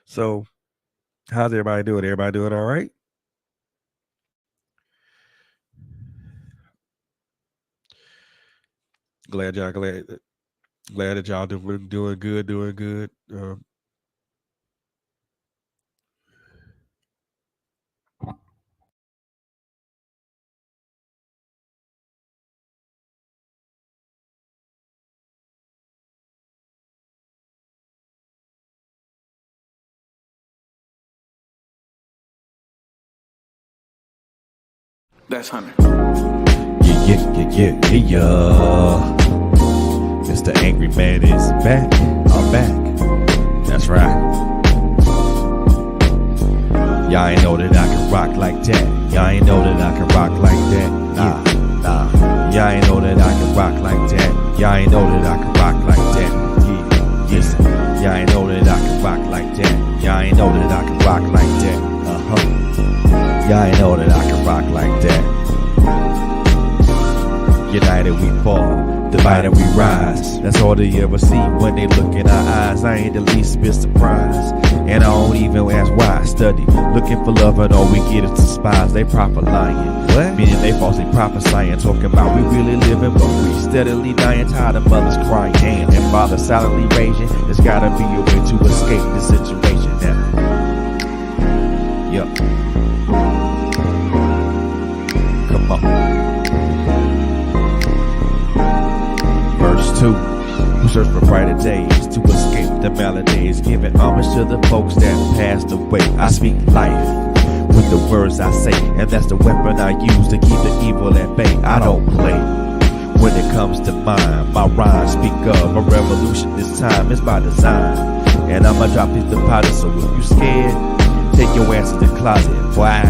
So, how's everybody doing? Everybody doing all right? Glad y'all glad that y'all doing good, doing good. That's Hunter. Yeah. Mr. Angry Man is back. I'm back. That's right. Y'all ain't know that I can rock like that. Y'all ain't know that I can rock like that. Nah. Y'all ain't know that I can rock like that. Y'all ain't know that I can rock like that. Yeah. Listen. Y'all ain't know that I can rock like that. Y'all ain't know that I can rock like that. Y'all ain't know that I can rock like that. United we fall, divided we rise. That's all they ever see when they look in our eyes. I ain't the least bit surprised, and I don't even ask why I study. Looking for love and all we get is despise. They proper lying, what? Meaning they falsely prophesying, talking about we really living, but we steadily dying. Tired of mothers crying and fathers silently raging. There's gotta be a way to escape this situation now. Yup. Come on. Verse 2. We search for brighter days to escape the maladies, giving homage to the folks that passed away. I speak life with the words I say, and that's the weapon I use to keep the evil at bay. I don't play when it comes to mine. My rhymes speak of a revolution. This time it's by design, and I'ma drop these deposits. So if you scared, take your ass to the closet. Why?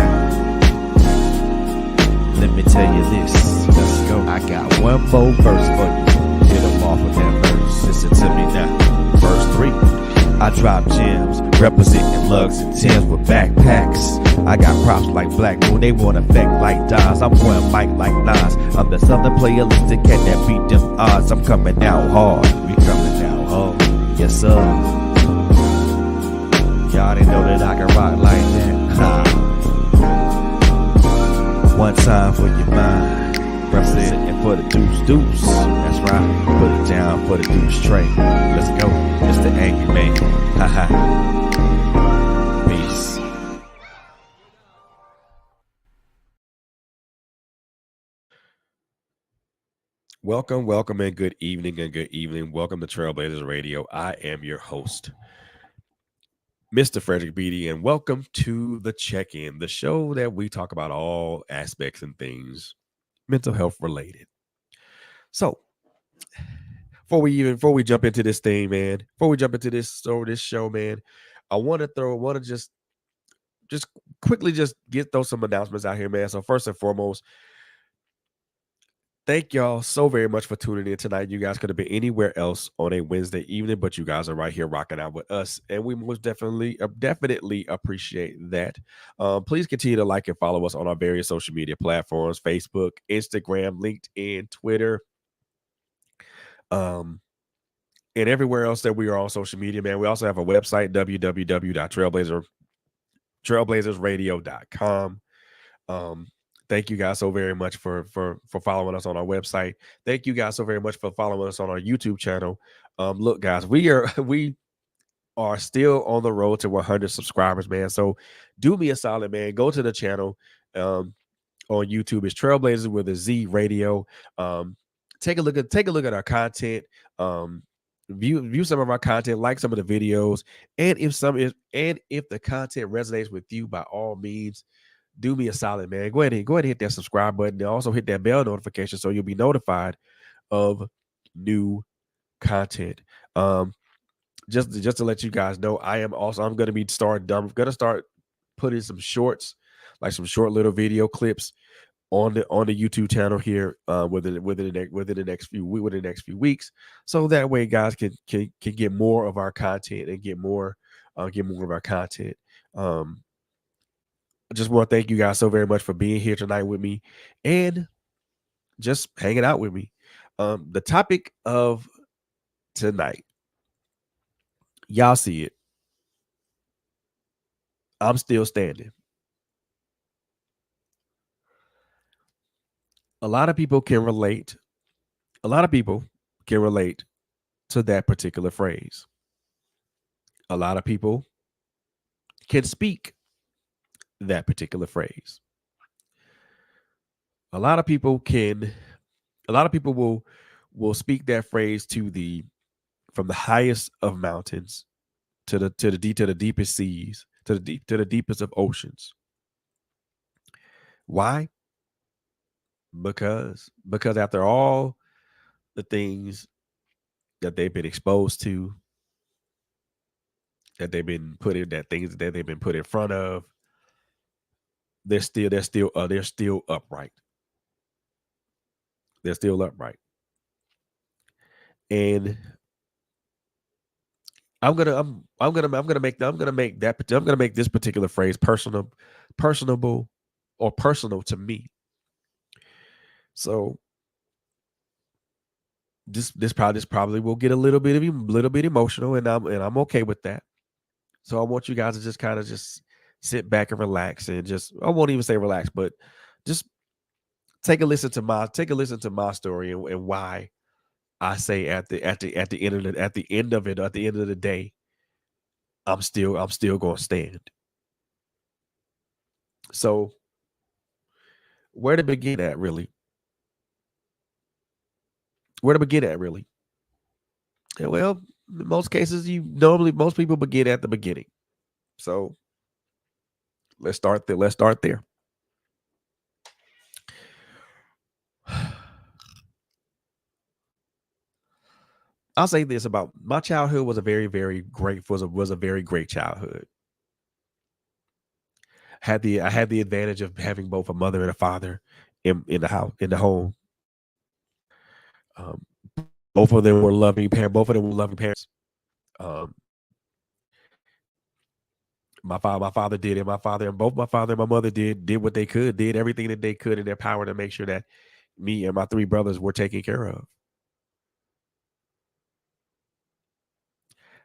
Let me tell you this. Let's go. I got one more verse for you. Get them off of that verse. Listen to me now. Verse 3. I drop gems, representing lugs and Timbs with backpacks. I got props like Black Moon, they want effect like Daz. I'm pouring mic like Nas. I'm the southern playalistic cat that beat them odds. I'm coming out hard. We coming out hard. Yes, sir. Y'all didn't know that I can rock like that. One time for your mind, representing for the deuce. That's right, put it down for the deuce tray. Let's go, Mr. Angry Man. Haha. Peace. Welcome, and good evening, Welcome to Trailblazers Radio. I am your host, Mr. Frederick Beatty, and welcome to the Check-In, the show that we talk about all aspects and things mental health related. So, before we jump into this thing, man, before we jump into this show, man, I want to just quickly throw some announcements out here, man. So first and foremost, thank y'all so very much for tuning in tonight. You guys could have been anywhere else on a Wednesday evening, but you guys are right here rocking out with us, and we most definitely appreciate that. Please continue to like and follow us on our various social media platforms: Facebook, Instagram, LinkedIn, Twitter, and everywhere else that we are on social media, man. We also have a website, www.trailblazersradio.com. Thank you guys so very much for following us on our website. Thank you guys so very much for following us on our YouTube channel. Look, guys, we are still on the road to 100 subscribers, man. So do me a solid, man. Go to the channel on YouTube. It's Trailblazers with a Z Radio. Take a look at our content. View some of our content, like some of the videos, and if the content resonates with you, by all means, do me a solid, man. Go ahead and hit that subscribe button, and also hit that bell notification so you'll be notified of new content. Just to let you guys know, I'm going to start putting some shorts, like some short little video clips on the YouTube channel here within the next few weeks, so that way guys can get more of our content and get more of our content. I just want to thank you guys so very much for being here tonight with me and just hanging out with me. The topic of tonight, y'all see it. I'm still standing. A lot of people can relate. A lot of people can relate to that particular phrase. A lot of people can speak that particular phrase. A lot of people can. A lot of people will speak that phrase to the from the highest of mountains to the deepest seas, to the deepest of oceans. Why? Because after all the things that they've been exposed to, that they've been put in, that things that they've been put in front of, they're still upright. They're still upright. And I'm gonna make this particular phrase personable, or personal to me. So this probably will get a little bit emotional, and I'm okay with that. So I want you guys to just kind of just sit back and relax, and just, I won't even say relax, but just take a listen to my story, and why I say at the end of at the end of the day, I'm still gonna stand. So where to begin at really? Where to begin at really? Yeah, well, in most cases, most people begin at the beginning. So let's start there. Let's start there. I'll say this about my childhood: was a very, very great was a very great childhood. I had the advantage of having both a mother and a father in the house, in the home. Um, both of them were loving parents. Both of them were loving parents. Um, my father did it. My father and my mother did what they could, did everything that they could in their power to make sure that me and my three brothers were taken care of.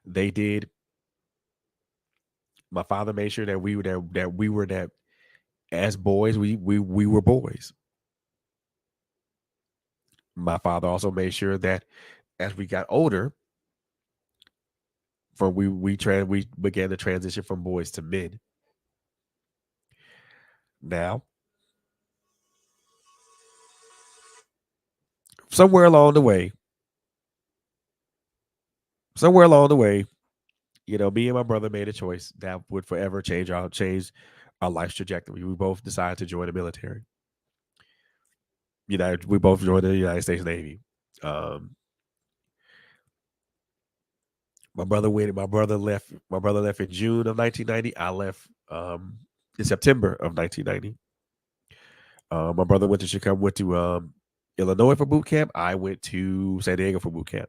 They did. My father made sure that we were that as boys, we were boys. My father also made sure that as we got older, we began to transition from boys to men. Now, somewhere along the way, somewhere along the way, me and my brother made a choice that would forever change our life's trajectory. We both decided to join the military. We both joined the United States Navy. Um, my brother went. My brother left. My brother left in June of 1990. I left in September of 1990. My brother went to Chicago, went to Illinois for boot camp. I went to San Diego for boot camp.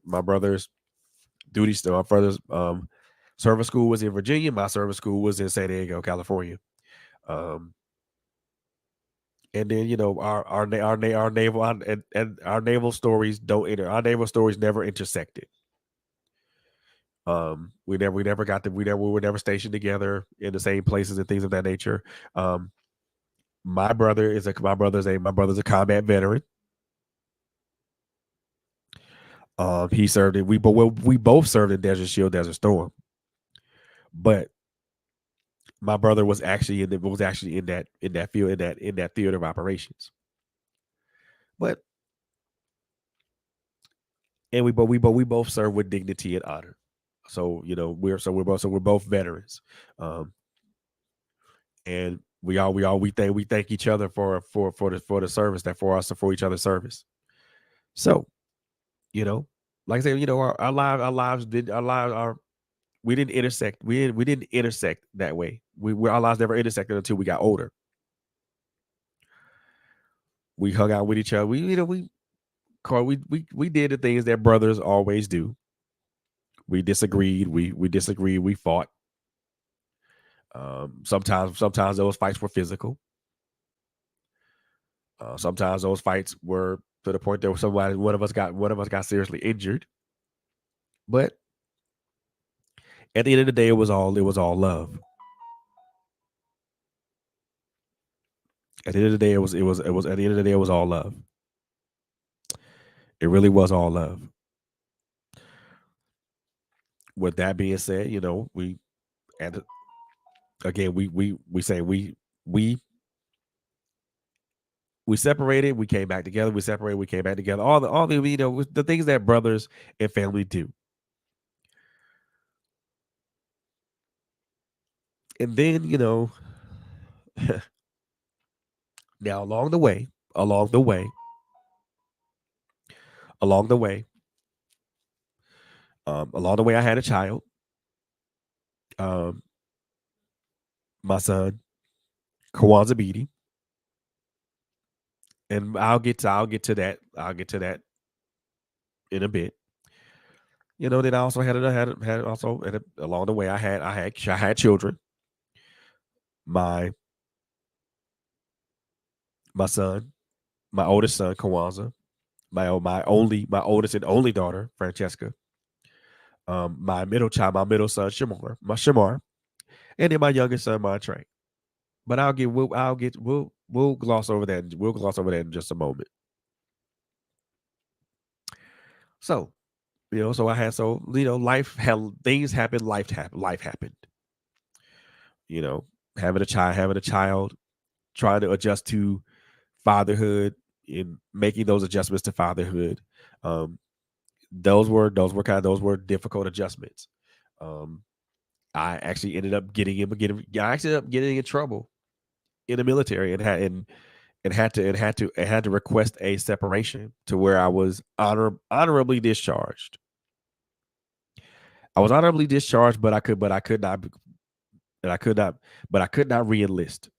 My brother's my brother's service school was in Virginia. My service school was in San Diego, California. Um, and then our naval and our naval stories don't enter. Our naval stories never intersected. We never got to we were never stationed together in the same places and things of that nature. Um, my brother's a combat veteran. He served in we both served in Desert Shield, Desert Storm, but my brother was actually in that field, in that theater of operations. But and we both serve with dignity and honor. So we're both veterans, um, and we thank each other for the service, that for each other's service. So you know, like I said, our lives did our lives are we didn't intersect. We didn't intersect that way. Our lives never intersected until we got older. We hung out with each other. We did the things that brothers always do. We disagreed. We disagreed. We fought. Sometimes those fights were physical. Sometimes those fights were to the point that one of us got seriously injured. But At the end of the day, it was all love. At the end of the day, it was at the end of the day, it was all love. It really was all love. With that being said, we and again we say we separated, we came back together. We separated, we came back together. All the the things that brothers and family do. And then now along the way, along the way, along the way, I had a child. Um, my son, Kwanzaa Beatty, and I'll get to that. I'll get to that in a bit. Then I also had also along the way I had children. My my son, my oldest son, Kwanzaa, my oldest and only daughter, Francesca. My middle child, my middle son, Shamar, and then my youngest son, Montre. But we'll gloss over that. We'll gloss over that in just a moment. So, so I had life had things happened, life happened. You know, having a child, trying to adjust to fatherhood and making those adjustments to fatherhood. Um, those were difficult adjustments. Um, I actually ended up I actually ended up getting in trouble in the military and had to request a separation to where I was honorably discharged. I was honorably discharged, but I could not and I could not but I could not reenlist.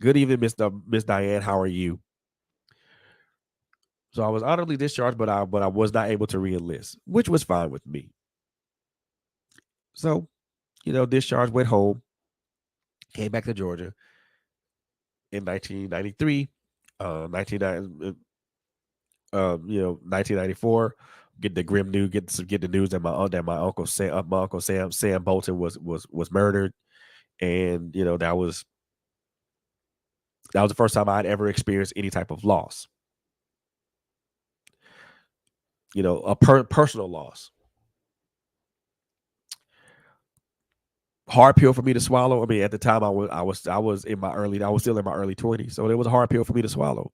Good evening, Miss Diane. How are you? So I was honorably discharged, but I was not able to reenlist, which was fine with me. So, discharged, went home, came back to Georgia in 1993, 1994. Get the grim news, get the news that my uncle Sam Bolton was murdered, and that was the first time I'd ever experienced any type of loss. A personal loss. Hard pill for me to swallow. I mean, at the time I was still in my early 20s, so it was a hard pill for me to swallow.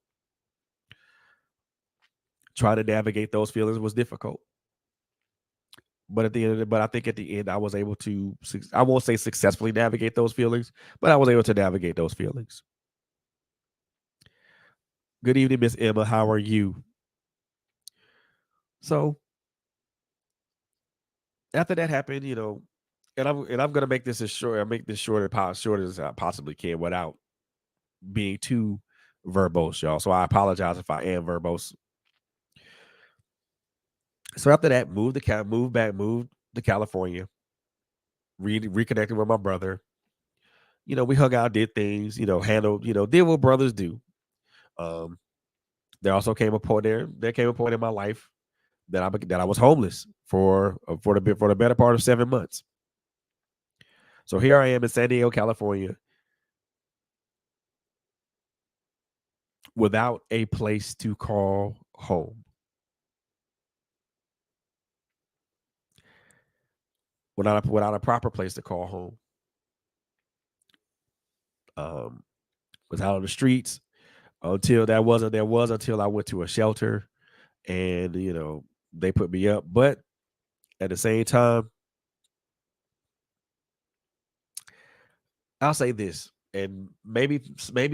Trying to navigate those feelings was difficult. But I think at the end I was able to, I won't say successfully navigate those feelings, but I was able to navigate those feelings. Good evening, Miss Emma. How are you? So after that happened, and I'm gonna make this as short. I make this short as I possibly can without being too verbose, y'all. So I apologize if I am verbose. So after that, moved to California, reconnected with my brother. We hung out, did things, handled, did what brothers do. Um, there came a point in my life that I was homeless for the better part of 7 months. So here I am in San Diego, California, without a place to call home. Without a proper place to call home. Was out on the streets until until I went to a shelter and they put me up. But at the same time, I'll say this, and maybe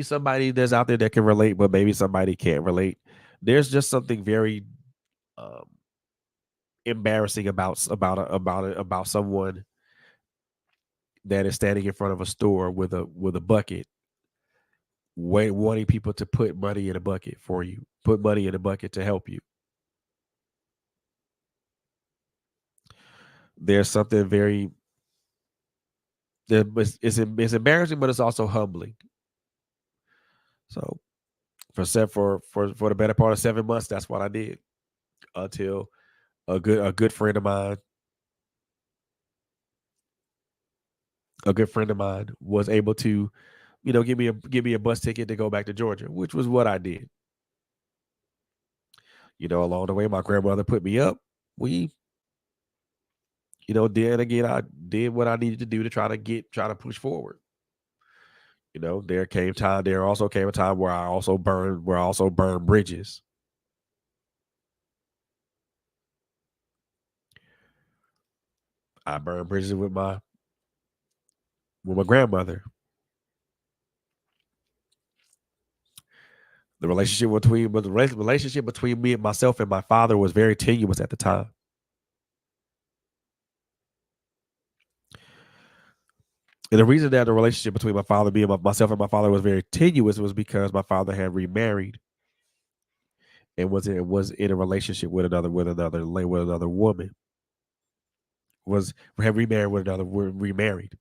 somebody that's out there that can relate, but maybe somebody can't relate. There's just something very um, embarrassing about someone that is standing in front of a store with a bucket, wanting people to put money in a bucket for you, put money in a bucket to help you. There's something very it's embarrassing, but it's also humbling. So for the better part of 7 months, that's what I did until a good friend of mine a good friend of mine was able to, give me a bus ticket to go back to Georgia, which was what I did. Along the way, my grandmother put me up. We, then again, I did what I needed to do to try to push forward. There also came a time where I also burned bridges. I burned bridges with my grandmother. The relationship between me and myself and my father was very tenuous at the time. And the reason that the relationship between myself and my father was very tenuous was because my father had remarried and was in a relationship with another woman. Was had remarried with another remarried,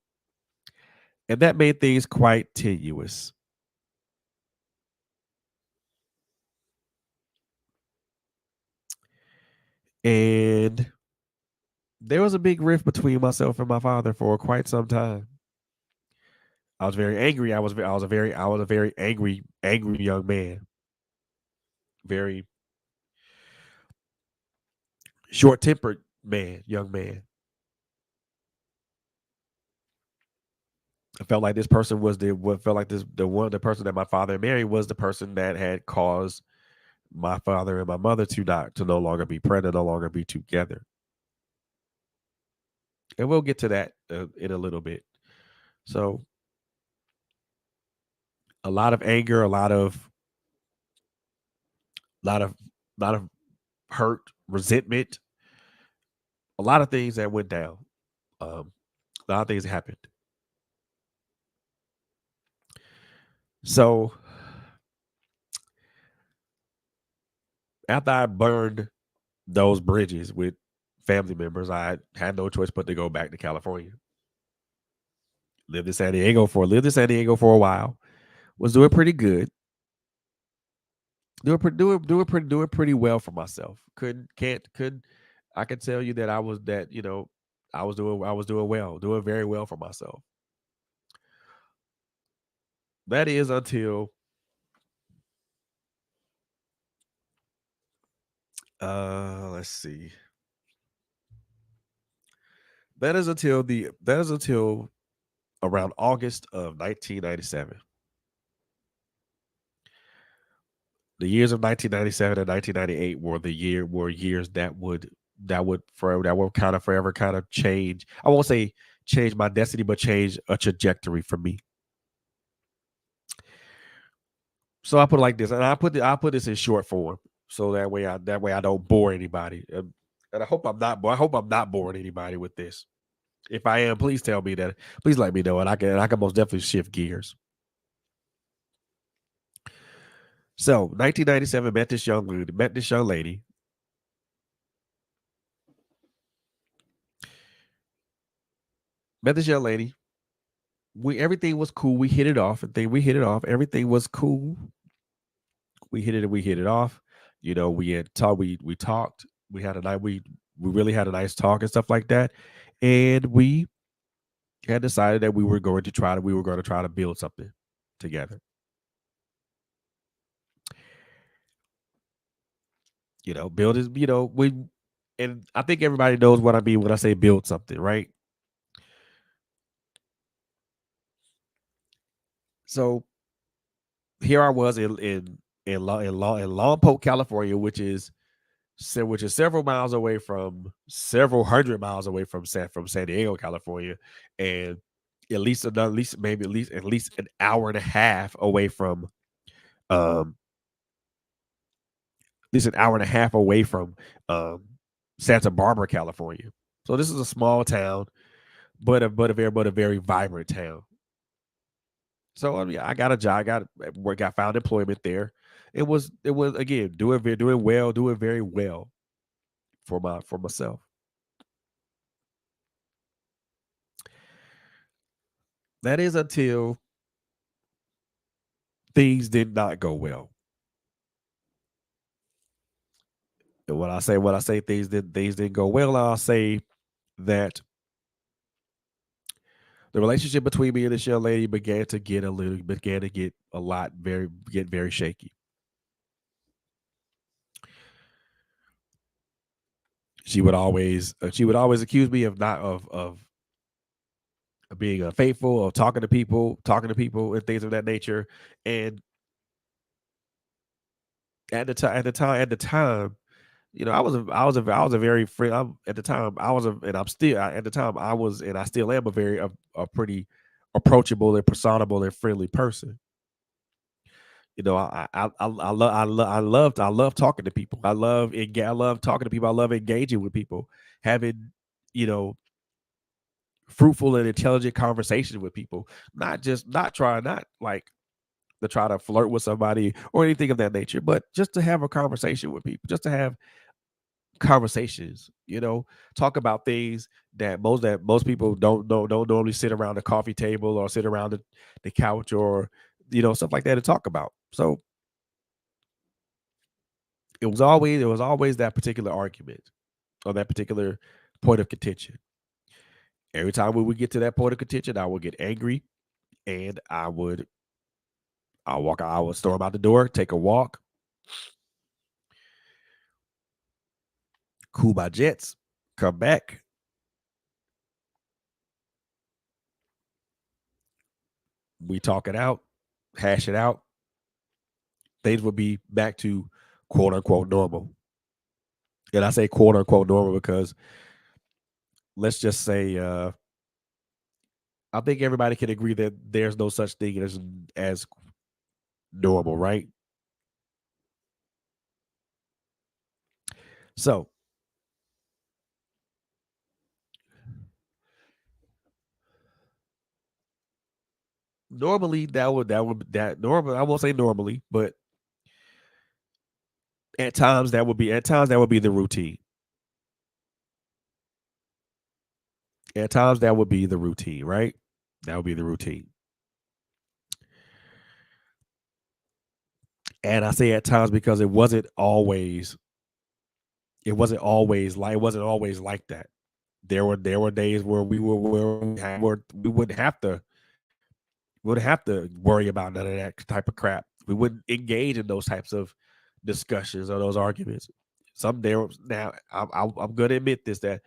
and that made things quite tenuous. And there was a big rift between myself and my father for quite some time. I was very angry. I was a very angry young man. Very short tempered young man. I felt like this person was the what felt like this the person that my father married was the person that had caused my father and my mother to no longer be pregnant, no longer be together. And we'll get to that in a little bit. So a lot of anger, lot of lot of hurt, resentment, a lot of things that went down. A lot of things happened. So after I burned those bridges with family members, I had no choice but to go back to California. Lived in San Diego for a while. Was doing pretty good. Doing pretty well for myself. Couldn't can't could I can tell you that I was doing well, doing very well for myself. That is until let's see. That is until around August of 1997. The years of 1997 and 1998 were years that would kind of forever kind of change. I won't say change my destiny, but change a trajectory for me. So I put it like this, and I put this in short form, so that way I don't bore anybody. And I hope I'm not boring anybody with this. If I am, please tell me that. Please let me know, and I can most definitely shift gears. So 1997, met this young lady. Met this young lady. We Everything was cool. We hit it off. We hit it off. Everything was cool. We hit it off. We had talked. We talked. We really had a nice talk and stuff like that. And we had decided that we were going to try to build something together. Build is we and I think everybody knows what I mean when I say build something, right? So here I was in Lompoc, California, which is several hundred miles away from San Diego, California, and at least an hour and a half away from um at least an hour and a half away from um Santa Barbara, California. So this is a small town, but a very vibrant town. So I mean, I got a job, got found employment there. It was again doing very well for myself. That is until things did not go well. And when I say things didn't go well, I'll say that The relationship between me and this young lady began to get very shaky. She would always accuse me of not of being unfaithful, of talking to people, and things of that nature. And at the time, I was a very free. At the time, I was a, and I'm still at the time I was, and I still am a pretty approachable and personable and friendly person. I love talking to people. I love talking to people. I love engaging with people, having you know fruitful and intelligent conversations with people. Not like to try to flirt with somebody or anything of that nature, but just to have a conversation with people, just to have conversations. Talk about things that most people don't normally sit around the coffee table or sit around the couch or stuff like that to talk about. So it was always that particular argument or that particular point of contention. Every time we would get to that point of contention, I would get angry and I would storm out the door, take a walk, cool my jets, come back, we talk it out, hash it out. Things would be back to quote unquote normal. And I say quote unquote normal because let's just say I think everybody can agree that there's no such thing as normal, right? So normally that normal I won't say normally, but at times that would be the routine. At times that would be the routine, right? That would be the routine. And I say at times because it wasn't always like that. There were days where we wouldn't have to worry about none of that type of crap. We wouldn't engage in those types of discussions or those arguments. Some there now I'm going to admit this that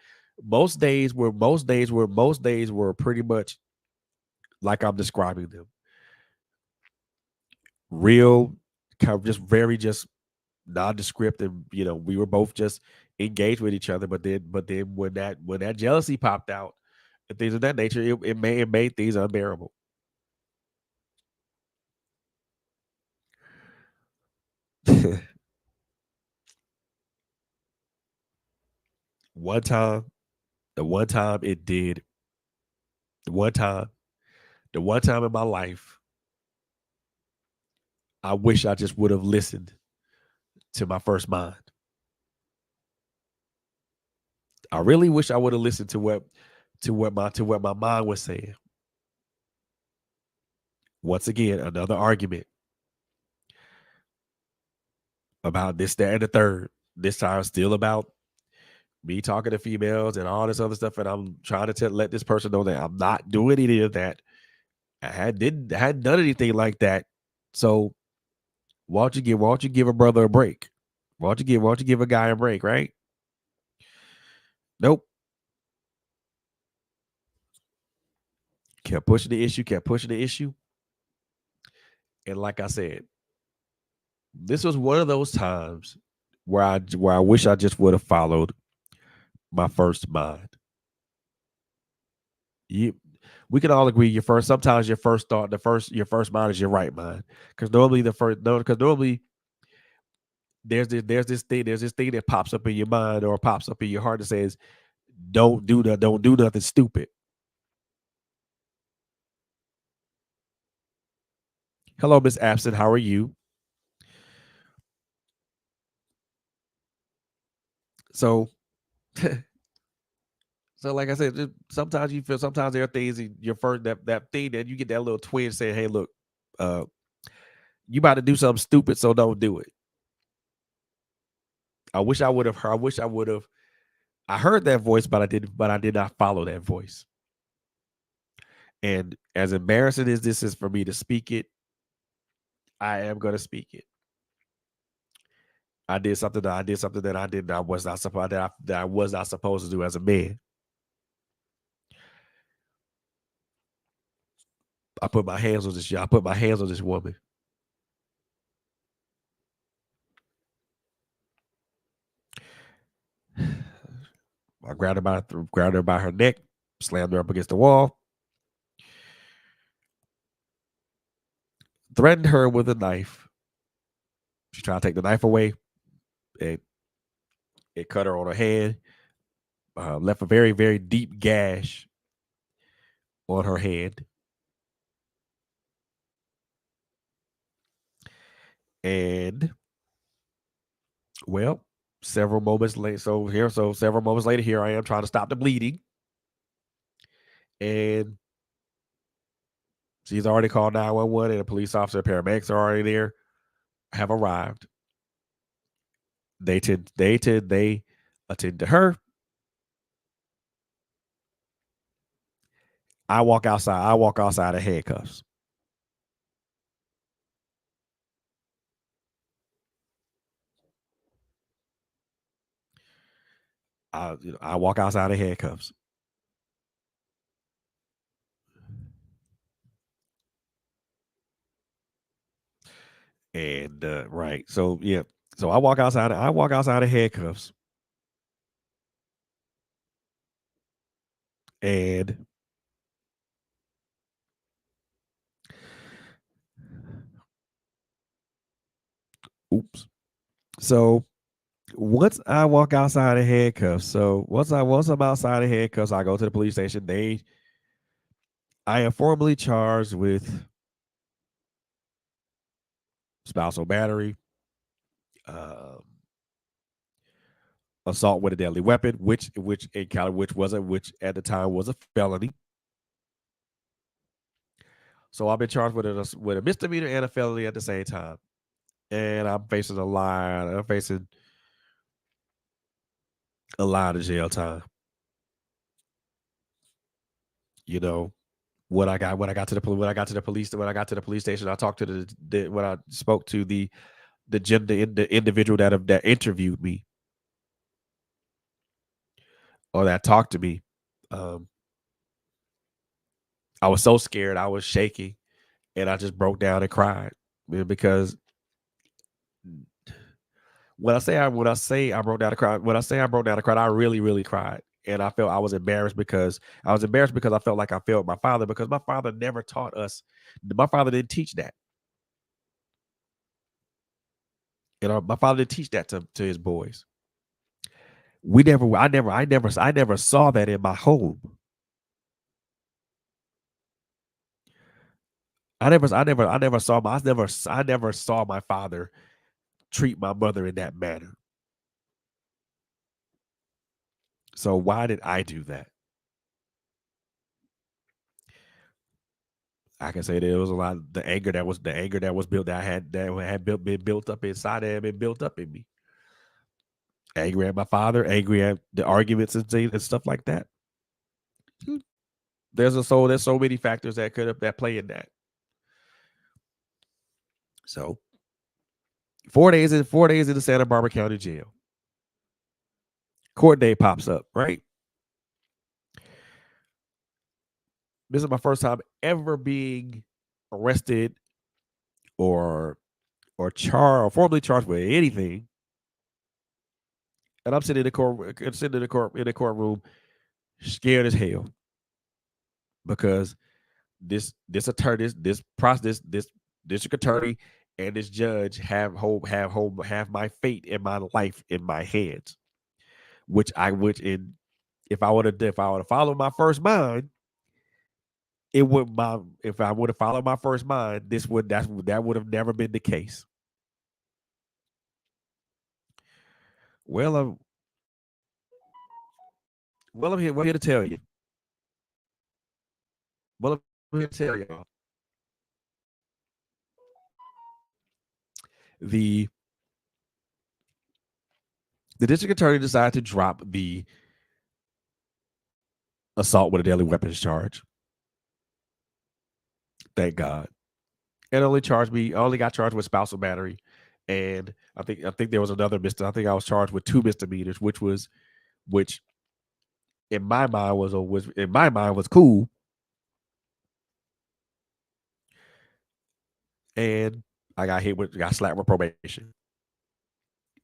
most days were pretty much like I'm describing them, real, kind of just nondescript, and we were both just engaged with each other. But then when that jealousy popped out and things of that nature, it made things unbearable. one time, the one time it did, the one time, the one time in my life, I wish I just would have listened to my first mind. I really wish I would have listened to what my mind was saying. Once again, another argument about this, that, and the third. This time, still about me talking to females and all this other stuff, and I'm trying to let this person know that I'm not doing any of that. I hadn't done anything like that. So why don't you give a brother a break? Why don't you give a guy a break, right? Nope. Kept pushing the issue. And like I said, this was one of those times where I wish I just would have followed my first mind. You We can all agree sometimes your first thought, your first mind is your right mind. Because normally there's this thing that pops up in your mind or pops up in your heart that says, don't do nothing stupid. Hello, Miss Absent. How are you? So so like I said, sometimes you feel sometimes there are things in your first that thing that you get that little twinge saying, hey, look, uh, you about to do something stupid, so don't do it. I wish I would have I heard that voice, but I did not follow that voice. And as embarrassing as this is for me to speak it, I am going to speak it. I did something that I was not supposed that I was not supposed to do as a man. I put my hands on this. I put my hands on this woman. I grabbed her by her neck, slammed her up against the wall, threatened her with a knife. She tried to take the knife away. It cut her on her head, left a very, very deep gash on her head. And well, several moments later, several moments later, here I am trying to stop the bleeding. And she's already called 911, and a police officer, paramedics are already there, have arrived. They attend to her. I walk outside of handcuffs. I walk outside of handcuffs. And right. So yeah. So I walk outside of handcuffs. And oops. So once I walk outside of handcuffs, once I'm outside of handcuffs, I go to the police station. I am formally charged with spousal battery, assault with a deadly weapon, which at the time was a felony. So I've been charged with a misdemeanor and a felony at the same time, and I'm facing a line of jail time. You know, when I got to the police station, I talked to when I spoke to the individual that interviewed me or that talked to me. I was so scared, I was shaking, and I just broke down and cried because when I say I broke down and cried, I really, really cried. And I felt I was embarrassed because I felt like I failed my father, because my father never taught us. My father didn't teach that. My father didn't teach that to his boys. I never saw that in my home. I never saw my father treat my mother in that manner. So why did I do that? I can say that it was a lot of the anger that was built been built up inside of him and built up in me. Angry at my father, angry at the arguments and stuff like that. There's so many factors that play in that. So 4 days in the Santa Barbara County Jail. Court day pops up, right? This is my first time ever being arrested or formally charged with anything. And I'm sitting in the courtroom, scared as hell, because this district attorney and this judge have my fate in my life in my hands. If I would have followed my first mind, if I would have followed my first mind, that would have never been the case. Well, I'm here to tell you. Well, I'm here to tell y'all. The district attorney decided to drop the assault with a deadly weapons charge. Thank God. And only charged me. I only got charged with spousal battery, and I think there was another I think I was charged with 2 misdemeanors, which in my mind was cool, and I got slapped with probation.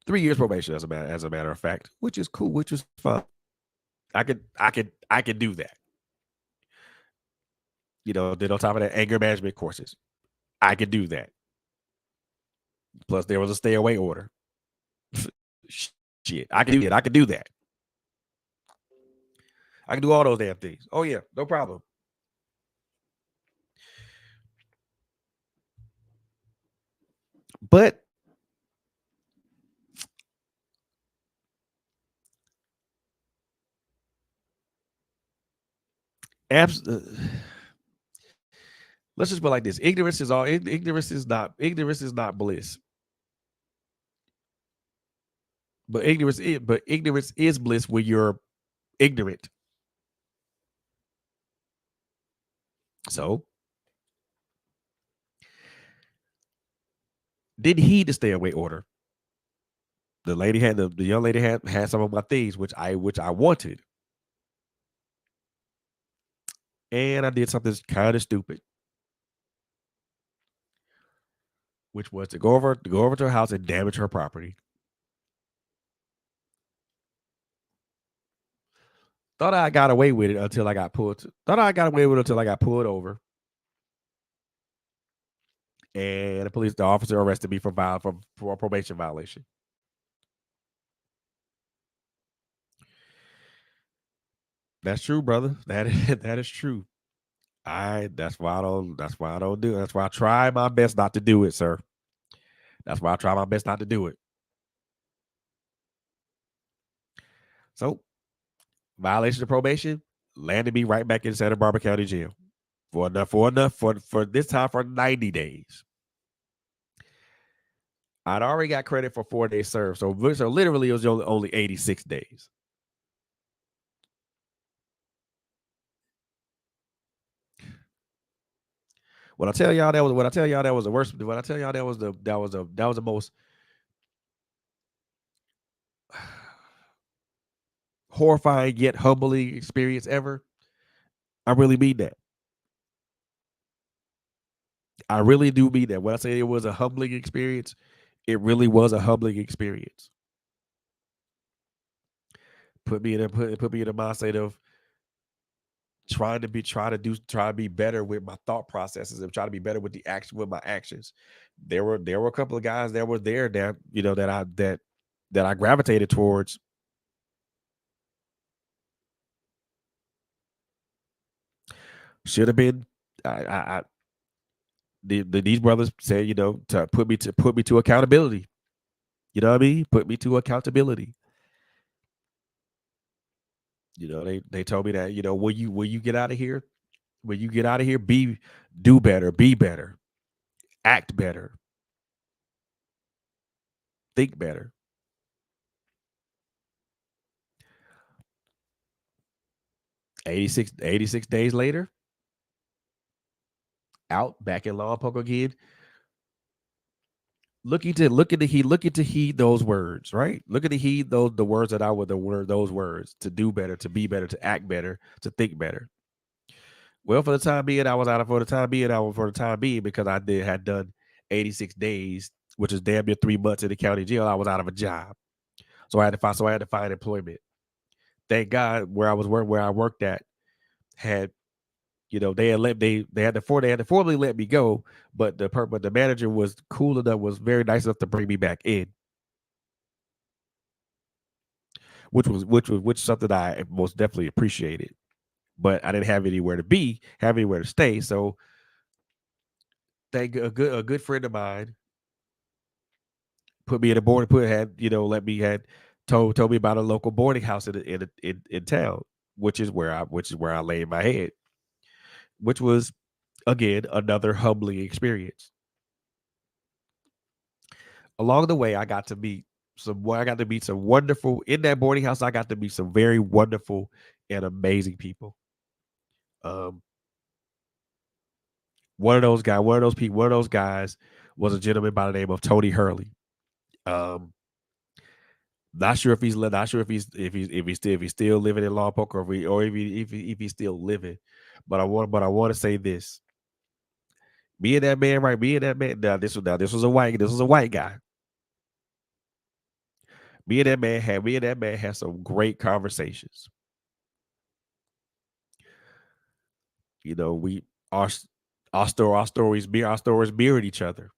3 years probation, as a matter of fact, which is cool, which is fun. I could do that. Then on top of that, anger management courses. I could do that. Plus, there was a stay away order. Shit, I could do it. I could do that. I can do all those damn things. Oh yeah, no problem. But abs- let's just put it like this: ignorance is not bliss, but ignorance is bliss when you're ignorant. So didn't heed the stay away order. The young lady had some of my things which I wanted, and I did something kind of stupid, which was to go over to her house and damage her property. Thought I got away with it until I got pulled. Thought I got away with it until I got pulled over, and the officer arrested me for a probation violation. That's true, brother. That is true. That's why I don't do it. That's why I try my best not to do it, sir. That's why I try my best not to do it. So, violation of probation landed me right back in Santa Barbara County Jail for this time for 90 days. I'd already got credit for 4 days served, so literally it was only 86 days. When I tell y'all that was the worst. When I tell y'all that was the most horrifying yet humbling experience ever, I really mean that. I really do mean that. When I say it was a humbling experience, it really was a humbling experience. Put me in a mindset of trying to be better with my thought processes and try to be better with my actions. There were a couple of guys that were there that that I gravitated towards. Should have been these brothers said, to put me to accountability. You know what I mean? Put me to accountability. They told me that, when you get out of here, do better, be better, act better, think better. Eighty six days later, out back in Lompoc again. Looking to heed those words, right? Looking to heed the words that those words to do better, to be better, to act better, to think better. Well, for the time being, I was out for the time being because had done 86 days, which is damn near 3 months in the county jail. I was out of a job, so I had to find employment. Thank God where I worked at had, they had formally let me go, but the manager was cool enough, was very nice enough to bring me back in, which something I most definitely appreciated. But I didn't have anywhere to stay. So a good friend of mine put me in a boarding told me about a local boarding house in town, which is where I laid my head, which was again another humbling experience. Along the way, I got to meet some wonderful in that boarding house. I got to meet some very wonderful and amazing people. one of those guys, one of those people, one of those guys was a gentleman by the name of Tony Hurley. Not sure if he's not sure if he's still living in Lompoc, or if he's still living. But I want to say this. Me and that man, right? Me and that man. This was a white guy. Me and that man had some great conversations. You know, our stories mirrored each other.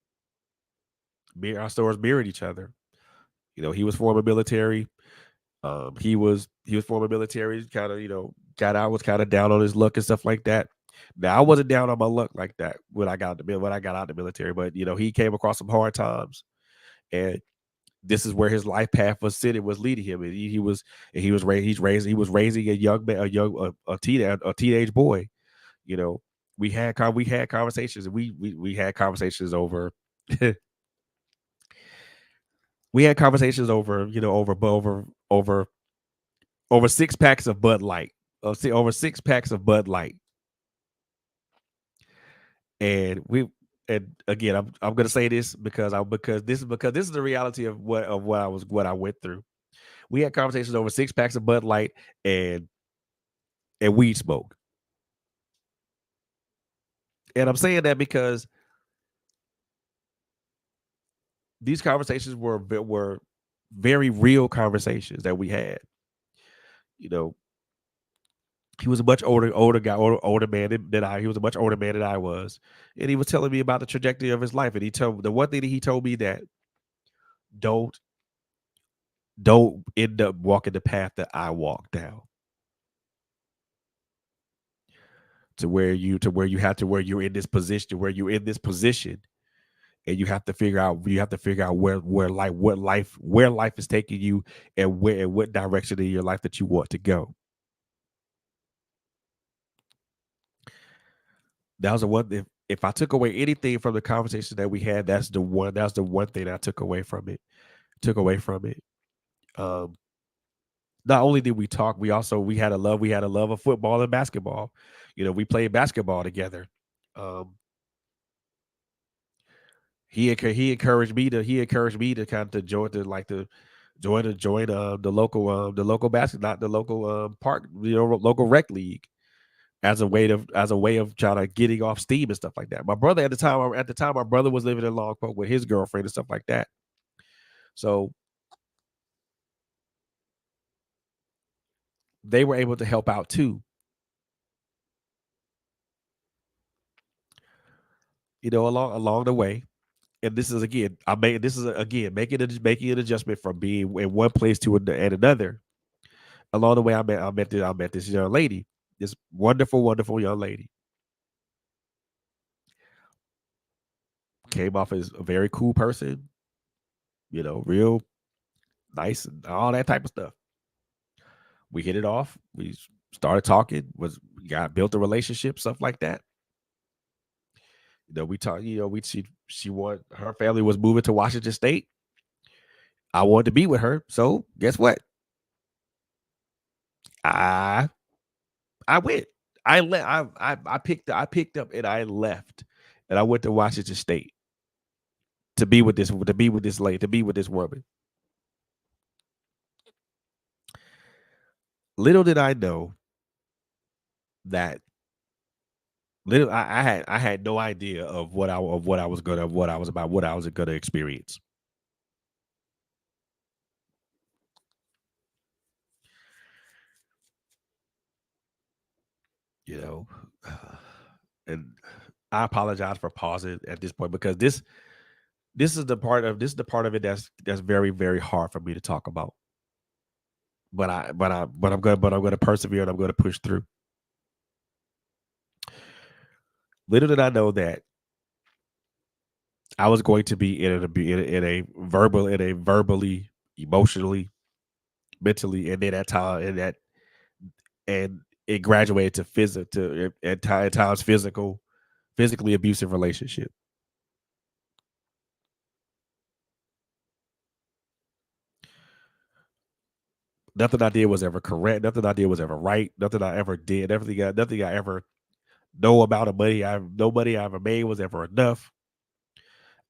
Our stories mirrored each other. You know, he was former military. He was former military. Kind of, got out, was kind of down on his luck and stuff like that. Now I wasn't down on my luck like that when I got out the military, but he came across some hard times, and this is where his life path was leading him, and he was raising a young man, a teenage boy. You know, we had conversations, and we had conversations over. We had conversations over, over 6 packs of Bud Light, over 6 packs of Bud Light, and again, I'm gonna say this because this is the reality of what I went through. We had conversations over 6 packs of Bud Light and weed smoke, and I'm saying that because these conversations were very real conversations that we had. You know, he was a much older guy, older man than I. He was a much older man than I was, and he was telling me about the trajectory of his life. And the one thing that he told me, that don't end up walking the path that I walked down, to where you're in this position, and you have to figure out where life is taking you, and what direction in your life that you want to go. That was the one. If I took away anything from the conversation that we had, that's the one thing I took away from it. Um, Not only did we talk, we had a love of football and basketball. We played basketball together. Um, he encouraged me to kind of to join the local basket, not the local park, local rec league, as a way of trying to getting off steam and stuff like that. My brother my brother was living in Longport with his girlfriend and stuff like that. So they were able to help out too. Along the way. And this is again, making an adjustment from being in one place to another. Along the way, I met this young lady, this wonderful, wonderful young lady. Came off as a very cool person, real nice and all that type of stuff. We hit it off. We started talking. Built a relationship, stuff like that. We talked. Her family was moving to Washington State. I wanted to be with her, so guess what? I went. I picked up and I left, and I went to Washington State to be with this woman. Little did I know that I had no idea of what I was gonna experience. You know, and I apologize for pausing at this point, because this is the part of it that's very, very hard for me to talk about. But I'm gonna persevere, and I'm gonna push through. Little did I know that I was going to be in a verbally, emotionally, mentally, and then and it graduated to at times physically abusive relationship. Nothing I did was ever correct. Nothing I did was ever right. Nothing I ever did. Nothing I ever No amount of money no money I ever made was ever enough.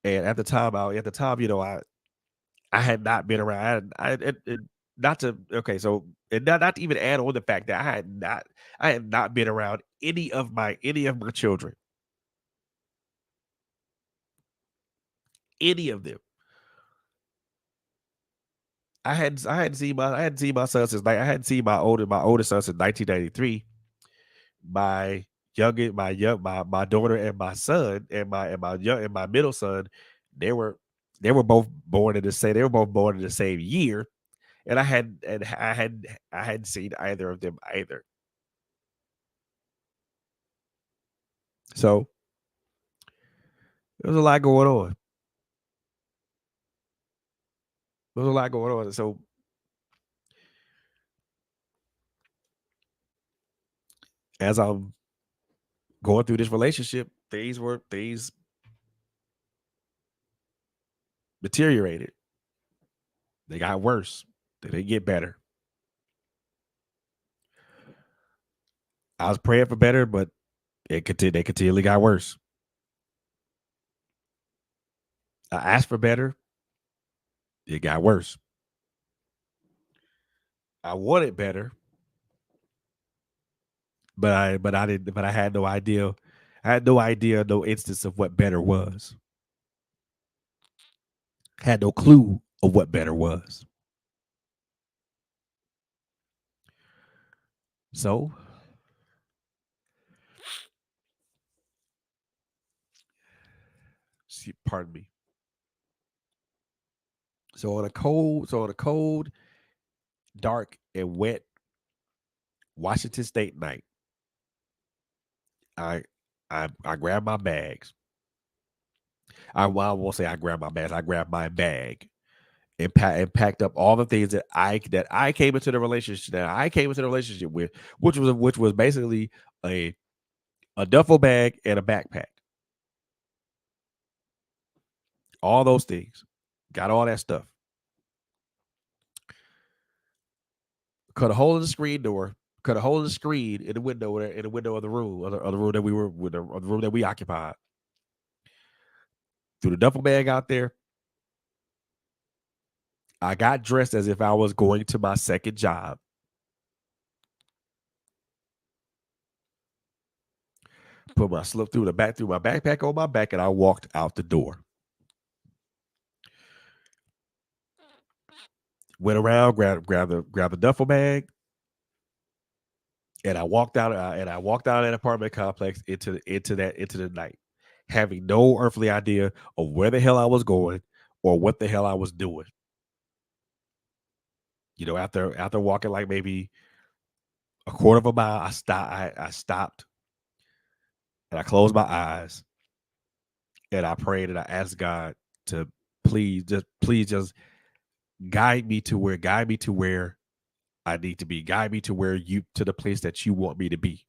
And at the time, I had not been around. Not to okay, so and not to even add on the fact that I had not been around any of my children, any of them. I hadn't seen my son since like I hadn't seen my oldest son since 1993. My my daughter and my son and my middle son, they were they were both born in the same year, and I hadn't seen either of them either. So there was a lot going on. There was a lot going on. So as I'm going through this relationship, things deteriorated. They got worse. They didn't get better. I was praying for better, but they continually got worse. I asked for better, it got worse. I wanted better, but I had no idea. I had no idea, no instance of what better was. Had no clue of what better was. So, pardon me. So on a cold, dark, and wet Washington State night, I I grabbed my bags. Well, I won't say I grabbed my bags. I grabbed my bag and packed up all the things that I came into the relationship with, which was basically a a duffel bag and a backpack. All those things. Got all that stuff. Cut a hole in the screen door. Cut a hole in the screen in the window of the room, of the room that we were with the room that we occupied. Threw the duffel bag out there. I got dressed as if I was going to my second job. Put my slip through the back through my backpack on my back, and I walked out the door. Went around, grabbed the duffel bag, and I walked out. Of that apartment complex into the night, having no earthly idea of where the hell I was going or what the hell I was doing. After walking like maybe a quarter of a mile, I stopped and I closed my eyes and I prayed and I asked God to please just guide me to where I need to be. Guide me to the place that you want me to be.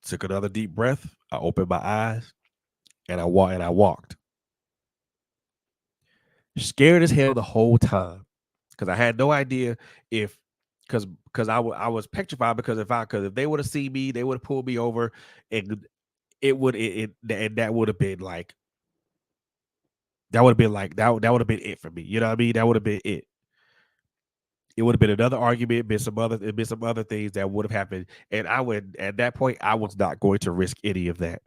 Took another deep breath. I opened my eyes and I walked. Scared as hell the whole time because I had no idea if because I was petrified because if they would have seen me, they would have pulled me over and and that would have been like that would have been it for me. You know what I mean? That would have been it. It would have been another argument, been some other things that would have happened. And I would at that point, I was not going to risk any of that.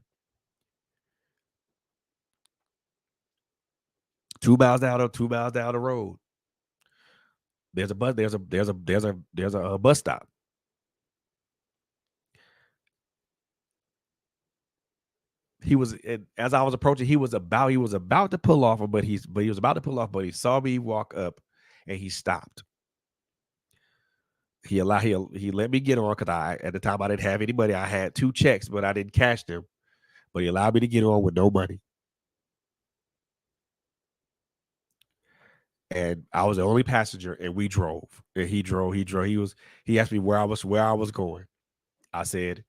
2 miles down the road. There's a bus stop. He was as I was approaching, he was about to pull off, but he was about to pull off, but he saw me walk up and he stopped. He let me get on because I at the time I didn't have any money. I had 2 checks, but I didn't cash them. But he allowed me to get on with no money. And I was the only passenger, and we drove. And he drove. He asked me where I was going. I said,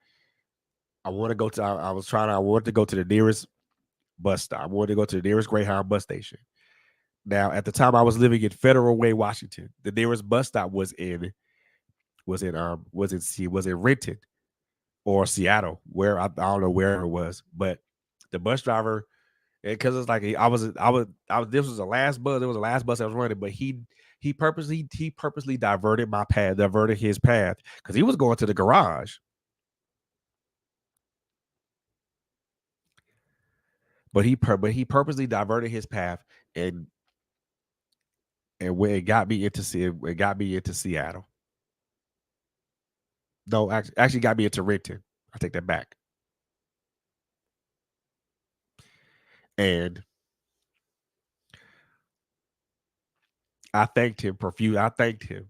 I want to go to I wanted to go to the nearest bus stop. I wanted to go to the nearest Greyhound bus station. Now, at the time I was living in Federal Way, Washington. The nearest bus stop was in was in Renton or Seattle, where I don't know where it was, but the bus driver, because it's like I was this was the last bus, it was the last bus I was running, but he purposely diverted his path because he was going to the garage, but he purposely diverted his path and where it got me into Seattle. No, actually got me into Renton. I take that back. And I thanked him profuse. I thanked him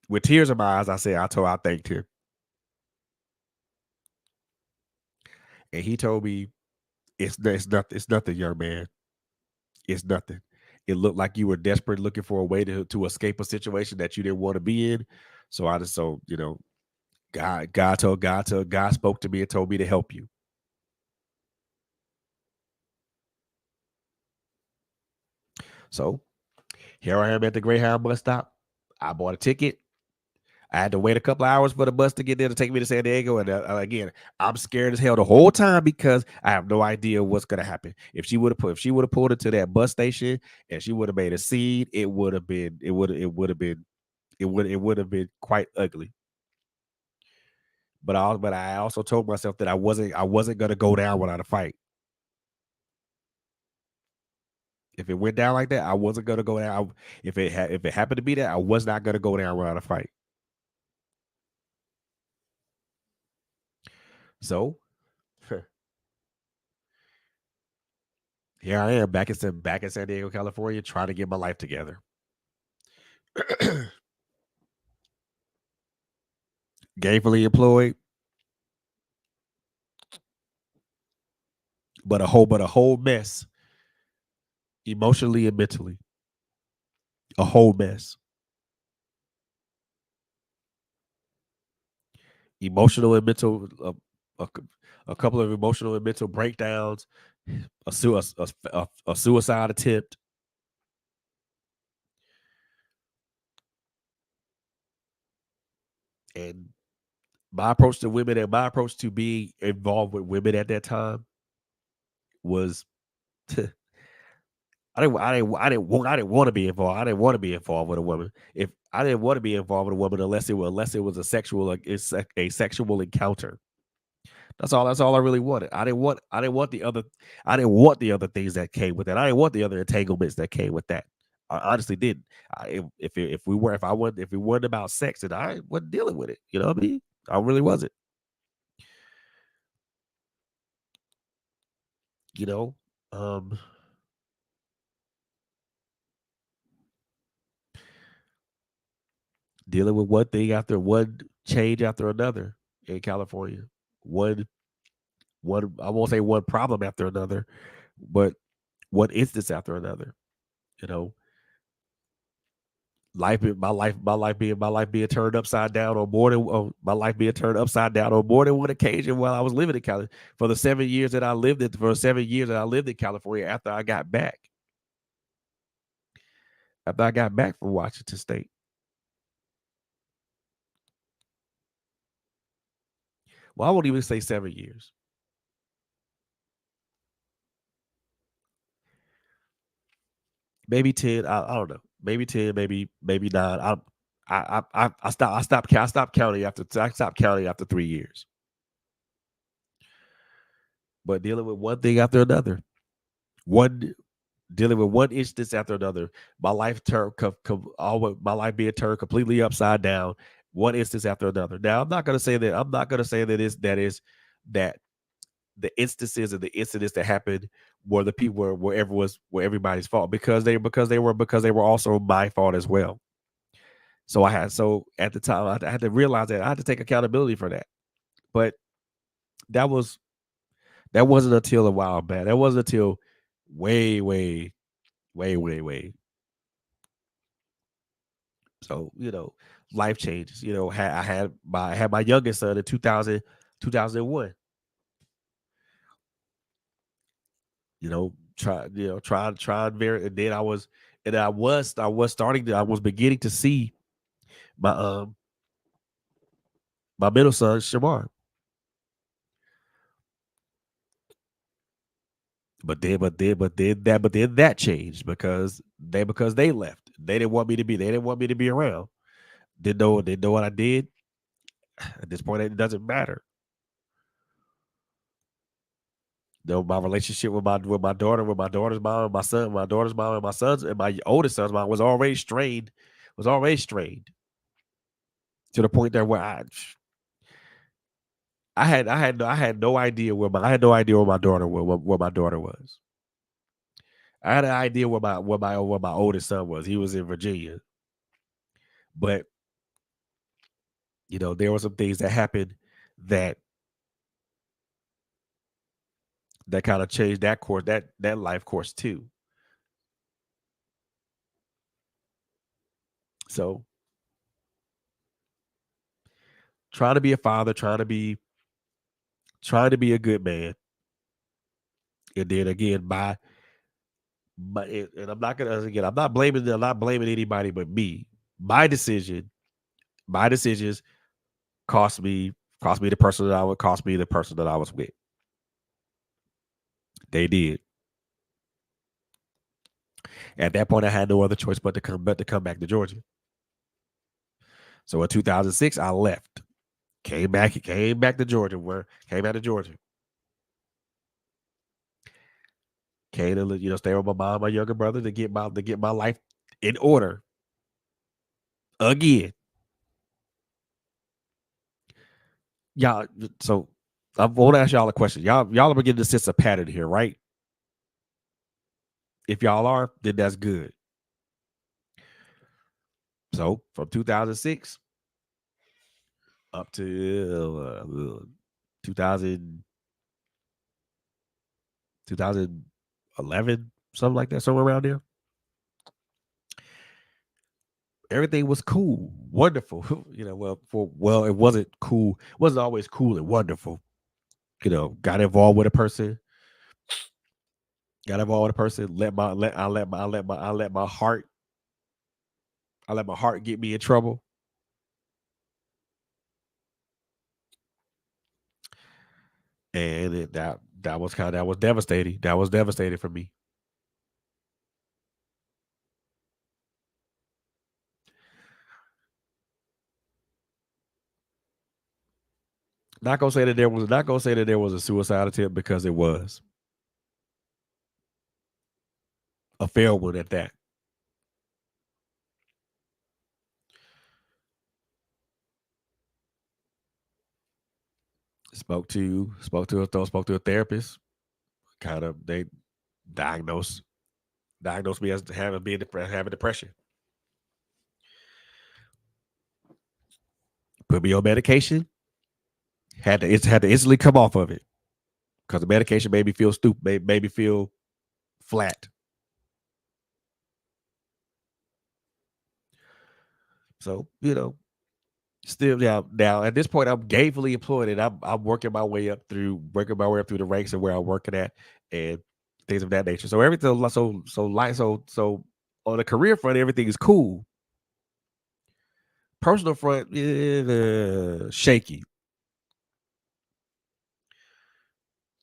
with tears in my eyes. I thanked him, and he told me it's nothing, young man. It's nothing. It looked like you were desperate, looking for a way to escape a situation that you didn't want to be in. So I just so you know, God spoke to me and told me to help you. So here I am at the Greyhound bus stop. I bought a ticket. I had to wait a couple hours for the bus to get there to take me to San Diego. And again, I'm scared as hell the whole time because I have no idea what's gonna happen. If she would have pulled into that bus station and she would have made a scene, it would have been quite ugly. But I also told myself that I wasn't gonna go down without a fight. If it went down like that, I wasn't gonna go down. If it happened to be that, I was not gonna go down without a fight. So here I am back in San Diego, California, trying to get my life together. Gainfully employed, but a whole mess, emotionally and mentally, a whole mess. Emotional and mental, a, a couple of emotional and mental breakdowns, a suicide attempt, and my approach to being involved with women at that time was I didn't want to be involved. I didn't want to be involved with a woman. If I didn't want to be involved with a woman unless it was a sexual like it's a sexual encounter. That's all I really wanted. I didn't want the other things that came with that. I didn't want the other entanglements that came with that. I honestly didn't. If we weren't about sex, then I wasn't dealing with it. You know what I mean? I really wasn't. You know, um, dealing with one thing after one change after another in California. One I won't say one problem after another, but one instance after another. You know, my life being turned upside down on more than my life being turned upside down on more than one occasion while I was living in California for the 7 years that I lived in for 7 years that I lived in California after I got back from Washington State. Well, I won't even say 7 years. Maybe 10. I don't know. Maybe 10, maybe 9. I stopped counting after 3 years. But dealing with one thing after another, one dealing with one instance after another, my life my life being turned completely upside down, one instance after another. Now, I'm not gonna say that the instances and the incidents that happened were the people were everybody's fault because they were also my fault as well. So at the time I had to realize that I had to take accountability for that. But that was that wasn't until a while back. That wasn't until way, way, way, way, way. So, life changes. I had my youngest son in 2001. Try very and then I was beginning to see. my my middle son, Shamar. But then that changed because they left. They didn't want me to be. They didn't want me to be around. Didn't know what I did. At this point, it doesn't matter. Though my relationship with my daughter, with my daughter's mom, and my son, my daughter's mom, and my son's, and my oldest son's mom was already strained. Was already strained to the point that where I had no idea where my daughter where my daughter was. I had an idea where my oldest son was. He was in Virginia, but there were some things that happened that kind of changed that course, that life course too. So trying to be a father, trying to be a good man, and then again, and I'm not blaming anybody but me. My decision, my decisions cost me the person that I would cost me the person that I was with. They did. At that point, I had no other choice but to come back to Georgia. So in 2006, I left, came back to Georgia. Came to stay with my mom, my younger brother to get my life in order again. Y'all, so I want to ask y'all a question. Y'all are beginning to sense a pattern here, right? If y'all are, then that's good. So from 2006 up to 2000, 2011, something like that, somewhere around there. Everything was cool, wonderful. It wasn't cool. It wasn't always cool and wonderful. Got involved with a person. Got involved with a person. I let my heart get me in trouble. And that was devastating. That was devastating for me. Not gonna say that there was a suicide attempt, because it was a failed one at that. Spoke to a therapist. Kind of they diagnosed me as having depression. Put me on medication. Had to instantly come off of it because the medication made me feel stupid. Made me feel flat. So still now at this point I'm gainfully employed, and I'm working my way up through the ranks of where I'm working at and things of that nature. So everything so on the career front, everything is cool. Personal front, shaky.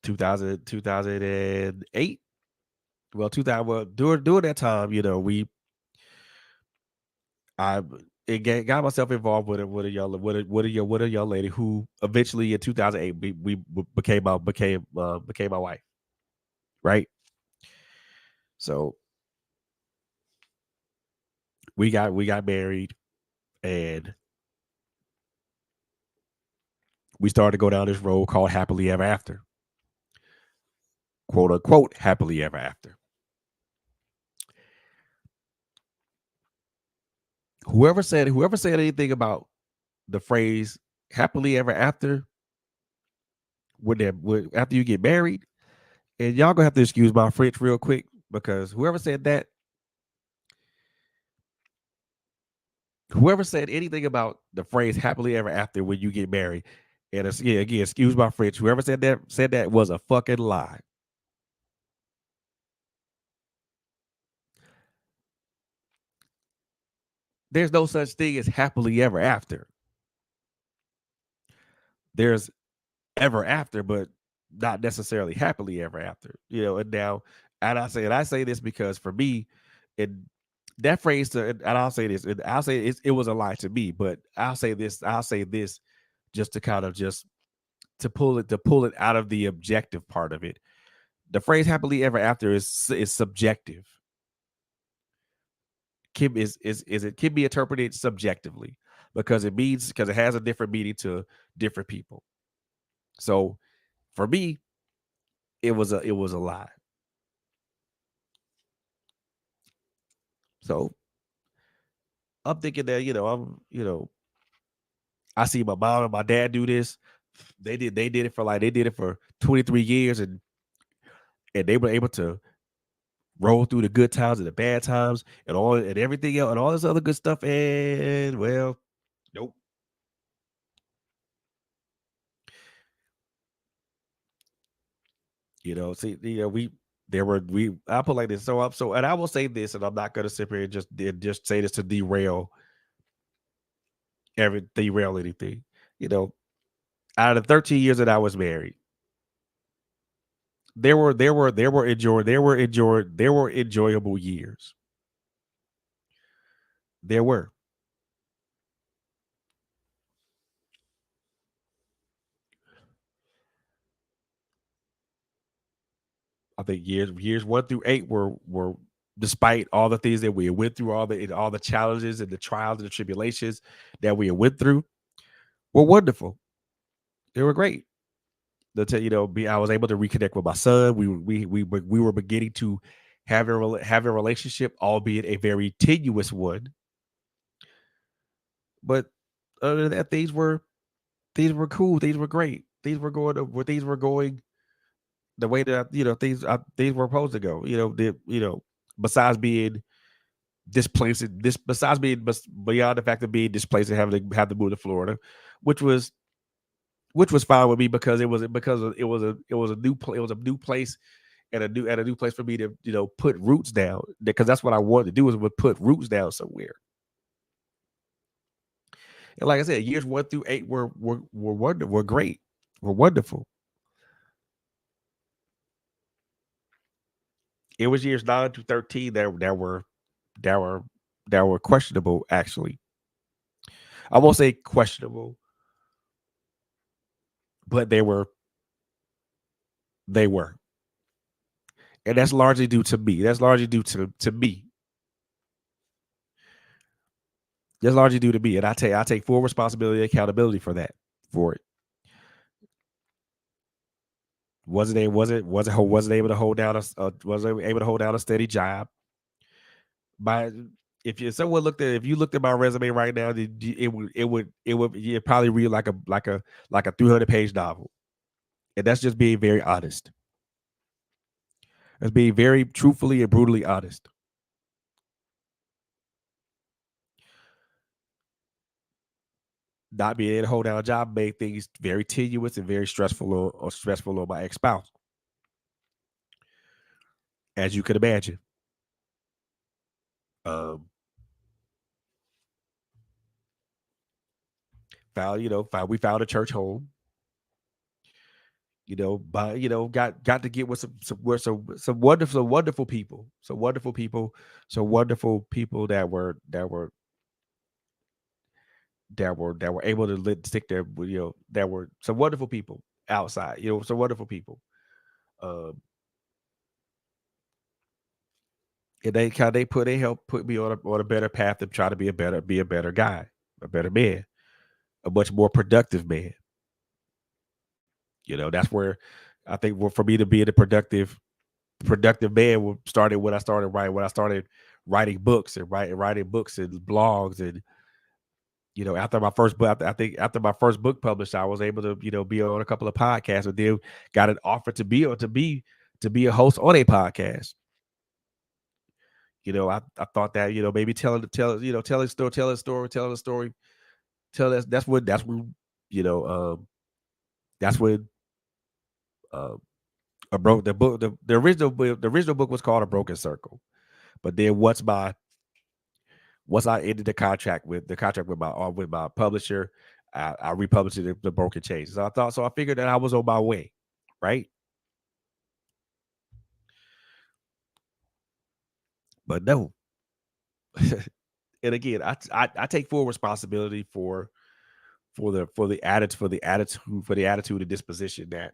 2008. Well, 2000. Well, during that time, I got myself involved with a young lady who eventually in 2008 became my wife. Right. So we got married, and we started to go down this road called happily ever after, quote unquote happily ever after. Whoever said anything about the phrase happily ever after after you get married, and y'all gonna have to excuse my French real quick, because whoever said anything about the phrase happily ever after when you get married, and again, excuse my French, whoever said that was a fucking lie. there's no such thing as happily ever after. There's ever after, but not necessarily happily ever after. And now, and I say this because for me, it that phrase and I'll say this, and I'll say it was a lie to me, but I'll say this just to kind of just to pull it out of the objective part of it. The phrase happily ever after is subjective. It can be interpreted subjectively because it has a different meaning to different people. So for me, it was a lie. So I'm thinking that, I see my mom and my dad do this. They did it for 23 years, and they were able to roll through the good times and the bad times and all and everything else and all this other good stuff. And well, nope. See, we I put like this. So up, so and I will say this, and I'm not gonna sit here and just say this to derail anything. You know, out of the 13 years that I was married, there were enjoyable years. There were. I think years 1 through 8 were despite all the things that we went through, all the challenges and the trials and the tribulations that we went through, were wonderful. They were great. I was able to reconnect with my son. We were beginning to have a relationship, albeit a very tenuous one. But other than that, things were cool. Things were great. Things were going the way that things were supposed to go. Besides being beyond the fact of being displaced and having to have to move to Florida, which was fine with me because it was a new place and a new place for me to put roots down, because that's what I wanted to do, is would put roots down somewhere. And like I said, years 1 through 8 were great, were wonderful. It was years 9 to 13 that were that were questionable. Actually, I won't say questionable, but they were, and that's largely due to me. That's largely due to me. That's largely due to me, and I take full responsibility and accountability for it. Wasn't able to hold down wasn't able to hold down a steady job. By if you looked at my resume right now, it probably read like a 300-page novel, and that's just being very honest. That's being very truthfully and brutally honest. Not being able to hold down a job made things very tenuous and very stressful on my ex spouse, as you could imagine. Um, we found a church home. Got to get with some wonderful people, some wonderful people that were able to stick there. That were some wonderful people outside. Some wonderful people. Um, and they helped put me on a better path to try to be a better guy, a better man, a much more productive man. That's where I think, for me to be the productive man started when I started writing books and writing books and blogs. And after my first book, I think after my first book published, I was able to be on a couple of podcasts, and then got an offer to be a host on a podcast. I thought that maybe telling a story, tell us that's when that's when uh, a broke the book the original book was called A Broken Circle. But then once I ended the contract with my publisher, I republished it, the Broken Chains. So I figured that I was on my way, right? But no. And again, I take full responsibility for the attitude and disposition that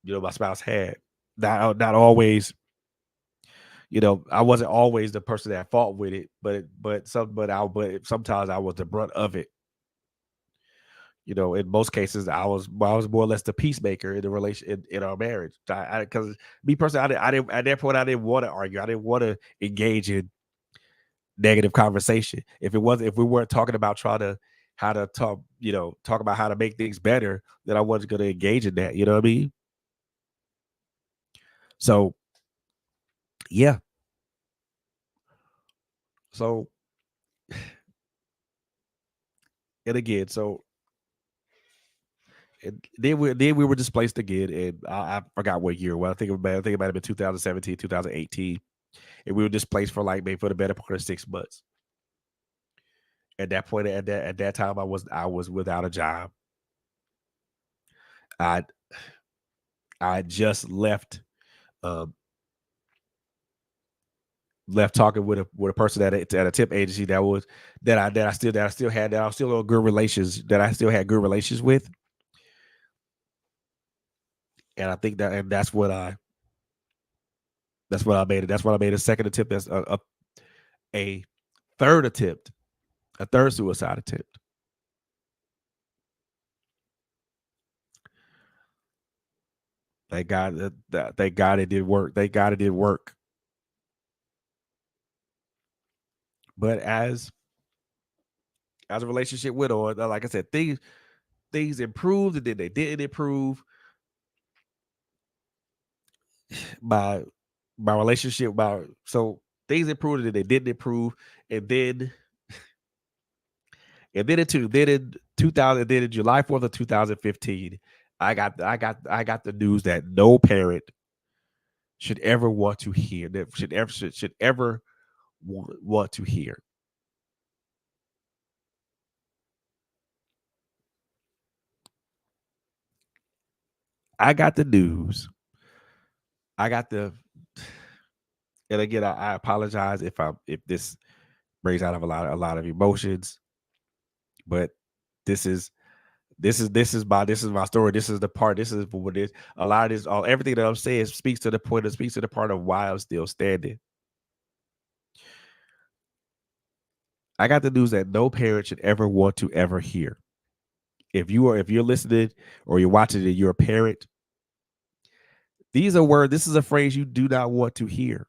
my spouse had. Not always, I wasn't always the person that fought with it, but sometimes I was the brunt of it. In most cases, I was more or less the peacemaker in the relation in our marriage. Because me personally, I didn't at that point I didn't want to argue. I didn't want to engage in negative conversation. If we weren't talking about trying to how to talk about how to make things better, then I wasn't going to engage in that. You know what I mean? So yeah. So and again, then we were displaced again, and I forgot what year. Well, I think it might have been 2017, 2018, and we were displaced for like maybe for the better part of 6 months. At that point, at that time, I was without a job. I I just um, left talking with a person at a tip agency that I still on good relations that I still had good relations with, and I think that's what I made it. That's what I made a second attempt. That's a third attempt, a third suicide attempt. Thank God it did work. Thank God it did work. But as a relationship went on, like I said, things improved and then they didn't improve. My my relationship, my so things improved and they didn't improve, and then in 2000, then in July 4th of 2015, I got the news that no parent should ever want to hear that should ever want to hear. I got the news. I got the And again, I apologize if this brings out of a lot of emotions, but this is this is my story. This is the part. This is what it is. A lot of this, all everything that I'm saying speaks to the point. It speaks to the part of why I'm still standing. I got the news that no parent should ever want to ever hear. If you're listening or you're watching and you're a parent, these are words. This is a phrase you do not want to hear.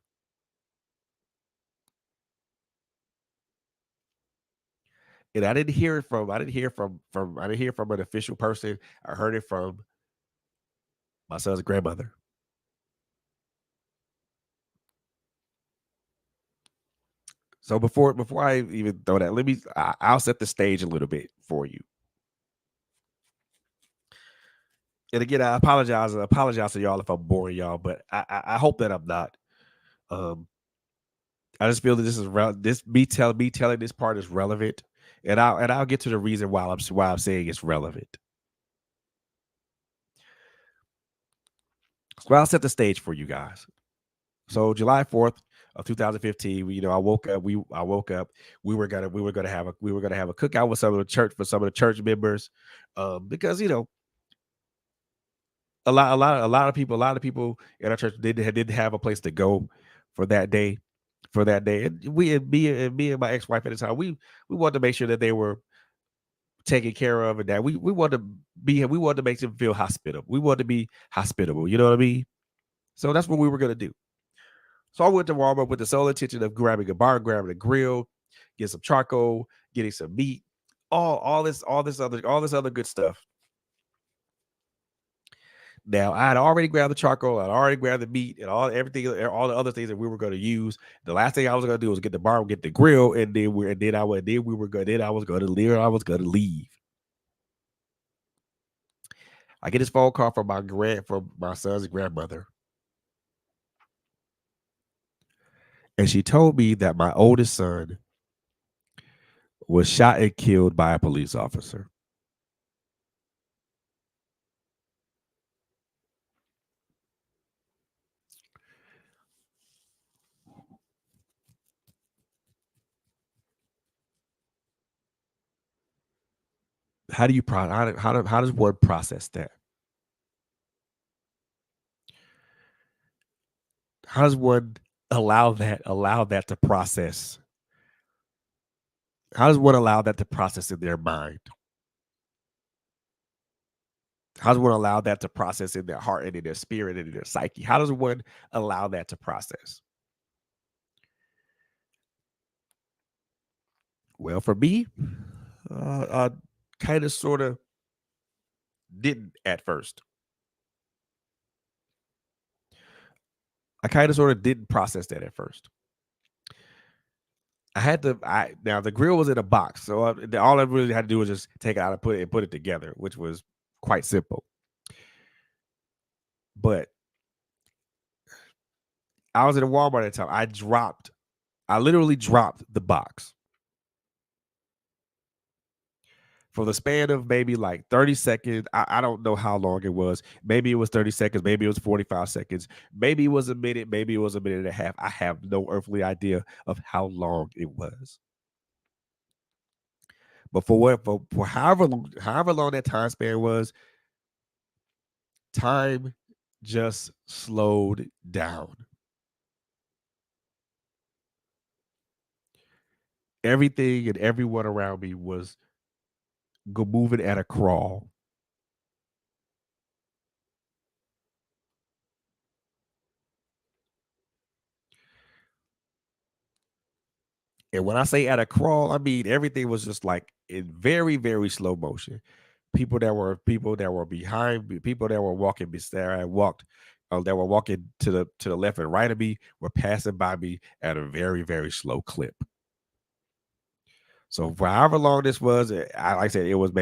And I didn't hear from an official person. I heard it from my son's grandmother. So before I even throw that, I'll set the stage a little bit for you. And again, I apologize to y'all if I'm boring y'all, but I hope that I'm not. Um, I just feel that this is this me telling this part is relevant, and I'll get to the reason why I'm saying it's relevant. So I'll set the stage for you guys. So July 4th of 2015, I woke up. I woke up. We were gonna have a cookout with some of the church for some of the church members, because a lot of people in our church didn't have a place to go for that day. And me and my ex-wife at the time, we wanted to make sure that they were taken care of, and that we wanted to make them feel hospitable. We wanted to be hospitable. You know what I mean? So that's what we were gonna do. So I went to Walmart with the sole intention of grabbing a bar, grabbing a grill, get some charcoal, getting some meat, all this other good stuff. Now I had already grabbed the charcoal, I'd already grabbed the meat and all the other things that we were going to use. The last thing I was going to do was get the bar, get the grill, and then we were going. Then I was going to leave. I was going to leave. I get this phone call from my son's grandmother, And she told me that my oldest son was shot and killed by a police officer. How do you how does one process that? How does one allow that to process? How does one allow that to process in their mind? How does one allow that to process in their heart and in their spirit and in their psyche? How does one allow that to process? Well, for me, I kind of sort of didn't at first. I kind of sort of didn't process that at first. I had to. I now the grill was in a box, so all I really had to do was just take it out and put it together, which was quite simple. But I was in a Walmart at the time. I literally dropped the box for the span of maybe like 30 seconds. I don't know how long it was. Maybe it was 30 seconds. Maybe it was 45 seconds. Maybe it was a minute. Maybe it was a minute and a half. I have no earthly idea of how long it was. But for however long that time span was, time just slowed down. Everything and everyone around me was moving at a crawl. And when I say at a crawl, I mean everything was just like in very, very slow motion. People that were behind me, people that were walking beside, I walked, that were walking to the left and right of me were passing by me at a very, very slow clip. So for however long this was, like I said, it was,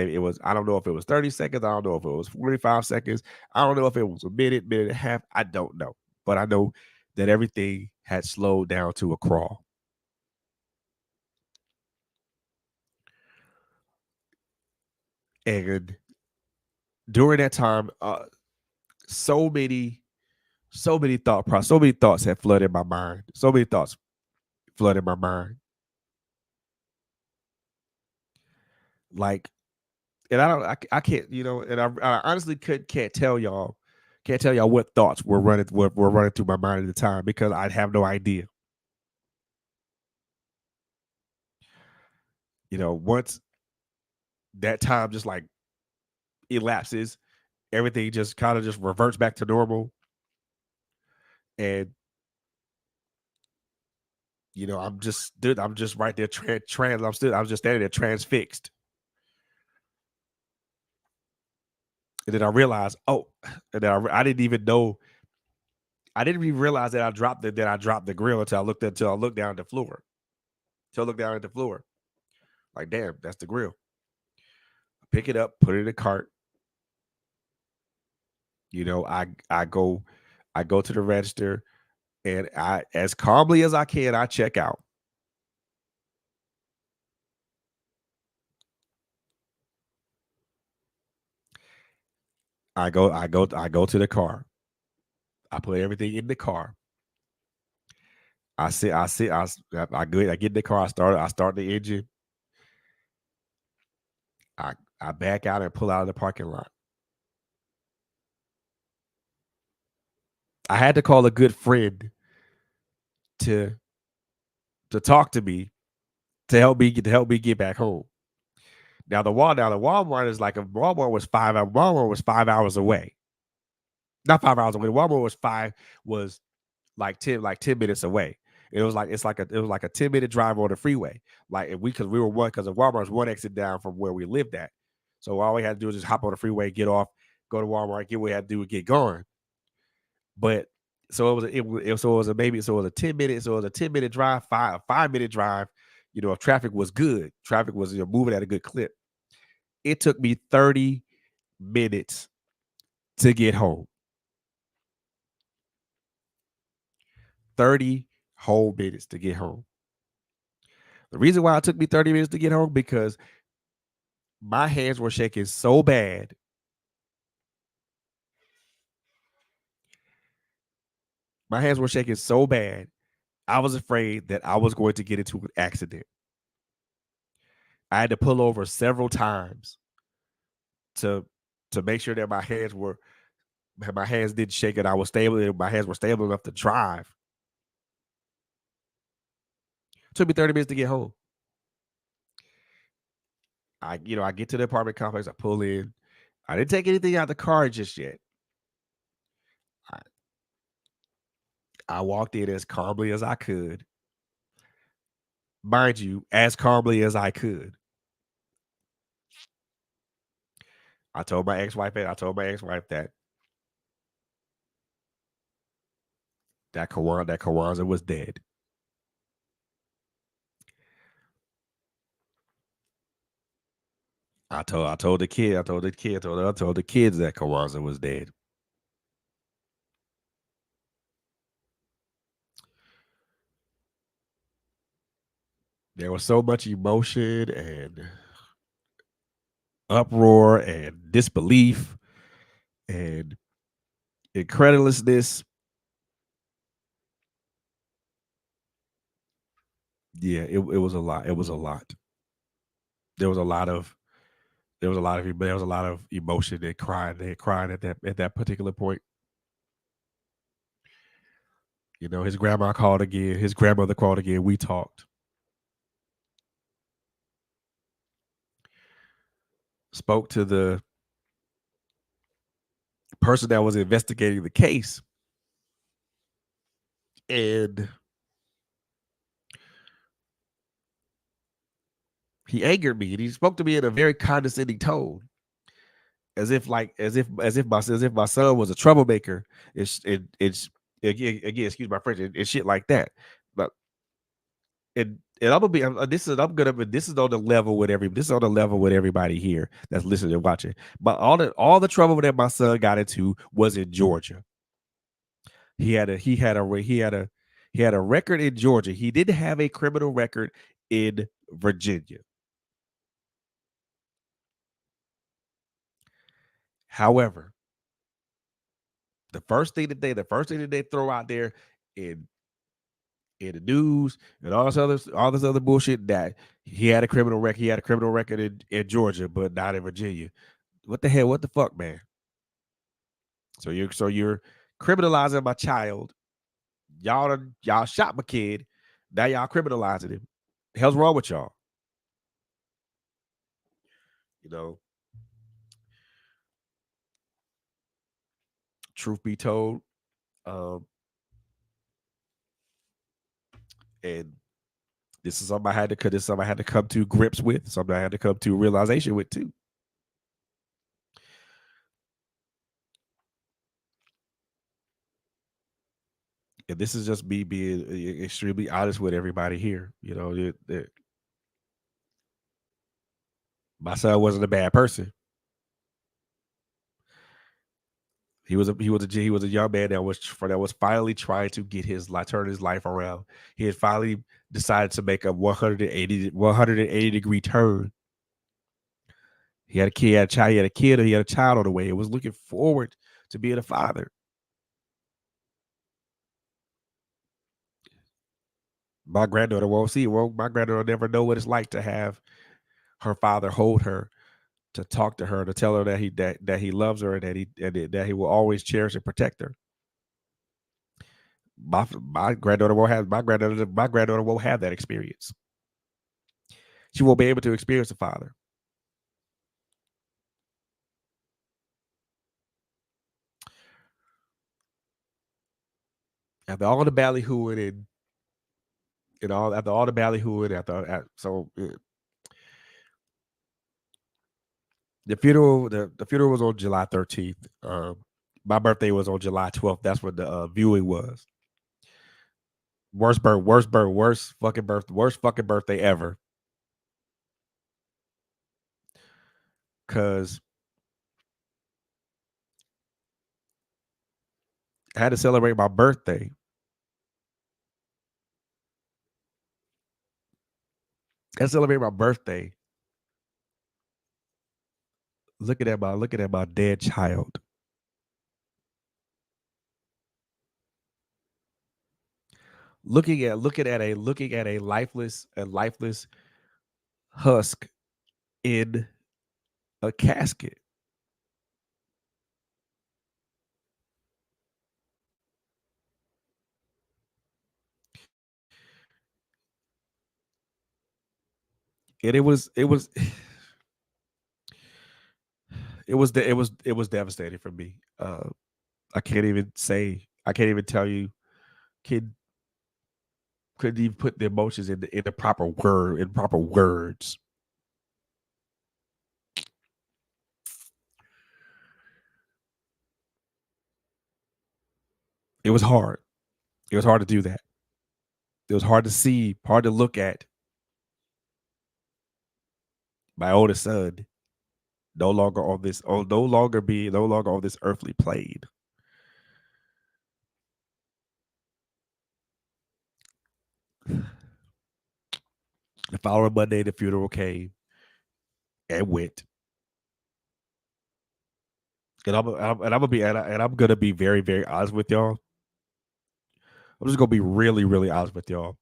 I don't know if it was 30 seconds, I don't know if it was 45 seconds, I don't know if it was a minute, minute and a half, I don't know. But I know that everything had slowed down to a crawl. And during that time, so many, so many thoughts had flooded my mind. So many thoughts flooded my mind. Like, and I can't, and I honestly can't tell y'all what thoughts were running through my mind at the time because I'd have no idea. Once that time just like elapses, everything just kind of just reverts back to normal. And I'm just right there I'm just standing there transfixed. And then I realized, oh, and then I didn't even know, I didn't even realize that I dropped the grill until I looked down at the floor. Until I looked down at the floor. Like, damn, that's the grill. Pick it up, put it in the cart. I go to the register and I, as calmly as I can, I check out. I go to the car. I put everything in the car. I get in the car, I start the engine. I back out and pull out of the parking lot. I had to call a good friend to talk to me to help me get back home. Now the Walmart is like a Walmart was 5 hours away. Not 5 hours away. Walmart was like 10 minutes away. It was like a 10-minute drive on the freeway. Like if we because we were one because the Walmart was one exit down from where we lived at. So all we had to do was just hop on the freeway, get off, go to Walmart, get what we had to do and get going. But so it was a maybe so it was a 10-minute, so it was a 10-minute drive, 5 minute drive. If traffic was good, traffic was moving at a good clip. It took me 30 minutes to get home. 30 whole minutes to get home. The reason why it took me 30 minutes to get home because my hands were shaking so bad. My hands were shaking so bad. I was afraid that I was going to get into an accident. I had to pull over several times to make sure that my hands didn't shake and I was stable and my hands were stable enough to drive. It took me 30 minutes to get home. I get to the apartment complex, I pull in. I didn't take anything out of the car just yet. I, I walked in as calmly as I could. Mind you, as calmly as I could. I told my ex-wife that Kawanza was dead. I told the kids that Kawanza was dead. There was so much emotion and uproar and disbelief and incredulousness. Yeah, it was a lot. It was a lot. There was a lot of emotion and crying at that particular point. His grandma called again. His grandmother called again. We talked. Spoke to the person that was investigating the case. And he angered me and he spoke to me in a very condescending tone. As if my son was a troublemaker. It's again, excuse my French, and shit like that. But and I'm gonna be this is I'm gonna this is on the level with everybody here that's listening and watching. But all the trouble that my son got into was in Georgia. He had a record in Georgia. He didn't have a criminal record in Virginia. However, the first thing that they throw out there in the news and all this other bullshit that he had a criminal record. He had a criminal record in Georgia, but not in Virginia. What the hell? What the fuck, man? So you're criminalizing my child. Y'all shot my kid. Now y'all criminalizing him. The hell's wrong with y'all? You know, truth be told, um, and this is something I had to come to grips with. Something I had to come to realization with too. And this is just me being extremely honest with everybody here. My son wasn't a bad person. He was a young man that was finally trying to get turn his life around. He had finally decided to make a 180 degree turn. He had a kid, he had a child on the way. He was looking forward to being a father. My granddaughter won't see it. Well, my granddaughter will never know what it's like to have her father hold her, to talk to her, to tell her that he loves her and that he will always cherish and protect her. My granddaughter won't have that experience. She won't be able to experience a father. After all the ballyhooing after all the ballyhooing, the funeral was on July 13th. My birthday was on July 12th. That's when the viewing was. Worst fucking birthday ever. Cause I had to celebrate my birthday I celebrate my birthday looking at my dead child. Looking at a lifeless husk in a casket. And it was it was devastating for me. I can't even tell you kid couldn't even put the emotions in the proper words. It was hard. It was hard to do that. It was hard to see, hard to look at my oldest son no longer on this earthly plane. The following Monday, the funeral came and went. And I'm gonna be very, very honest with y'all. I'm just gonna be really, really honest with y'all.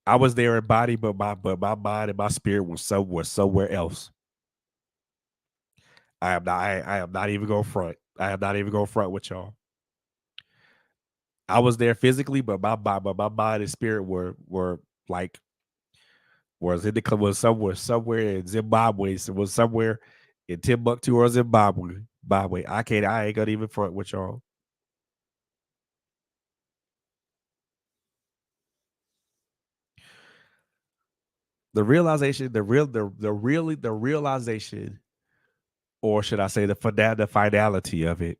I was there in body, but my mind and my spirit was somewhere else. I am not even gonna front. I am not even gonna front with y'all. I was there physically, but my mind and spirit were like was somewhere in Zimbabwe. So was somewhere in Timbuktu or Zimbabwe. Zimbabwe. I ain't gonna even front with y'all. The realization, the realization, or should I say the finality of it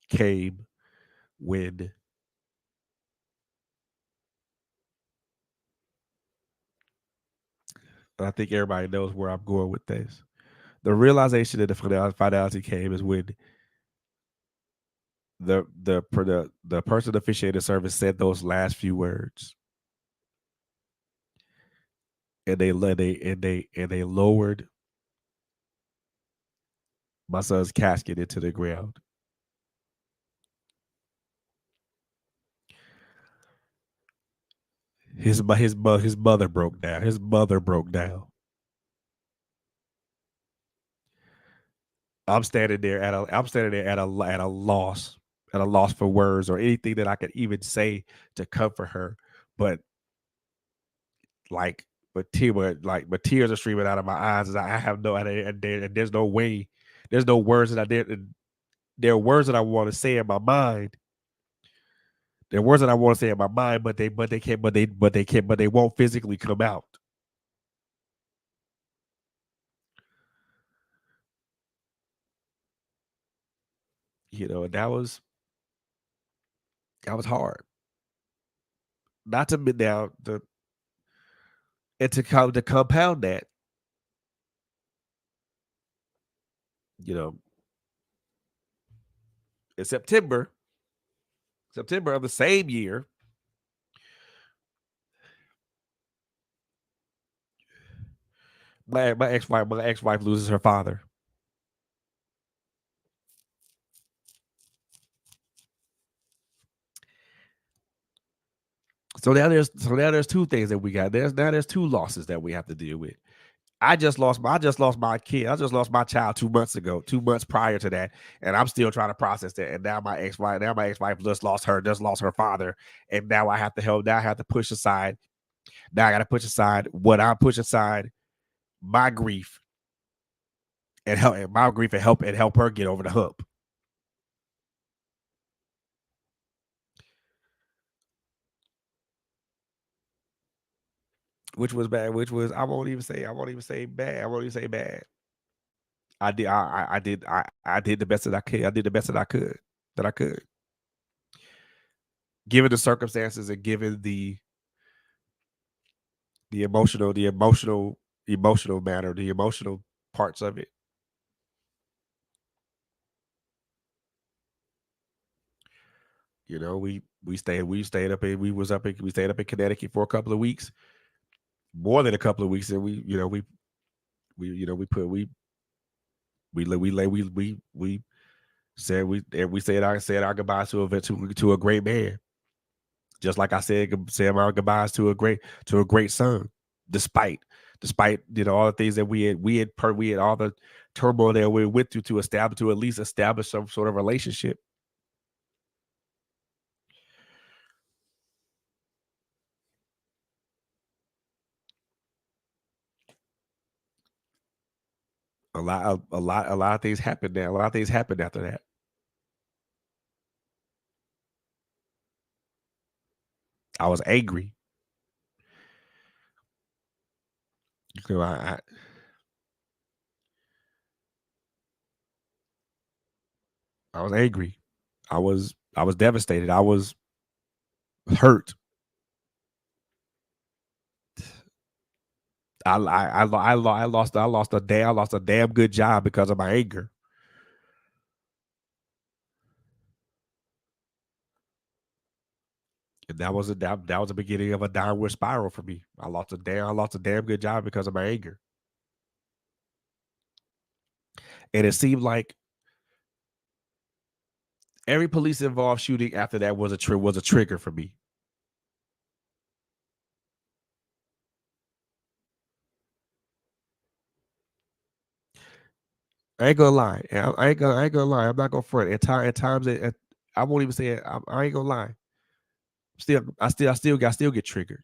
came when I think everybody knows where I'm going with this. The realization that the finality came is when the person officiating the service said those last few words, and they lowered my son's casket into the ground. His mother broke down. His mother broke down. I'm standing there at a loss for words or anything that I could even say to comfort her. But like, but tears are streaming out of my eyes. As I have no, and there's no way, there's no words that I did. There are words that I want to say in my mind. There are words that I want to say in my mind, but they won't physically come out. And that was hard. Not to be now the and to compound that, you know, in September of the same year, my ex-wife loses her father. So now there's two things that we got. There's two losses that we have to deal with. I just lost my kid. I just lost my child 2 months ago, 2 months prior to that, and I'm still trying to process that. And now my ex-wife just lost her father, and now I have to help. Now I have to push aside. Now I got to push aside what I push aside my grief and help her get over the hump. Which was bad. Which was I won't even say bad. I won't even say bad. I did the best that I could. I did the best that I could, given the circumstances and given the emotional matter, the emotional parts of it. We We stayed up in Connecticut for a couple of weeks, more than a couple of weeks, and we said our goodbyes to a great man, just like I said our goodbyes to a great son, despite all the things that we had all the turmoil that we went through to at least establish some sort of relationship. A lot of things happened there. A lot of things happened after that. I was angry. You know, I was angry. I was devastated. I was hurt. I lost a damn good job because of my anger. And that was the beginning of a downward spiral for me. I lost a damn good job because of my anger. And it seemed like every police involved shooting after that was a trigger for me. I ain't gonna lie. I ain't gonna lie. I'm not gonna front. At times, I won't even say it. I ain't gonna lie. I still get triggered.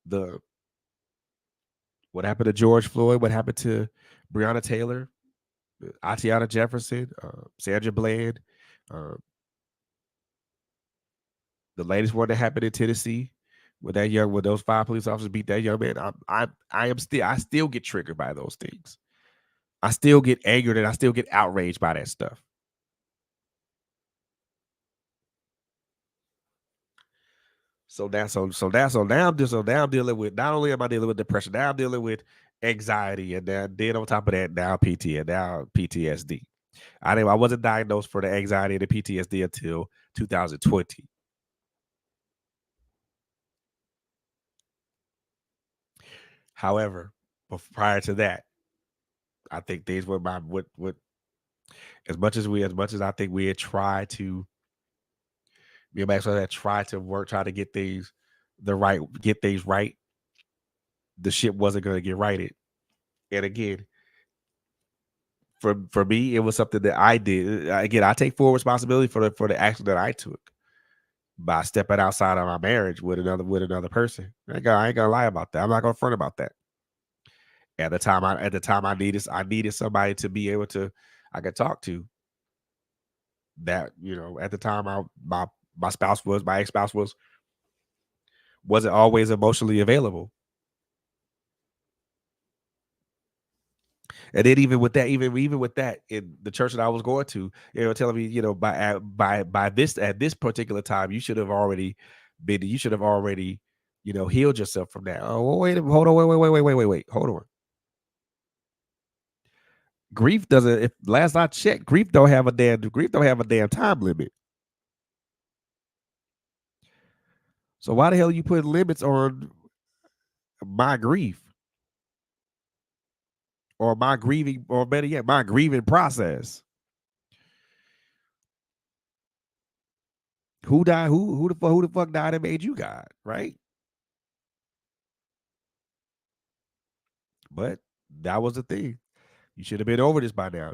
The What happened to George Floyd? What happened to Breonna Taylor, Atiana Jefferson, Sandra Bland, uh, the latest one that happened in Tennessee, with those 5 police officers beat that young man. I still get triggered by those things. I still get angered and I still get outraged by that stuff. Now I'm dealing with, not only am I dealing with depression, now I'm dealing with anxiety, and then on top of that, now PTSD. I wasn't diagnosed for the anxiety and the PTSD until 2020. However, prior to that, I think things were my what as much as I think we had tried to, me and Maxwell had tried to try to get things right. The shit wasn't going to get righted. And again, for me, it was something that I did. Again, I take full responsibility for the action that I took by stepping outside of my marriage with another person. I ain't gonna lie about that. I'm not gonna front about that. At the time I needed somebody to be able to, I could talk to. That, at the time, my ex spouse wasn't always emotionally available. And then even with that, in the church that I was going to, telling me, by this at this particular time, you should have already, healed yourself from that. Oh, well, hold on, wait, hold on. Grief doesn't. If last I checked, grief don't have a damn time limit. So why the hell are you putting limits on my grief, or my grieving, or better yet, my grieving process? Who died? Who the fuck died and made you God, right? But that was the thing. You should have been over this by now.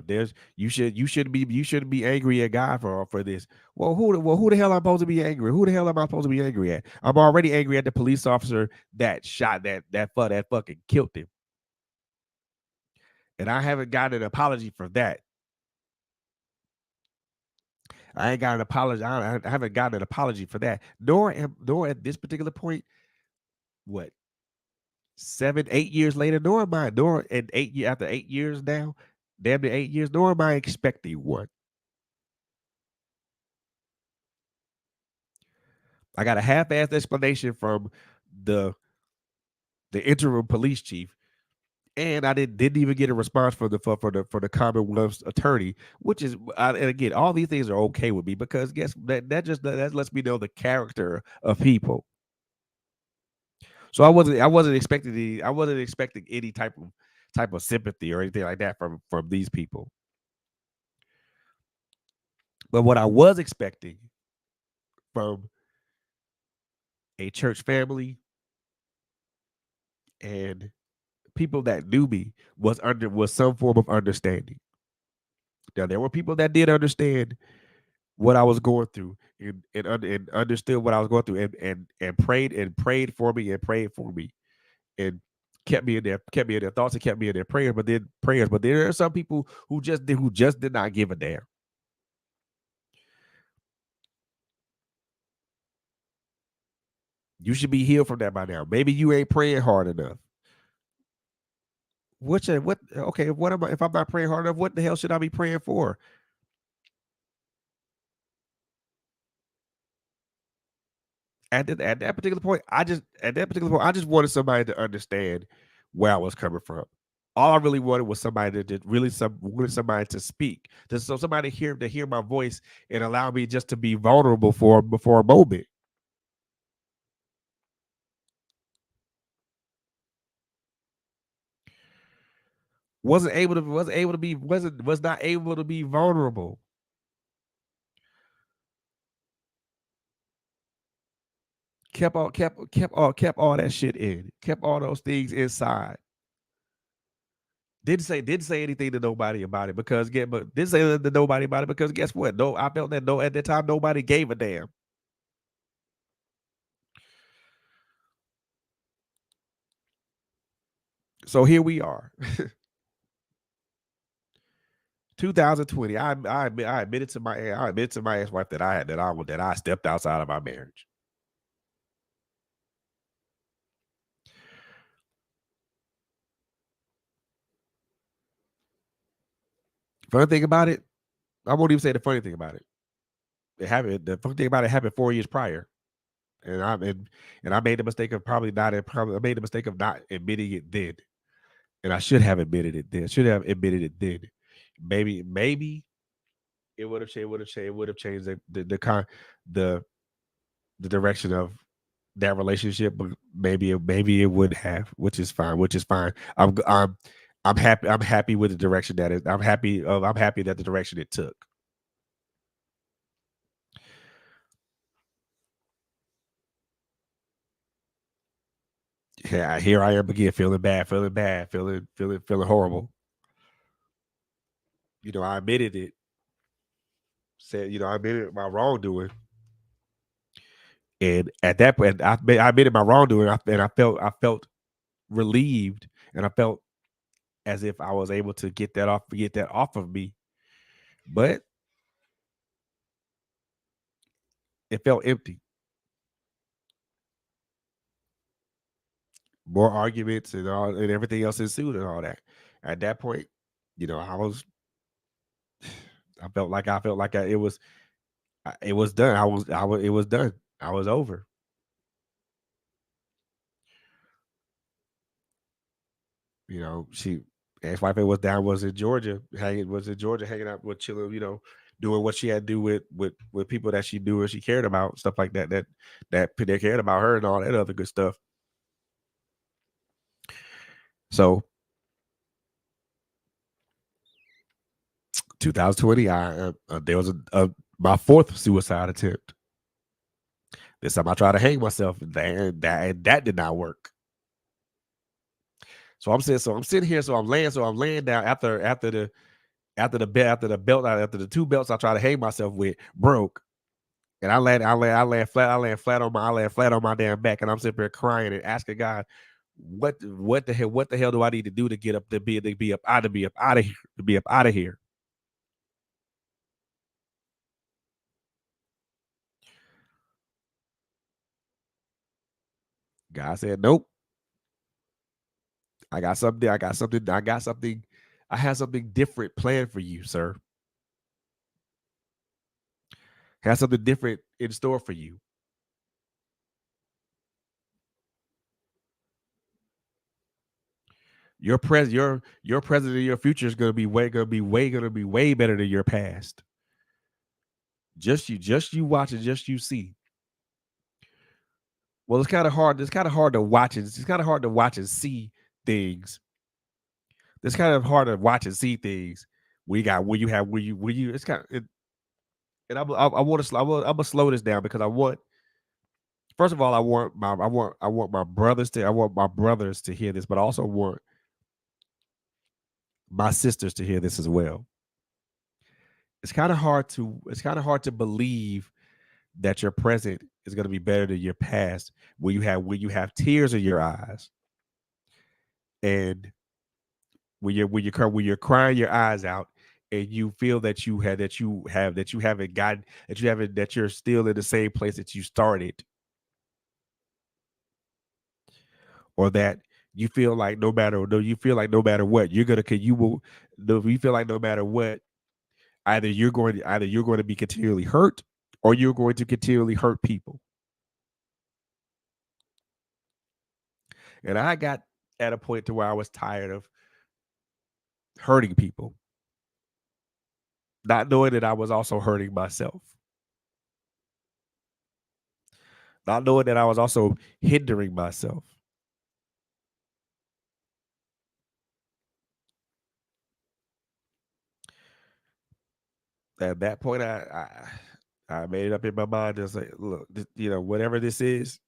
You shouldn't be angry at God for this. Who the hell am I supposed to be angry? Who the hell am I supposed to be angry at? I'm already angry at the police officer that shot that fucking killed him. And I haven't gotten an apology for that. I ain't got an apology. I haven't gotten an apology for that. Nor at this particular point, what, 7, 8 years later, nor in after 8 years now, damn near 8 years, nor am I expecting one. I got a half-assed explanation from the interim police chief, And I didn't even get a response for the Commonwealth's attorney, which is and again, all these things are okay with me because guess that lets me know the character of people. So I wasn't expecting any type of sympathy or anything like that from these people. But what I was expecting from a church family and people that knew me was some form of understanding. Now there were people that did understand what I was going through and understood what I was going through and prayed for me and prayed for me and kept me in their thoughts and kept me in their prayers. But there are some people who just did not give a damn. You should be healed from that by now. Maybe you ain't praying hard enough. What okay, what am I if I'm not praying hard enough, what the hell should I be praying for? At that particular point, I just wanted somebody to understand where I was coming from. All I really wanted was somebody to really wanted somebody to speak, so somebody to hear my voice and allow me just to be vulnerable for a moment. Was not able to be vulnerable. Kept all that shit in. Kept all those things inside. Didn't say anything to nobody about it because get but didn't say to nobody about it because guess what? No, I felt that no at that time nobody gave a damn. So here we are. 2020. I admitted to my ex-wife that I stepped outside of my marriage. Funny thing about it, I won't even say the funny thing about it. It happened. The funny thing about it happened 4 years prior, and I made the mistake of I made the mistake of not admitting it then, and I should have admitted it then. Should have admitted it then. Maybe it would have changed the the direction of that relationship, but maybe it would have, which is fine. Which is fine. I'm happy. I'm happy with the direction that is. I'm happy that the direction it took. Yeah, here I am again, feeling horrible. I admitted it. Said, I admitted my wrongdoing, and at that point, I admitted my wrongdoing, and I felt relieved, and I felt as if I was able to get that off of me. But it felt empty. More arguments and everything else ensued and all that. At that point, I was it was done. It was done. I was over. She ex-wife was in Georgia hanging out with chilling, doing what she had to do with people that she knew and she cared about, stuff like that they cared about her and all that other good stuff. So 2020, there was my fourth suicide attempt. This time I tried to hang myself, and that did not work. I'm sitting here, so I'm laying down after the two belts I tried to hang myself with broke, and I land flat on my damn back, and I'm sitting there crying and asking God, what the hell do I need to do to get up to be up out of here to be up out of here? God said, nope. I got something. I got something. I got something. I have something different planned for you, sir. Have something different in store for you. Your present and your future is gonna be way better than your past. Just you watch and just you see. Well, it's kind of hard. It's kind of hard to watch it. It's kind of hard to watch and see things. It's kind of hard to watch and see things. We got where you have where you. It's kind of it, and I want to I'm gonna slow this down because I want. First of all, I want my brothers to I want my brothers to hear this, but I also want my sisters to hear this as well. It's kind of hard to believe that your present is going to be better than your past when you have tears in your eyes and when you're crying your eyes out and you feel that you haven't gotten that you haven't that you're still in the same place that you started, or that you feel like no matter what you're gonna you will you feel like no matter what either you're going to be continually hurt or you're going to continually hurt people. And I got at a point to where I was tired of hurting people, not knowing that I was also hurting myself, not knowing that I was also hindering myself. At that point, I made it up in my mind to say, look, whatever this is,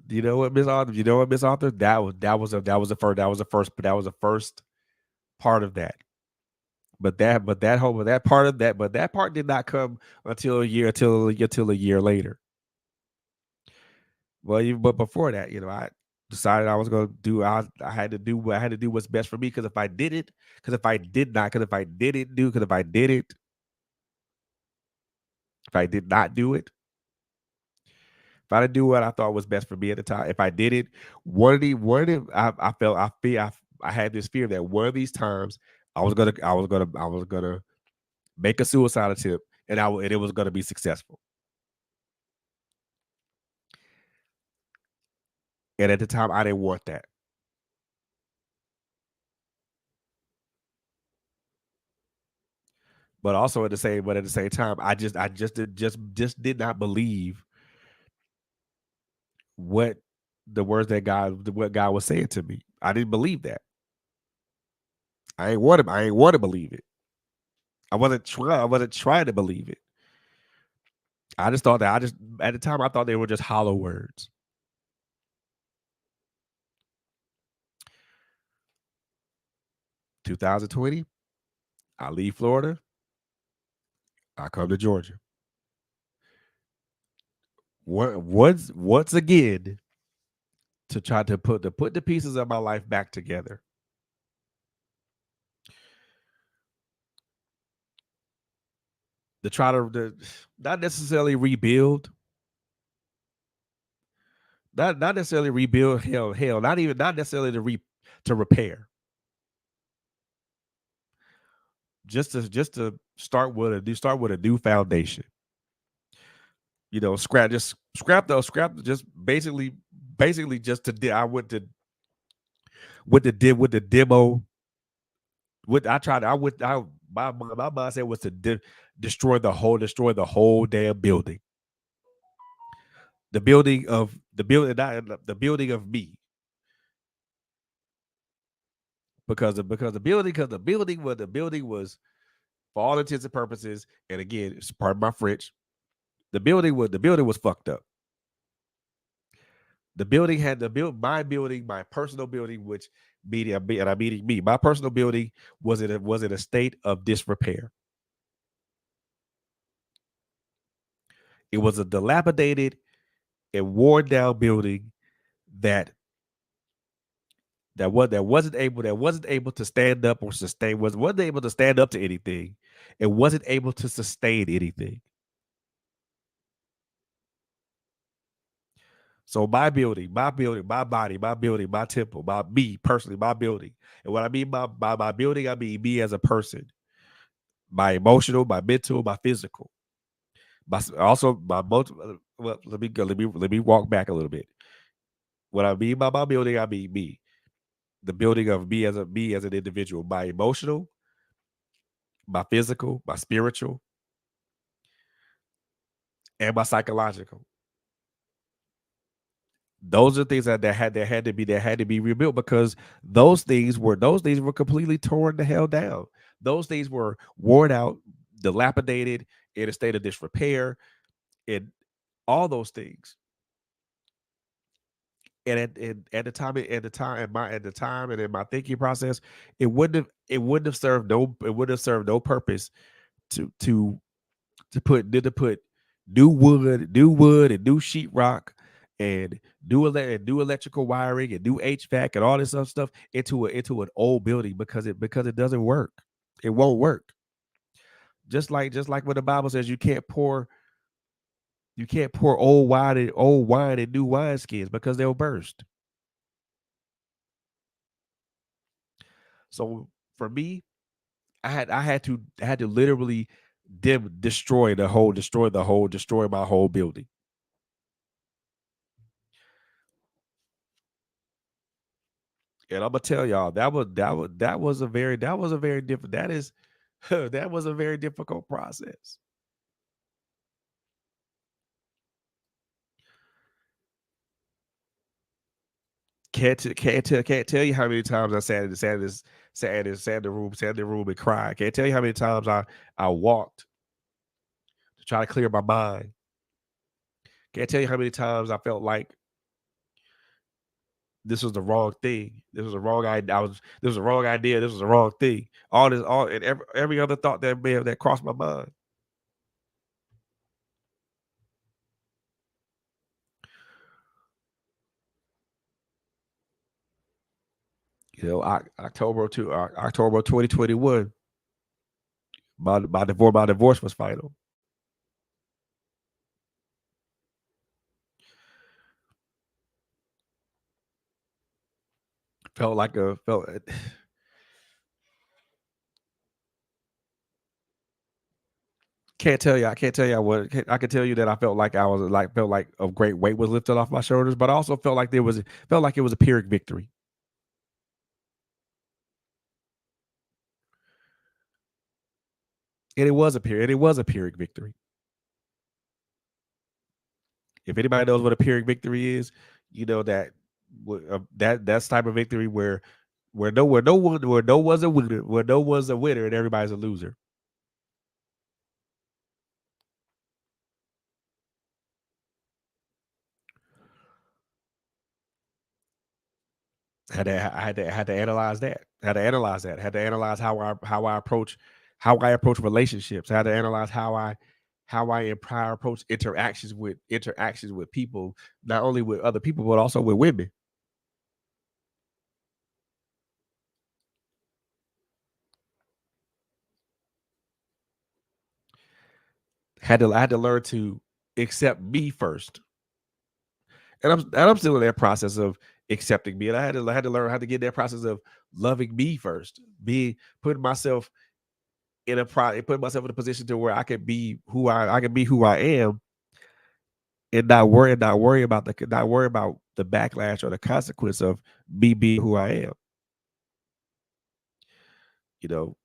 you know what, Miss Arthur, that was the first part of that. But that part did not come until a year later. Well, but before that, I decided I was going to do. I had to do what I had to do what's best for me. Because if I did it, because if I did not, because if I didn't do, because if I did it, if I did not do it, if I didn't do what I thought was best for me at the time, if I did it, I felt I had this fear that one of these times I was gonna make a suicide attempt and it was gonna be successful. And at the time, I didn't want that. But also at the same time, just did not believe what what God was saying to me. I didn't believe that. I ain't want to believe it. I wasn't trying to believe it. I just thought that I just at the time I thought they were just hollow words. 2020, I leave Florida, I come to Georgia. Once again to try to put the pieces of my life back together. To try to not necessarily rebuild, not necessarily rebuild, hell, not necessarily to repair, just to start with a new foundation. Scrap just basically just to I went to with the demo. What I tried, I would, I my mindset was to destroy the whole damn building, the building of me, because the building was for all intents and purposes, and again, it's part of my French. The building was fucked up. The building had my building, my personal building, which and I'm meaning me. My personal building was in a state of disrepair. It was a dilapidated and worn down building that that wasn't able to stand up or sustain wasn't able to stand up to anything. It wasn't able to sustain anything. So my building, my body, my building, my temple, my me personally, my building. And what I mean by my building, I mean me as a person, my emotional, my mental, my physical, also well, let me go. Let me walk back a little bit. What I mean by my building, I mean me. The building of me as an individual, my emotional, my physical, my spiritual, and my psychological. Those are things that had to be rebuilt because those things were completely torn the hell down. Those things were worn out, dilapidated, in a state of disrepair, and all those things. And at the time at the time and in my thinking process, it wouldn't have served no purpose to to to put new wood and new sheetrock and do electrical wiring and do HVAC and all this other stuff into an old building because it doesn't work. It won't work. Just like what the Bible says, you can't pour old wine in new wineskins because they'll burst. So for me, I had to literally destroy my whole building. And I'm gonna tell y'all that was a very different that is that was a very difficult process. Can't tell you how many times I sat in the room and cried. Can't tell you how many times I walked to try to clear my mind. Can't tell you how many times I felt like this was the wrong thing. This was a wrong idea. This was a wrong idea. This was the wrong thing. All and every other thought that crossed my mind. You know, October 2021, my divorce was final. Felt like a felt I can't tell you what I can tell you that I felt like felt like a great weight was lifted off my shoulders, but I also felt like it was a Pyrrhic victory. And it was a Pyrrhic victory. If anybody knows what a Pyrrhic victory is, you know that that's type of victory where no one's a winner, where no one's a winner and everybody's a loser. I had to analyze that. Had to analyze that. Had to analyze how I approach relationships. I had to analyze how I approach interactions with people, not only with other people but also with women. I had to learn to accept me first, and I'm still in that process of accepting me. And I had to learn how to get that process of loving me first, be putting myself putting myself in a position to where I can be who I am and not worry about the backlash or the consequence of me being who I am. You know,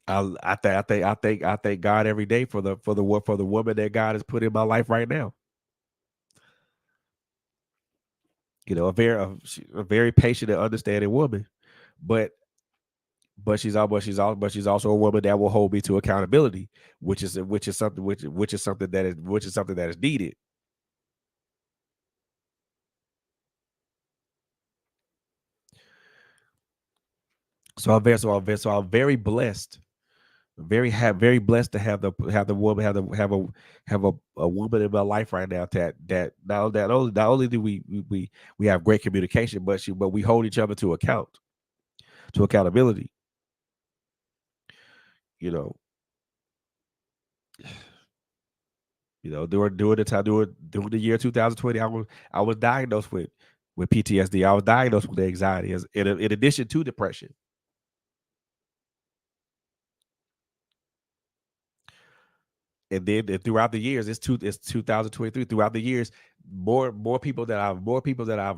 I thank God every day for the woman that God has put in my life right now. You know, a very patient and understanding woman, but she's also a woman that will hold me to accountability, which is something that is needed. So I'm very blessed, very blessed to have the woman have a woman in my life right now that not only do we have great communication, but we hold each other to accountability. You know, during the year 2020, I was diagnosed with PTSD. I was diagnosed with anxiety in addition to depression. And then throughout the years, it's 2023. Throughout the years, more people that I've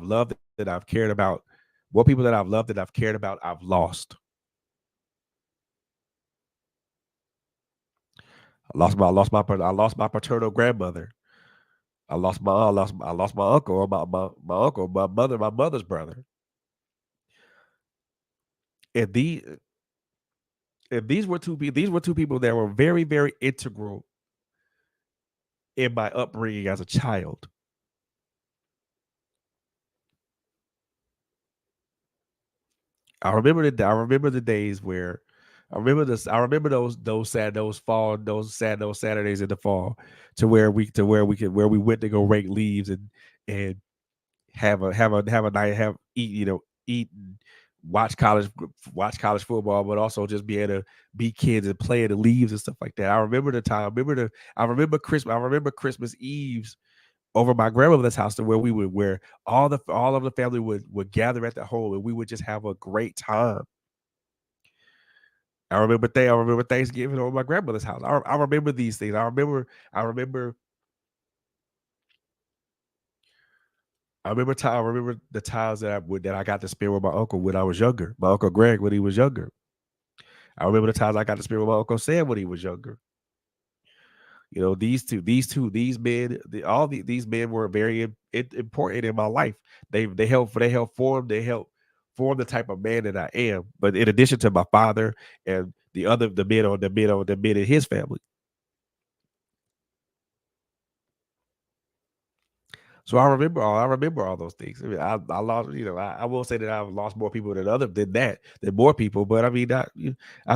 loved, that I've cared about, more people that I've loved, that I've cared about, I've lost. I lost my paternal grandmother. I lost my uncle, or my uncle, my mother's brother. And these were two people that were very, very integral in my upbringing as a child. I remember the days where I remember those Saturdays in the fall, where we went to go rake leaves and have a night, have eat, eat and watch college football, but also just be able to be kids and play in the leaves and stuff like that. I remember the time. I remember Christmas Eves over my grandmother's house, to where all of the family would gather at the home, and we would just have a great time. I remember Thanksgiving over my grandmother's house. I remember these things. I remember the times that I got to spend with my uncle when I was younger. My uncle Greg when he was younger. I remember the times I got to spend with my uncle Sam when he was younger. These men were very important in my life. They help form the type of man that I am. But in addition to my father and the men in his family. So I remember all those things. I mean, I lost, I will say that I've lost more people than more people. But I mean, I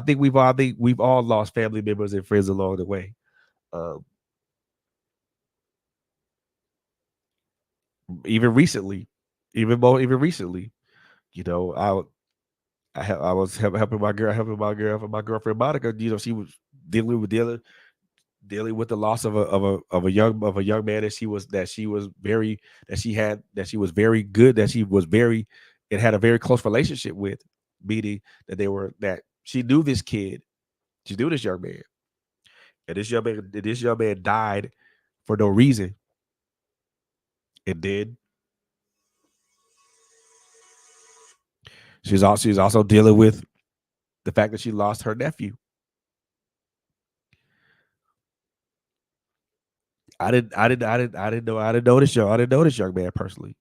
think we've all lost family members and friends along the way. Um, even recently, even recently, you know, I was helping my girlfriend Monica. She was dealing with dealing with the loss of a young man that she was very good, that she was very and had a very close relationship with, meaning that she knew this kid, she knew this young man, and this young man died for no reason. And then she's also dealing with the fact that she lost her nephew. I didn't know this young man personally,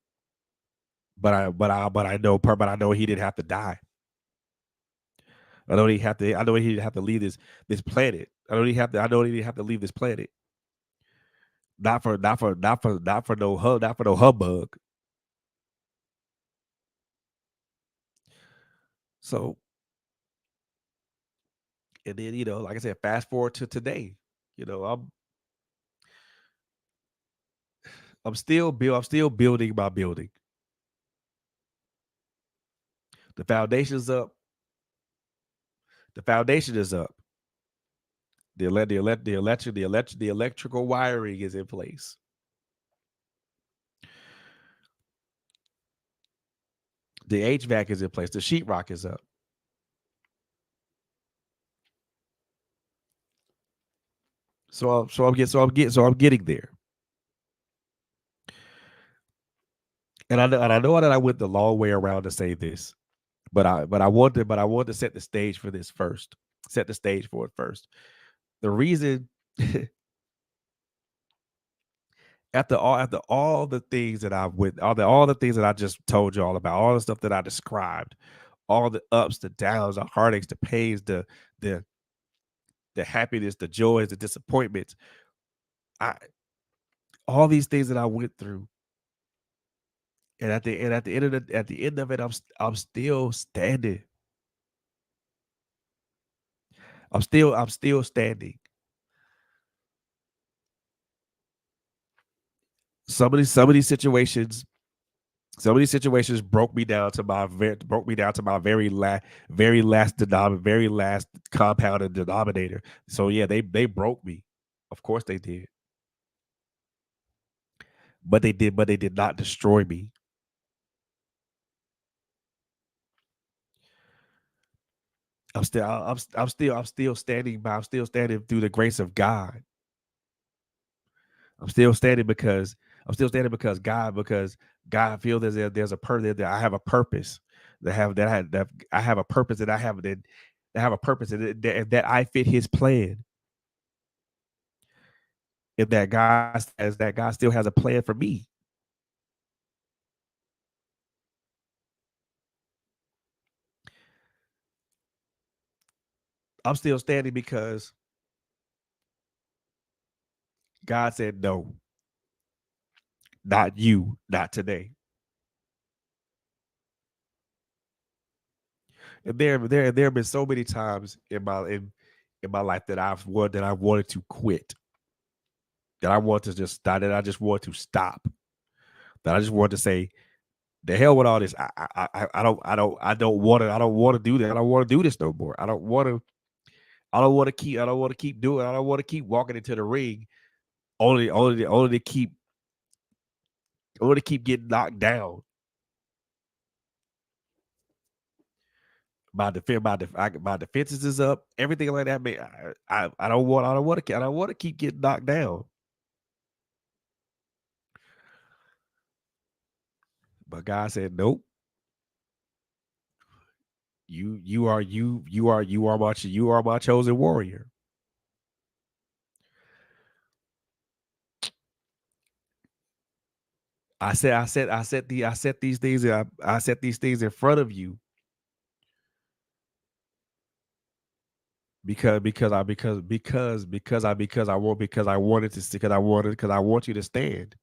but I know he didn't have to die. I know he didn't have to leave this planet. I know he didn't have to leave this planet. Not for no humbug. So, and then, like I said, fast forward to today. You know, I'm still building my building. The foundation's up. The foundation is up. The electrical wiring is in place. The HVAC is in place. The sheetrock is up. So I'm getting there. And I know that I went the long way around to say this, but I want to set the stage for this first. Set the stage for it first. The reason after all the things that I've with all the things that I just told you all about, all the stuff that I described, all the ups, the downs, the heartaches, the pains, the the happiness, the joys, the disappointments, I all these things that I went through, and at the end of it, I'm still standing. I'm still standing. Some of these situations broke me down to my very last compound and denominator. So yeah, they broke me. Of course they did. But they did not destroy me. I'm still standing through the grace of God. I'm still standing because God feels there's a purpose that I have a purpose that I have a purpose that I have a purpose that I fit His plan, and that God still has a plan for me. I'm still standing because God said no, not you, not today. And there have been so many times in my life that I wanted to quit, that I want to just that I just want to stop, that I just want to say, the hell with all this. I don't want to do that. I don't want to do this no more. I don't want to keep doing. I don't want to keep walking into the ring only to keep getting knocked down. My defenses is up. Everything like that. Man, I don't want to keep getting knocked down. But God said, nope. You are my chosen warrior. I set these things. I set these things in front of you because I wanted to because I want you to stand.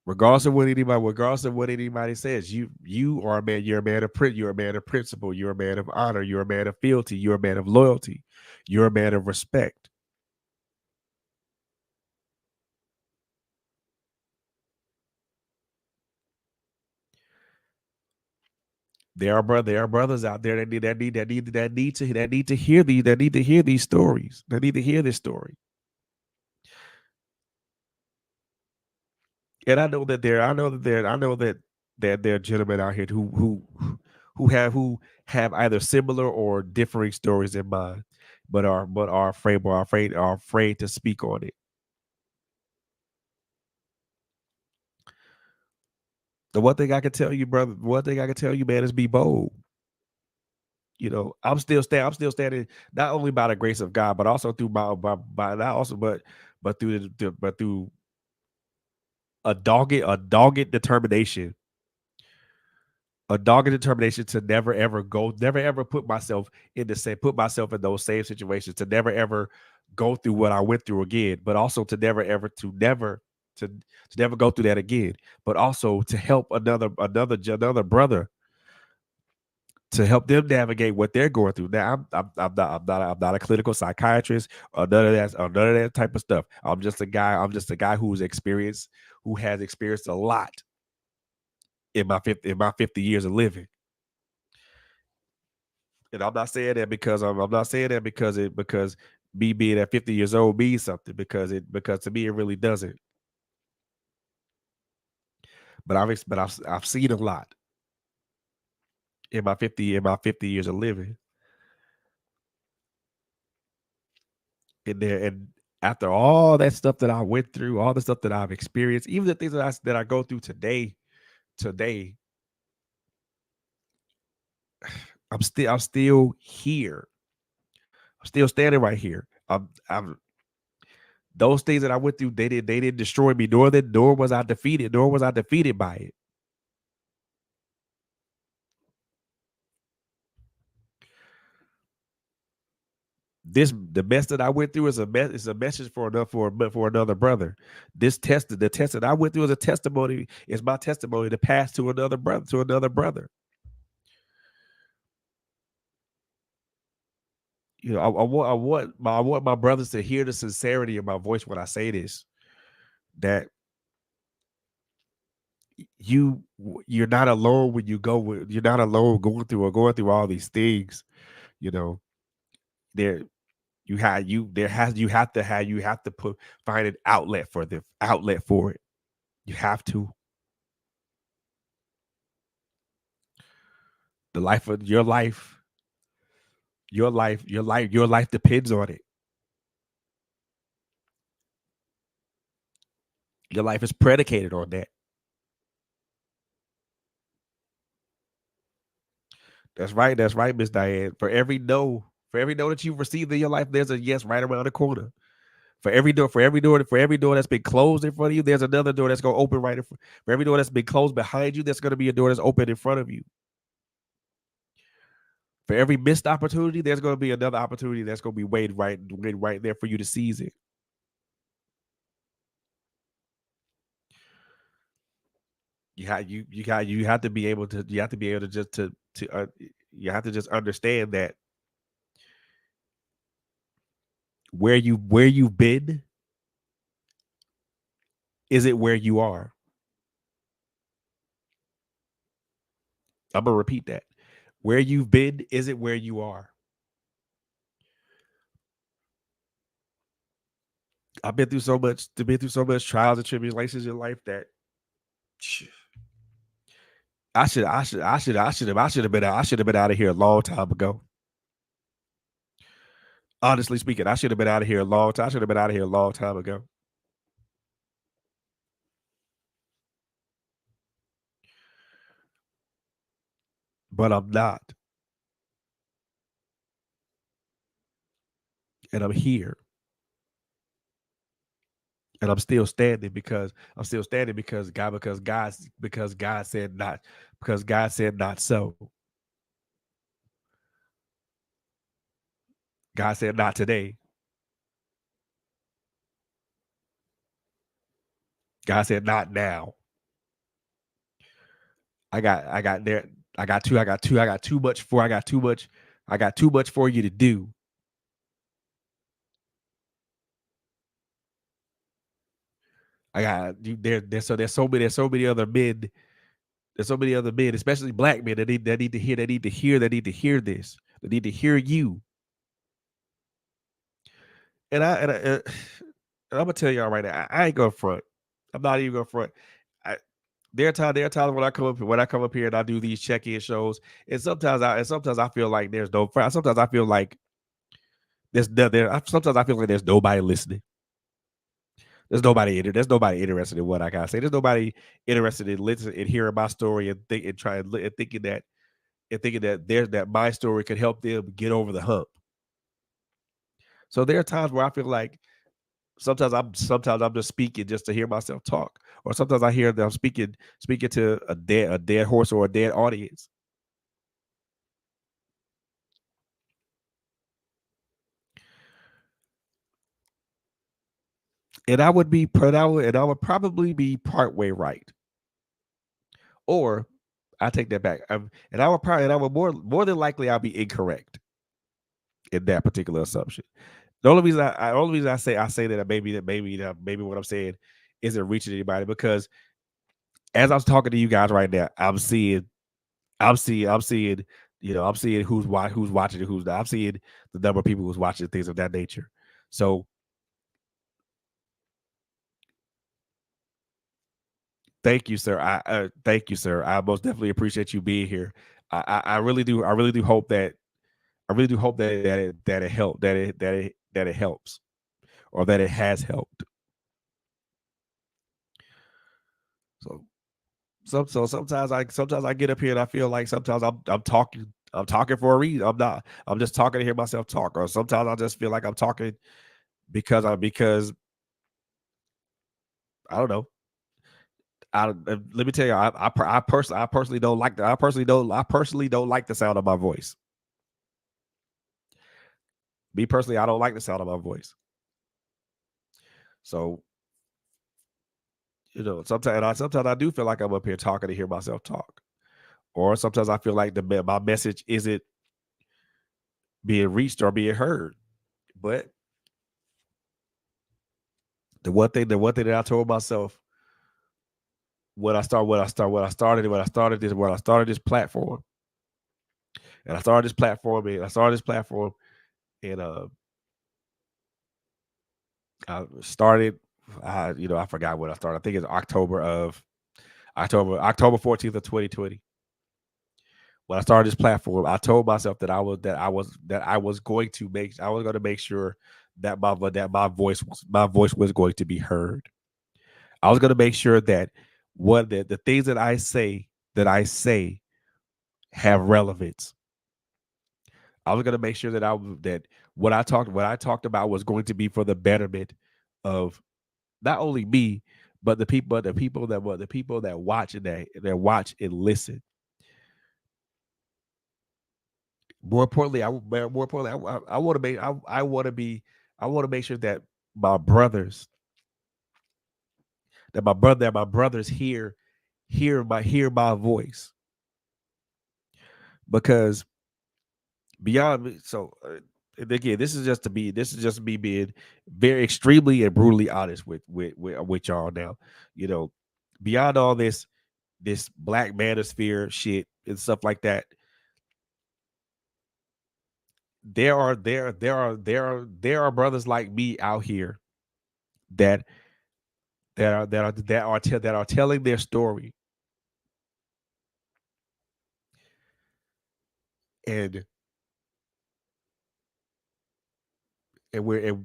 Regardless of what anybody says, you are a man. You're a man of you're a man of principle. You're a man of honor. You're a man of fealty. You're a man of loyalty. You're a man of respect. There are brothers out there that need to hear these stories. That need to hear this story. And I know that there are gentlemen out here who have either similar or differing stories in mind, but are afraid to speak on it. The one thing I can tell you, brother, one thing I can tell you, man, is be bold. You know, I'm still standing not only by the grace of God, but also through by not also but through but through a dogged determination, to never ever put myself in those same situations, to never ever go through what I went through again, but also to never go through that again, but also to help another brother, to help them navigate what they're going through. Now, I'm not a clinical psychiatrist or none of that type of stuff. I'm just a guy. Who has experienced a lot in my 50 years of living. And I'm not saying that because me being at 50 years old means something, because to me it really doesn't. I've seen a lot in my 50 years of living. And after all that stuff that I went through, all the stuff that I've experienced, even the things that I go through today, I'm still here. I'm still standing right here. I'm those things that I went through, they didn't destroy me, nor was I defeated by it. The best that I went through is a message for another brother. The test that I went through is a testimony, is my testimony to pass to another brother. You know, I want my brothers to hear the sincerity of my voice when I say this, that you're not alone when you're not alone going through all these things. You know, there you have to find an outlet for it. You have to. The life of your life depends on it. Your life is predicated on that. That's right. That's right, Miss Diane. For every no that you've received in your life, there's a yes right around the corner. For every door that's been closed in front of you, there's another door that's gonna open right in front. For every door that's been closed behind you, there's gonna be a door that's open in front of you. For every missed opportunity, there's gonna be another opportunity that's gonna be waiting right there for you to seize it. You have to be able to you have to just understand that where you've been, is it where you are? I'm gonna repeat that. Where you've been, is it where you are? I've been through so much trials and tribulations in life that I should have been out of here a long time ago. Honestly speaking, I should have been out of here a long time. I should have been out of here a long time ago. But I'm not. And I'm here. And I'm still standing because God said not so. God said not today. God said not now. I got too much for you to do. I got there's so many other men. There's so many other men, especially black men, that need to hear this. They need to hear you. And I'm gonna tell y'all right now, I ain't gonna front. I'm not even gonna front. There are times when I come up here and I do these check-in shows, and sometimes I feel like there's no. Sometimes I feel like sometimes I feel like there's nobody listening. There's nobody interested in what I gotta say. There's nobody interested in listening and hearing my story and thinking that my story could help them get over the hump. So there are times where I feel like sometimes I'm just speaking just to hear myself talk, or sometimes I hear that I'm speaking to a dead horse or a dead audience. And I would probably be partway right. Or I take that back. I would more than likely I'll be incorrect in that particular assumption. The only reason I say that maybe what I'm saying isn't reaching anybody, because as I'm talking to you guys right now, I'm seeing I'm seeing who's watching and who's not. I'm seeing the number of people who's watching, things of that nature. So thank you, sir. Thank you, sir. I most definitely appreciate you being here. I really do. I really do hope that it helps, or that it has helped. So sometimes I get up here and I feel like sometimes I'm talking for a reason. I'm just talking to hear myself talk. Or sometimes I just feel like I'm talking because I don't know. Let me tell you, I personally don't like I personally don't like the sound of my voice. Me personally, I don't like the sound of my voice. So, sometimes I do feel like I'm up here talking to hear myself talk, or sometimes I feel like my message isn't being reached or being heard. But the one thing that I told myself when I started this platform, and I started this platform, and I started, I forgot when I started. I think it's October 14th of 2020. When I started this platform, I told myself that I was going to make sure that my voice was going to be heard. I was gonna make sure that what the things that I say have relevance. I was gonna make sure that what I talked about was going to be for the betterment of not only me, but the people that watch and that watch and listen. More importantly, I want to make I want to be I want to make sure my brothers that my brothers hear my voice, because beyond me. And again, this is just me being very extremely and brutally honest with y'all now. You know, beyond all this black manosphere shit and stuff like that, there are brothers like me out here that that are telling their story, and we're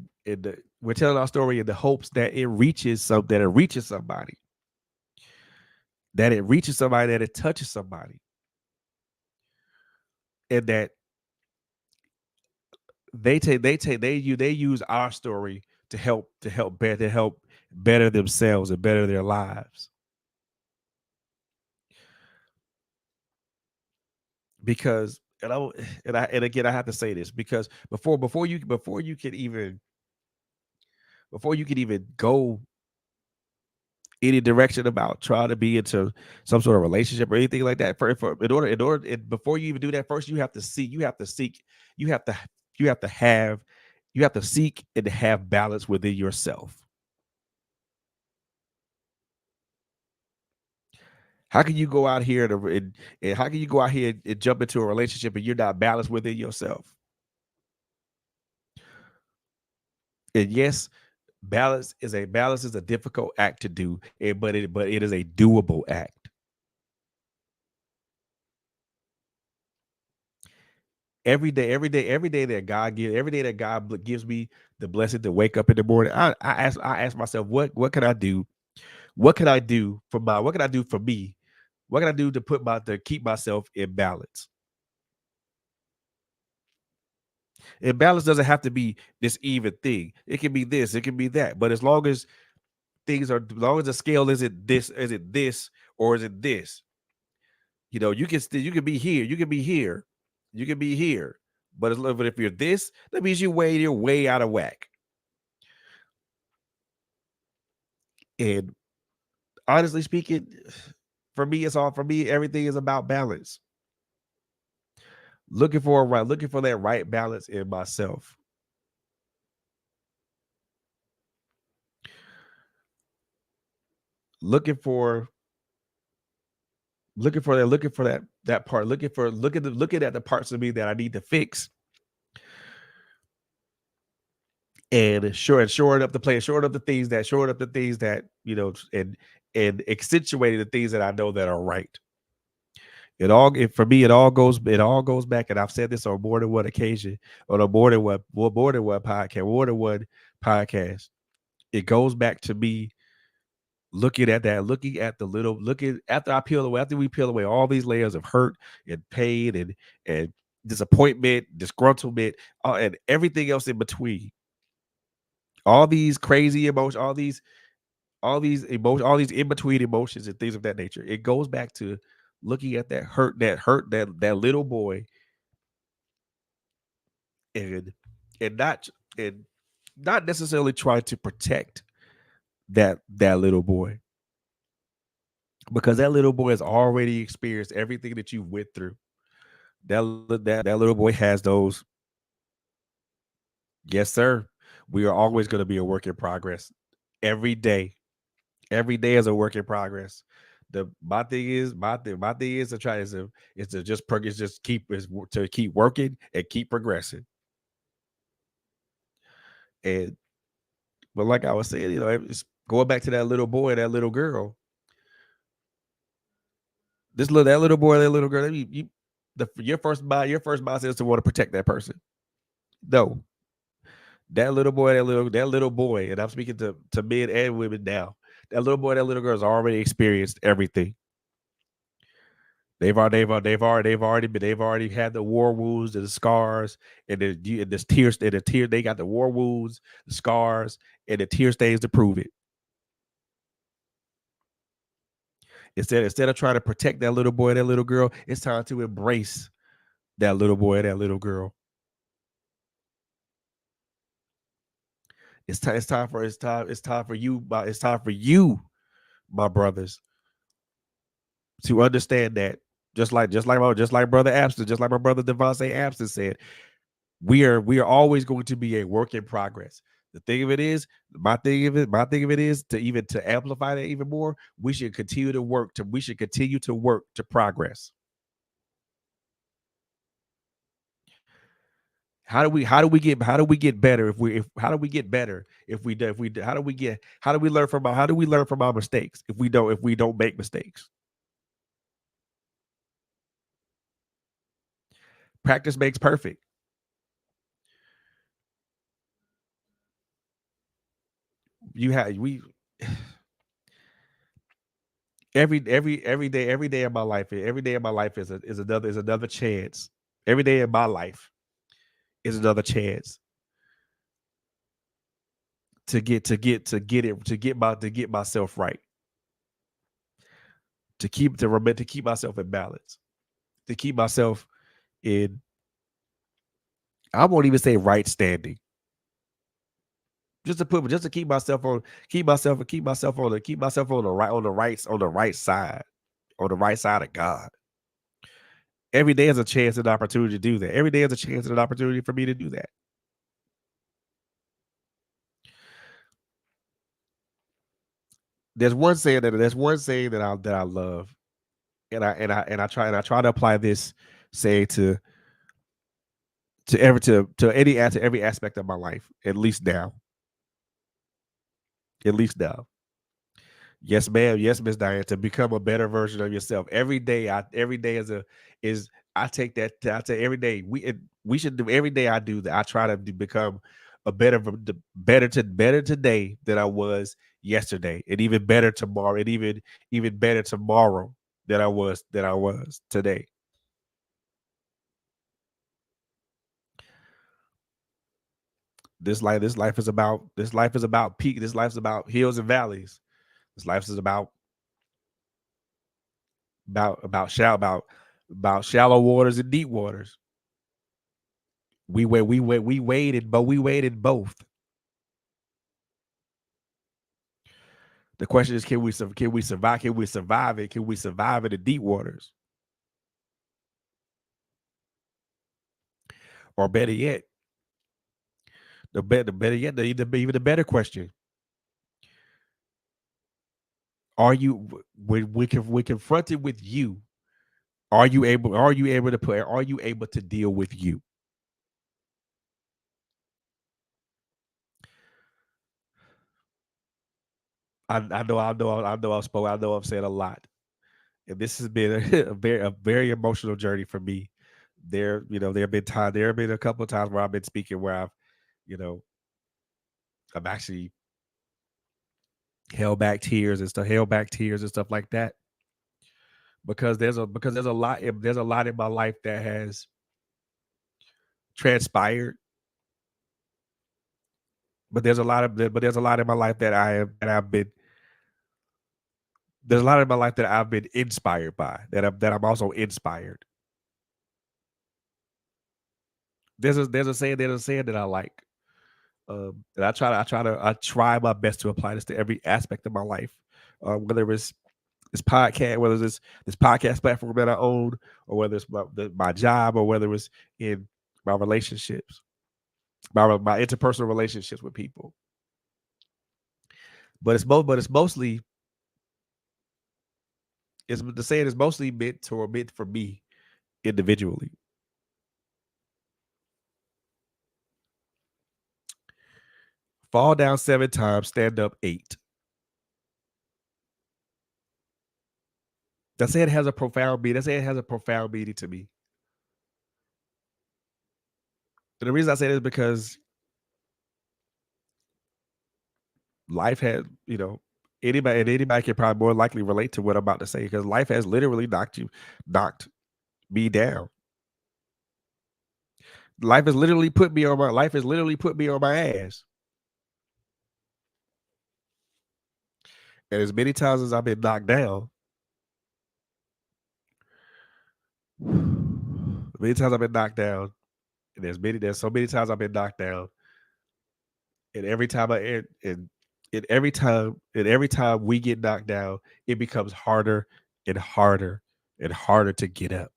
telling our story in the hopes that it reaches somebody, that it touches somebody, and that they use our story to help better themselves and better their lives. Because and again, I have to say this, because before you can even go any direction about trying to be into some sort of relationship or anything like that, before you even do that, first you have to you have to have you have to seek and have balance within yourself. How can you go out here and how can you go out here and jump into a relationship and you're not balanced within yourself? And yes, balance is a difficult act to do, but it is a doable act. Every day that gives me the blessing to wake up in the morning, I ask myself, what can I do? What can I do for me? What can I do to keep myself in balance? And balance doesn't have to be this even thing. It can be this, it can be that. But as long as the scale is it this, or is it this? You can be here, you can be here, you can be here. But if you're this, that means you're way out of whack. And honestly speaking, for me, everything is about balance. Looking for that right balance in myself. Looking for looking for that part. Looking at the parts of me that I need to fix, and shoring up the things that and accentuating the things that I know that are right. For me, it all goes back, and I've said this on more than one occasion, on a more than one podcast. It goes back to me looking after we peel away all these layers of hurt and pain and disappointment, disgruntlement, and everything else in between. All these crazy emotions, all these in between emotions and things of that nature. It goes back to looking at that little boy, and and not and not necessarily trying to protect that little boy, because that little boy has already experienced everything that you went through. That little boy has those. Yes, sir. We are always going to be a work in progress. Every day, every day is a work in progress. My thing is to keep working and keep progressing. And but like I was saying, it's going back to that little boy, that little girl, that little boy, that little girl. Your first mindset is to want to protect that person. No, that little boy, and I'm speaking to men and women now. That little boy, that little girl's already experienced everything. They've already had the war wounds and the scars and the tears and the tear. They got the war wounds, the scars, and the tear stains to prove it. Instead of trying to protect that little boy, that little girl, it's time to embrace that little boy, that little girl. It's time for you, my brothers, to understand that just like brother Abston, just like my brother Devontae Abston said, we are always going to be a work in progress. The thing of it is, my thing of it is to amplify that even more. We should continue to work to progress. How do we get better if how do we get better if we do if we how do we learn from our mistakes if we don't make mistakes? Practice makes perfect. You have we every day of my life, is another chance. Every day of my life is another chance to get myself right, to keep myself in balance, to keep myself in, I won't even say right standing, just to keep myself on the right side, on the right side of God. Every day is a chance and opportunity to do that. Every day is a chance and an opportunity for me to do that. There's one saying that I love, and I try to apply this saying to every aspect of my life, at least now. Yes, ma'am. Yes, Miss Diane. To become a better version of yourself every day is I take that. I take every day. We should do every day. I do that. I try to become a better today than I was yesterday, and even better tomorrow, and even better tomorrow than I was today. This life is about peak. This life's about hills and valleys. This life is about shallow waters and deep waters. We waited both. The question is, can we survive? Can we survive it? Can we survive in the deep waters? Or better yet, even the better question: Are you when we confronted with you? Are you able to deal with you? I know I've said a lot, and this has been a very emotional journey for me. There have been a couple of times where I've been speaking where you know, I've actually held back tears and stuff like that, because there's a lot in my life that has transpired, but there's a lot in my life that I have that I've been there's a lot in my life that I've been inspired by, that I'm also inspired. There's a saying that I like, and I try my best to apply this to every aspect of my life, whether it's this podcast, whether it's this podcast platform that I own, or whether it's my job, or whether it's in my relationships, my interpersonal relationships with people. But the saying is mostly meant for me individually. Fall down 7 times, stand up 8. That saying has a profound meaning. That saying has a profound meaning to me. And the reason I say this is because life had, Anybody can probably more likely relate to what I'm about to say because life has literally knocked me down. Life has literally put me on my ass. And as many times as I've been knocked down, many times I've been knocked down, and there's so many times I've been knocked down, and every time and every time we get knocked down, it becomes harder and harder and harder to get up.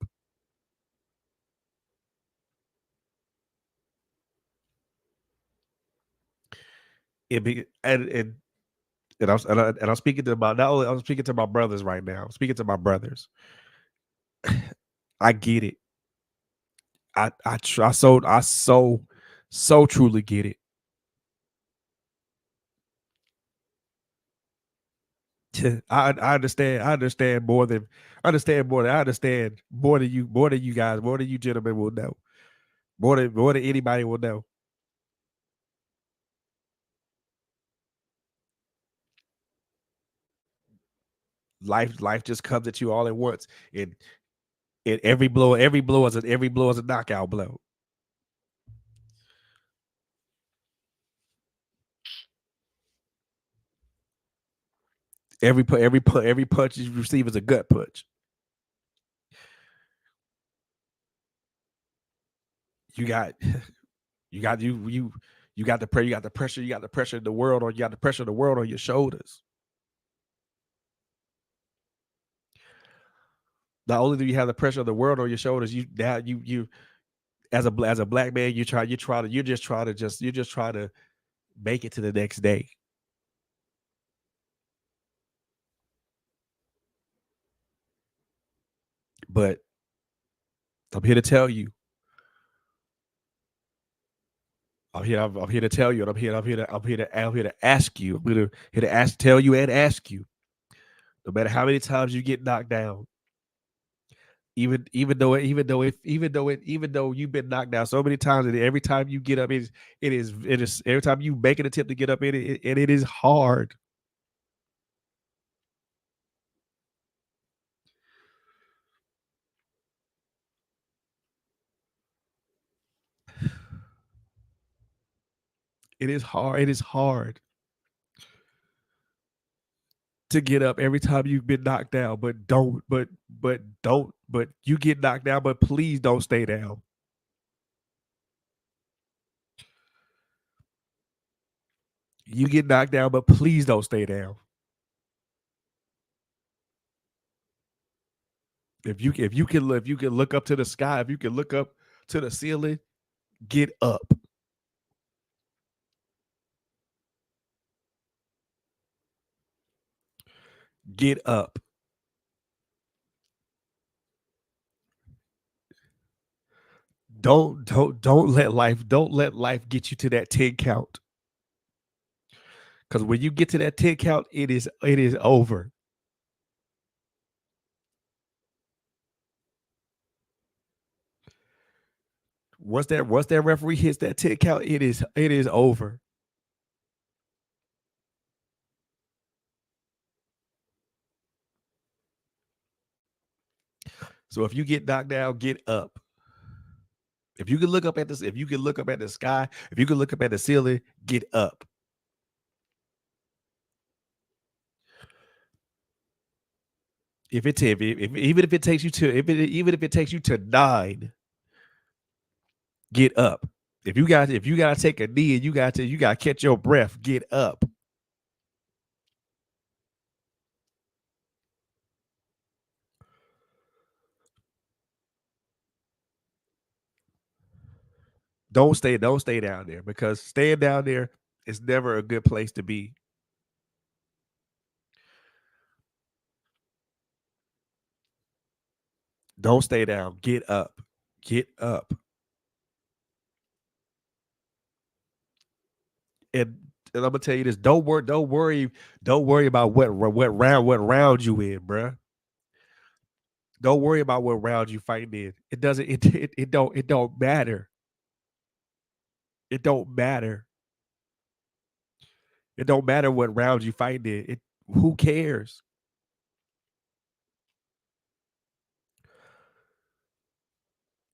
It be and I'm speaking to my not only I'm speaking to my brothers right now. I'm speaking to my brothers. I get it. I so truly get it. I understand. I understand more than you guys, more than you gentlemen will know. More than anybody will know. Life just comes at you all at once. And every blow is a knockout blow. Every punch you receive is a gut punch. You got you got you got the pressure, of the world on you got the pressure of the world on your shoulders. Not only do you have the pressure of the world on your shoulders, you now you as a black man, you just try to make it to the next day. But I'm here to tell you. I'm here to tell you, and I'm here to ask you. Here to tell you and ask you. No matter how many times you get knocked down, even though you've been knocked down so many times, and every time you get up, it is every time you make an attempt to get up, and it is hard. It is hard. It is hard to get up every time you've been knocked down, but you get knocked down, but please don't stay down. You get knocked down, but please don't stay down. If you can look up to the sky, if you can look up to the ceiling, get up. Get up. Don't let life get you to that 10 count. Because when you get to that 10 count, it is over. Once that referee hits that 10 count, it is over. So if you get knocked down, get up. If you can look up at this, if you can look up at the sky, if you can look up at the ceiling, get up. Even if it takes you to 9, get up. If you gotta take a knee and you gotta catch your breath, get up. Don't stay down there, because staying down there is never a good place to be. Don't stay down. Get up. Get up. And I'm gonna tell you this. Don't worry about what round you in, bruh. Don't worry about what round you fighting in. It doesn't it don't matter. It don't matter. It don't matter what round you fighting in. Who cares?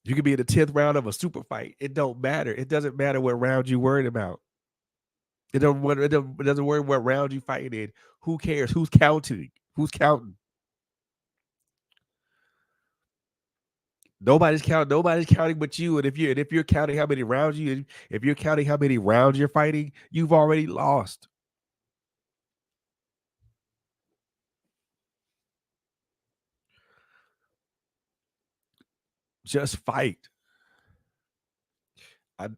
You could be in the 10th round of a super fight. It don't matter. It doesn't matter what round you worried about. It doesn't worry what round you fighting in. Who cares? Who's counting? Who's counting? Nobody's counting. Nobody's counting but you. And if you're counting how many rounds if you're counting how many rounds you're fighting, you've already lost. Just fight. I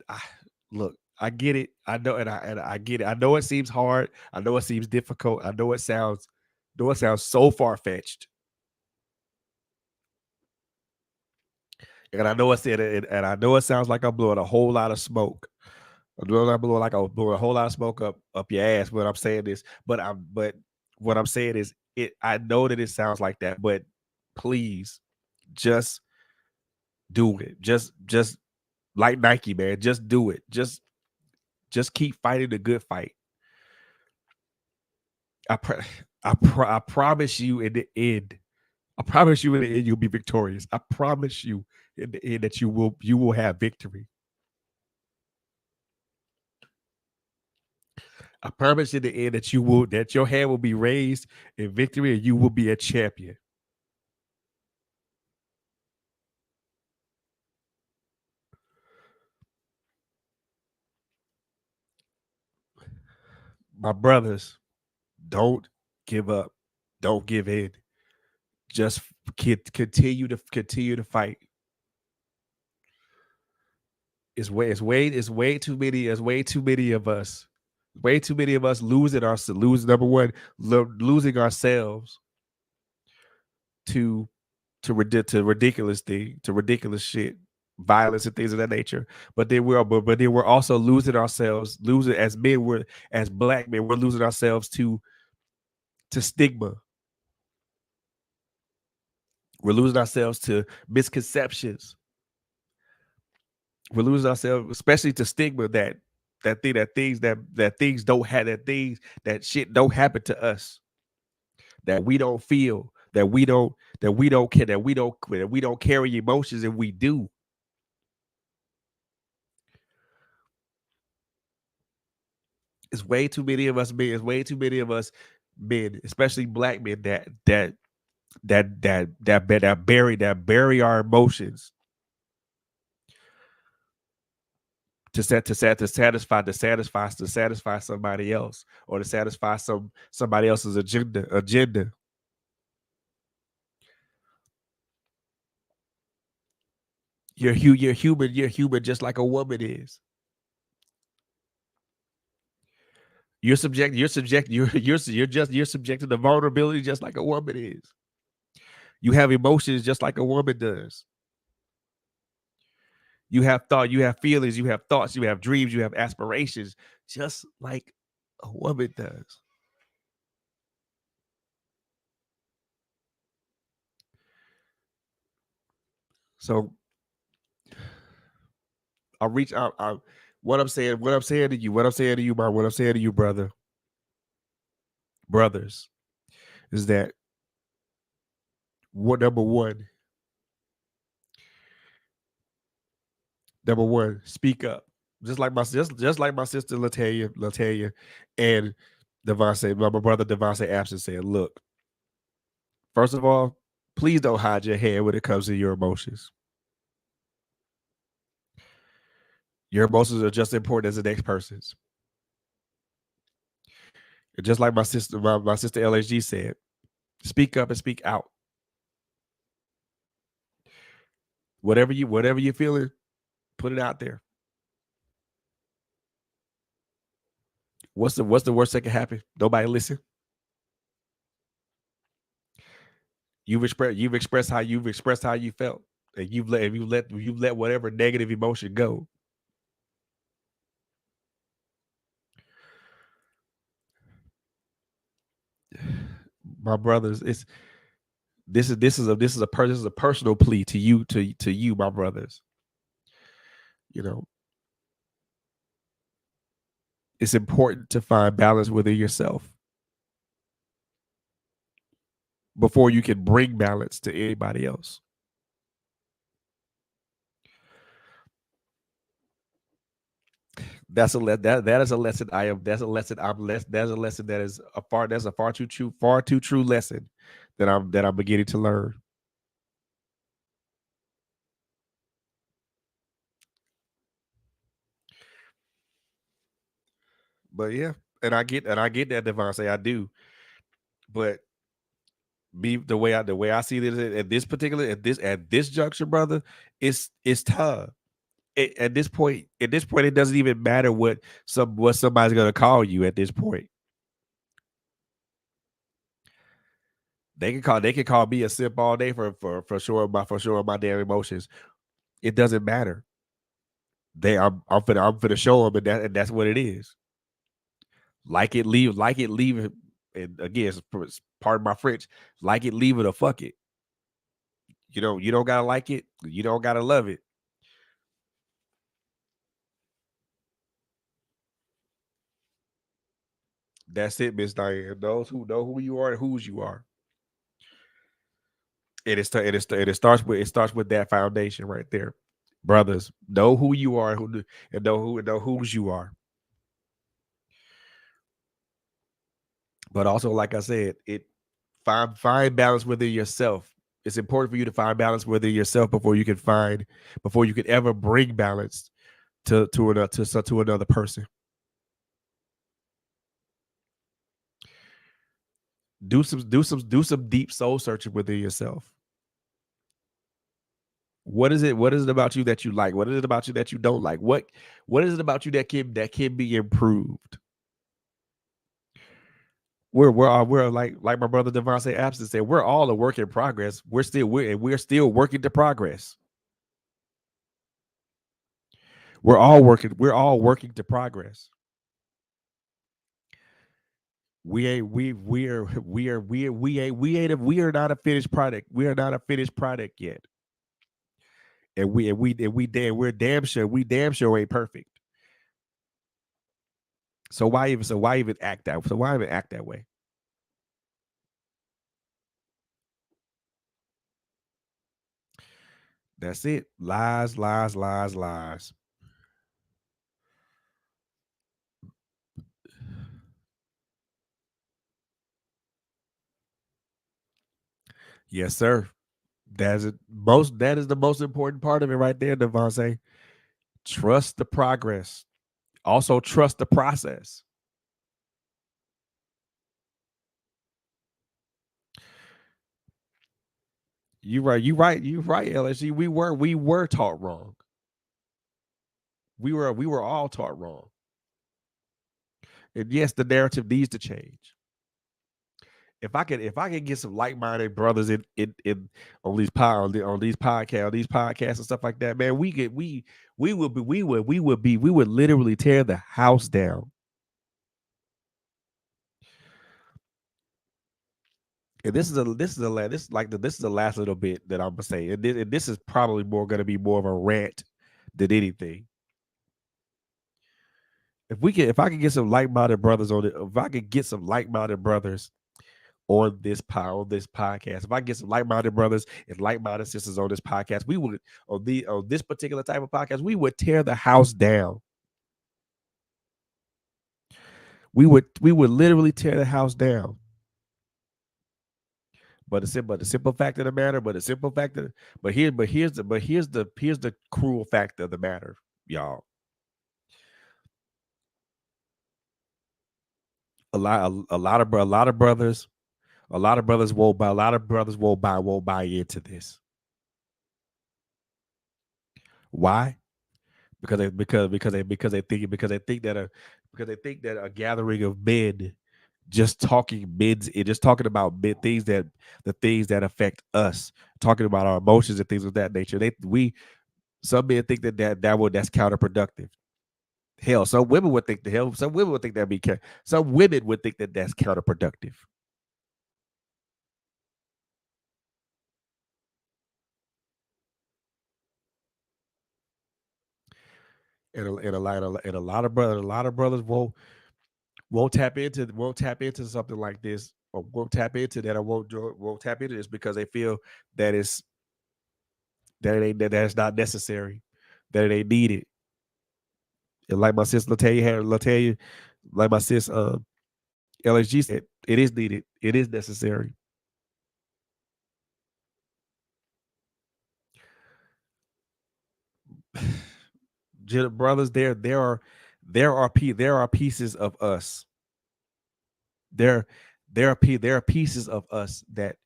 look. I get it. I know, and I get it. I know it seems hard. I know it seems difficult. I know it sounds so far fetched. And I know and I know it sounds like I'm blowing a whole lot of smoke. I'm blowing a whole lot of smoke up your ass when I'm saying this. But what I'm saying is I know that it sounds like that, but please just do it. Just like Nike, man. Just do it. Just keep fighting the good fight. I promise you in the end. I promise you in the end you'll be victorious. I promise you in the end that you will have victory. I promise you in the end that your hand will be raised in victory and you will be a champion. My brothers, don't give up. Don't give in. Just continue to fight. It's way too many of us. Way too many of us losing number one, losing ourselves to ridiculous shit, violence and things of that nature. But then we're also losing ourselves, as men, as black men, we're losing ourselves to stigma. We're losing ourselves to misconceptions. We're losing ourselves, especially to stigma that things don't have that shit don't happen to us, that we don't feel, that we don't care, that we don't carry emotions, and we do. It's way too many of us men. It's way too many of us men, especially black men, that bury our emotions to satisfy somebody else, or to satisfy somebody else's agenda. You're human just like a woman is. You're subjected to vulnerability just like a woman is. You have emotions just like a woman does. You have thought, you have feelings, you have thoughts, you have dreams, you have aspirations, just like a woman does. So I'll reach out. What I'm saying to you, brothers, is that number one, speak up. Just like my sister Latanya and Devontae, my brother Devontae Abson said, look, first of all, please don't hide your head when it comes to your emotions. Your emotions are just as important as the next person's. And just like my sister LHG said, speak up and speak out. Whatever you're feeling, put it out there. What's the worst that can happen? Nobody listen. You've expressed how you felt, and you've let whatever negative emotion go. My brothers, this is a personal plea to you, my brothers. You know, it's important to find balance within yourself. before you can bring balance to anybody else. That is a lesson I am. That's a lesson I'm less. That's a lesson that is a far. That's a far too true lesson that I'm beginning to learn. But yeah, and I get that, Devontae. I do. But be the way I see this at this juncture, brother, it's time. At this point, it doesn't even matter what somebody's gonna call you at this point. They can call me a simp all day for sure my damn emotions. It doesn't matter. I'm finna show them, and that's what it is. Like it, leave it. And again, pardon my French. Like it, leave it, or fuck it. You don't gotta like it. You don't gotta love it. That's it, Miss Diane. Those who know who you are and whose you are. It starts with that foundation right there. Brothers, know who you are, and know whose you are. But also, like I said, find balance within yourself. It's important for you to find balance within yourself before you can ever bring balance to another person. Do some deep soul searching within yourself. What is it about you that you like? What is it about you that you don't like? What is it about you that can be improved? We're like my brother Devontae Abston said, we're all a work in progress. We're still working to progress. We're all working to progress. We are not a finished product. We are not a finished product yet. And we're damn sure ain't perfect. So why even act that way? That's it. Lies, lies, lies, lies. Yes, sir. That is the most important part of it right there, Devontae. Trust the progress. Also trust the process. You right, LSG. We were taught wrong. We were all taught wrong. And yes, the narrative needs to change. If I could get some like-minded brothers in on these podcasts and stuff like that, man, we would literally tear the house down. And this is the last little bit that I'm gonna say, and this is probably more gonna be more of a rant than anything. If I could get some like-minded brothers on it, if I could get some like-minded brothers on this podcast, if I get some like-minded brothers and like-minded sisters on this podcast, we would on this particular type of podcast, we would tear the house down. We would literally tear the house down. But the simple fact of the matter, but the simple fact of but here's the cruel fact of the matter, y'all. A lot of brothers won't buy into this. Why? Because they think that a gathering of men just talking about the things that affect us, talking about our emotions and things of that nature. Some men think that's counterproductive. Hell, some women would think some women would think that that's counterproductive. And a lot of brothers won't tap into something like this. or won't tap into that, or won't tap into this because they feel that it's that it ain't that's not necessary, that it ain't needed. And like my sis Latalia, like my sis LSG said, it is needed, it is necessary. Brothers, there are pieces of us. There there are pieces of us that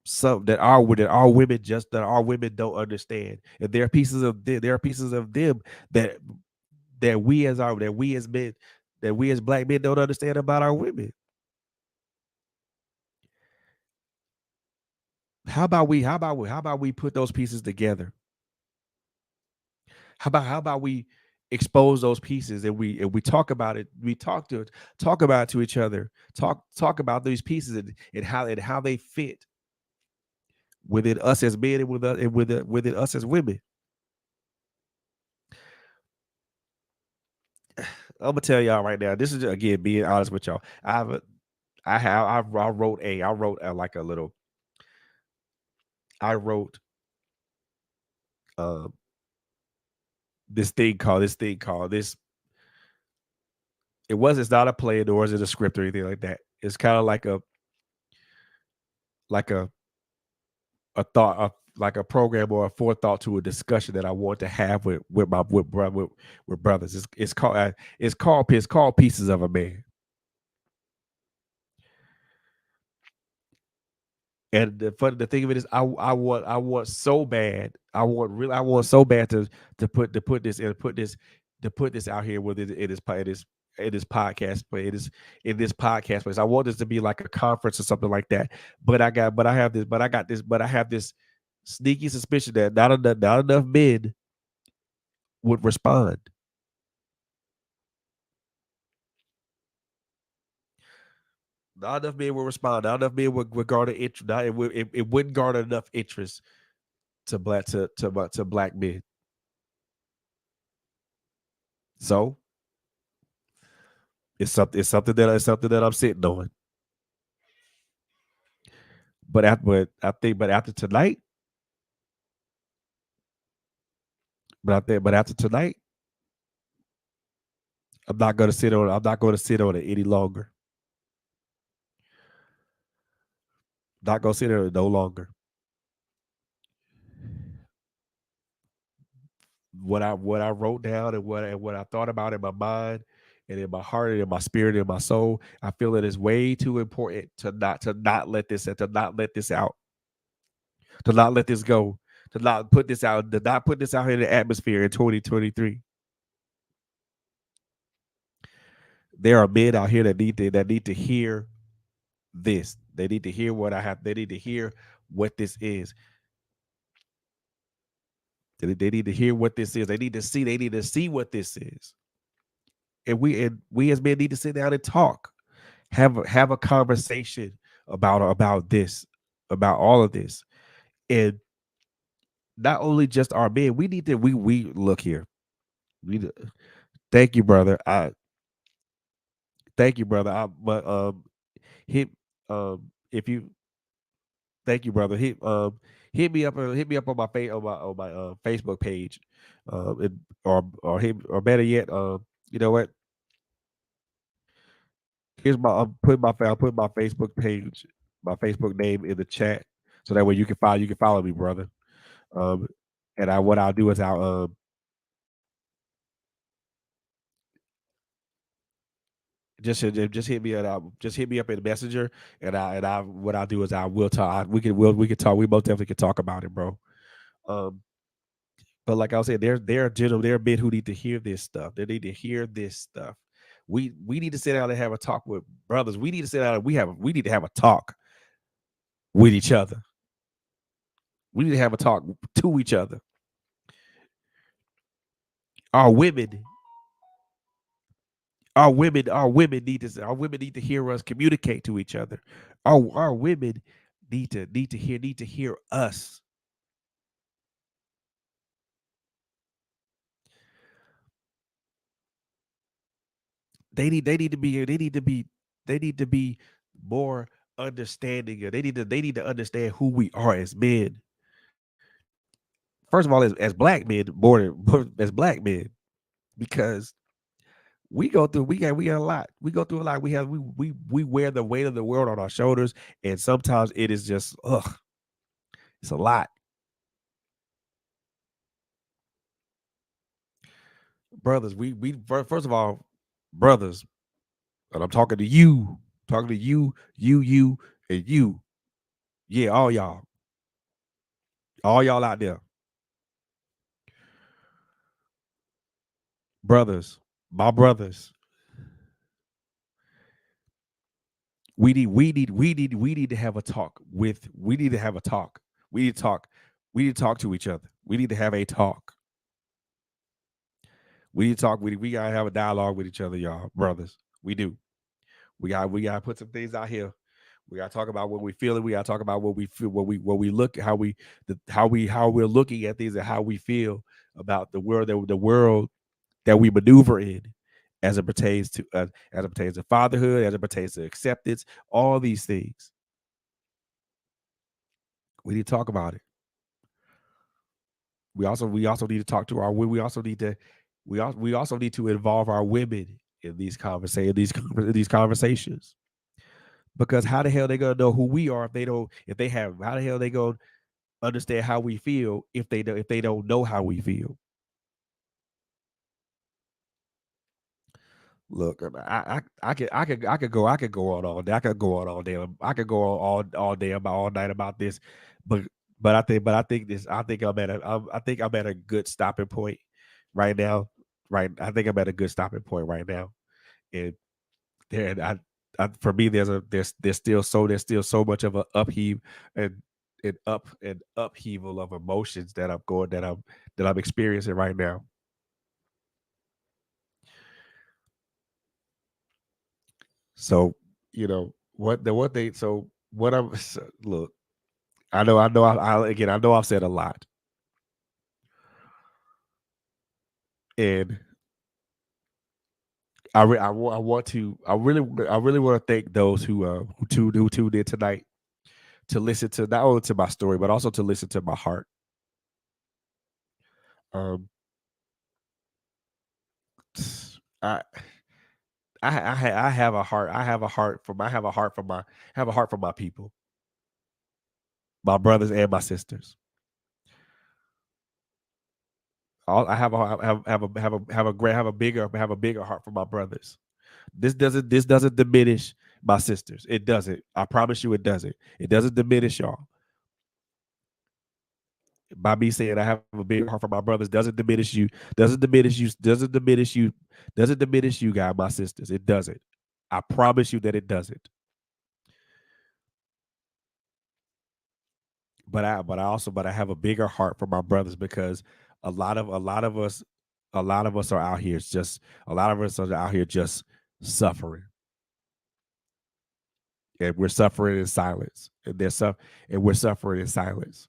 some that our women just that our women don't understand, and there are pieces of them that that we as men that we as black men don't understand about our women. How about we put those pieces together? How about we expose those pieces, and we talk about it. We talk about it to each other. Talk about these pieces, and how they fit within us as men, and within us as women. I'm gonna tell y'all right now. This is again being honest with y'all. I wrote like a little. I wrote um this. It's not a play, nor is it a script or anything like that. It's kind of like a thought of like a program or a forethought to a discussion that I want to have with my with brothers. It's called Pieces of a Man. And the thing of it is, I want so bad. I want so bad to put this and put this out here with it is podcast, but it is in this podcast place. I want this to be like a conference or something like that. But I have this sneaky suspicion that not enough men would respond. Not enough men will respond. Not enough men would garner interest. It wouldn't garner enough interest to black men. So it's something that I'm sitting on. But after tonight, but after tonight, I'm not going to sit on it any longer. Not going to sit on it no longer. What I wrote down, and what I thought about in my mind and in my heart and in my spirit and in my soul, I feel it is way too important to not let this and to not let this out, to not let this go, to not put this out here in the atmosphere in 2023. There are men out here that need to hear this. They need to hear what I have. They need to hear what this is. They need to hear what this is. They need to see. They need to see what this is. And we as men need to sit down and talk. Have a conversation about this, about all of this. And not only just our men, we need to we look here. We thank you, brother. I thank you, brother. I but hit if you thank you, brother. Hit me up on my Facebook page, or better yet, you know what? Here's my I'll put my Facebook name in the chat, so that way you can follow me, brother. Um, and I what I'll do is I'll just hit me just hit me up in the messenger, and I what I'll do is I will talk. We can talk. We most definitely can talk about it, bro. Um, but like I was saying, there are men who need to hear this stuff. They need to hear this stuff. We need to sit down and have a talk with brothers. We need to sit down and we need to have a talk with each other. We need to have a talk to each other. Our women, our women need to hear us communicate to each other. Our women need to hear us. They need to be they need to be more understanding. They need to understand who we are as men. First of all, as black men, more as black men, because we got a lot. We go through a lot. We wear the weight of the world on our shoulders, and sometimes it is just it's a lot. Brothers, first of all, brothers, and I'm talking to you, and you. Yeah, all y'all out there, brothers, my brothers. We need to have a talk with. We need to have a talk. We need to talk. We need to talk to each other. We need to have a talk. We need to talk. We gotta have a dialogue with each other, y'all, brothers. We do. We gotta put some things out here. We gotta talk about what we feel. We gotta talk about what we feel, what we look, how we're looking at things, and how we feel about the world that we maneuver in, as it pertains to fatherhood, as it pertains to acceptance, all these things. We need to talk about it. We also need to talk to our we also need to we also need to involve our women in these conversations, because how the hell they gonna know who we are if they don't if they have how the hell they gonna understand how we feel if they don't know how we feel. Look, I could go on all day. I could go on all day. I could go on all day about all night about this, but I think I think I'm at a good stopping point right now. Right, I think I'm at a good stopping point right now, and there I for me there's still so much of a upheave and an upheaval of emotions that I'm experiencing right now. So, what the what they so what I'm look, I know I've said a lot, and I want to I really want to thank those who tuned in tonight to listen to not only to my story but also to listen to my heart. Um, I I have a heart. I have a heart for my people, my brothers and my sisters. I have a bigger heart for my brothers. This doesn't diminish my sisters. It doesn't. I promise you, it doesn't. It doesn't diminish y'all. By me saying I have a bigger heart for my brothers doesn't diminish you. Doesn't diminish you, guys, my sisters. It doesn't. I promise you that it doesn't. But I have a bigger heart for my brothers because a lot of us a lot of us are out here just a lot of us are out here just suffering, and we're suffering in silence, and we're suffering in silence.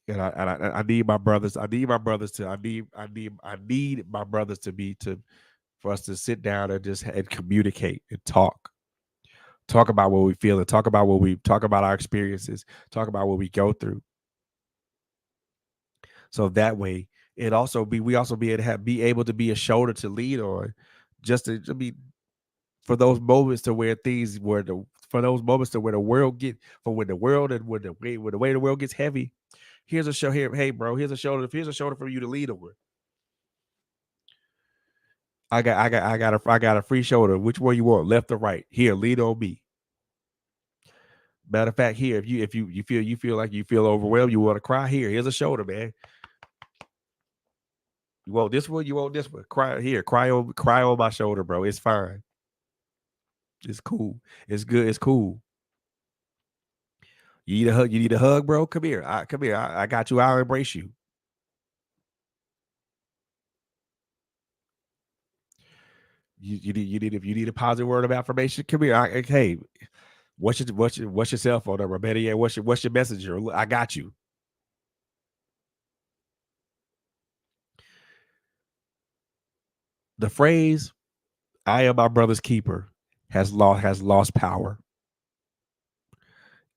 I need my brothers. I need my brothers to be to for us to sit down and just and communicate and talk about what we feel and talk about our experiences, talk about what we go through. So that way, it also be we also be able to be able to be a shoulder to lean on, just to be for those moments to where things where the for those moments to where the world get for when the world and when the way the world gets heavy. Here's a show here. Hey, bro, here's a shoulder for you to lean over. I got a free shoulder. Which one you want, left or right? Here, lean on me. Matter of fact, here, if you feel like you feel overwhelmed, you want to cry. Here's a shoulder, man. You want this one? You want this one? Cry here. Cry on my shoulder, bro. It's fine. It's cool. It's good. It's cool. You need a hug. You need a hug, bro. Come here. Come here. I got you. I'll embrace you. You need if you need a positive word of affirmation. Come here. Hey, what's your cell phone number? Better yet, what's your messenger? I got you. The phrase "I am my brother's keeper" has lost power.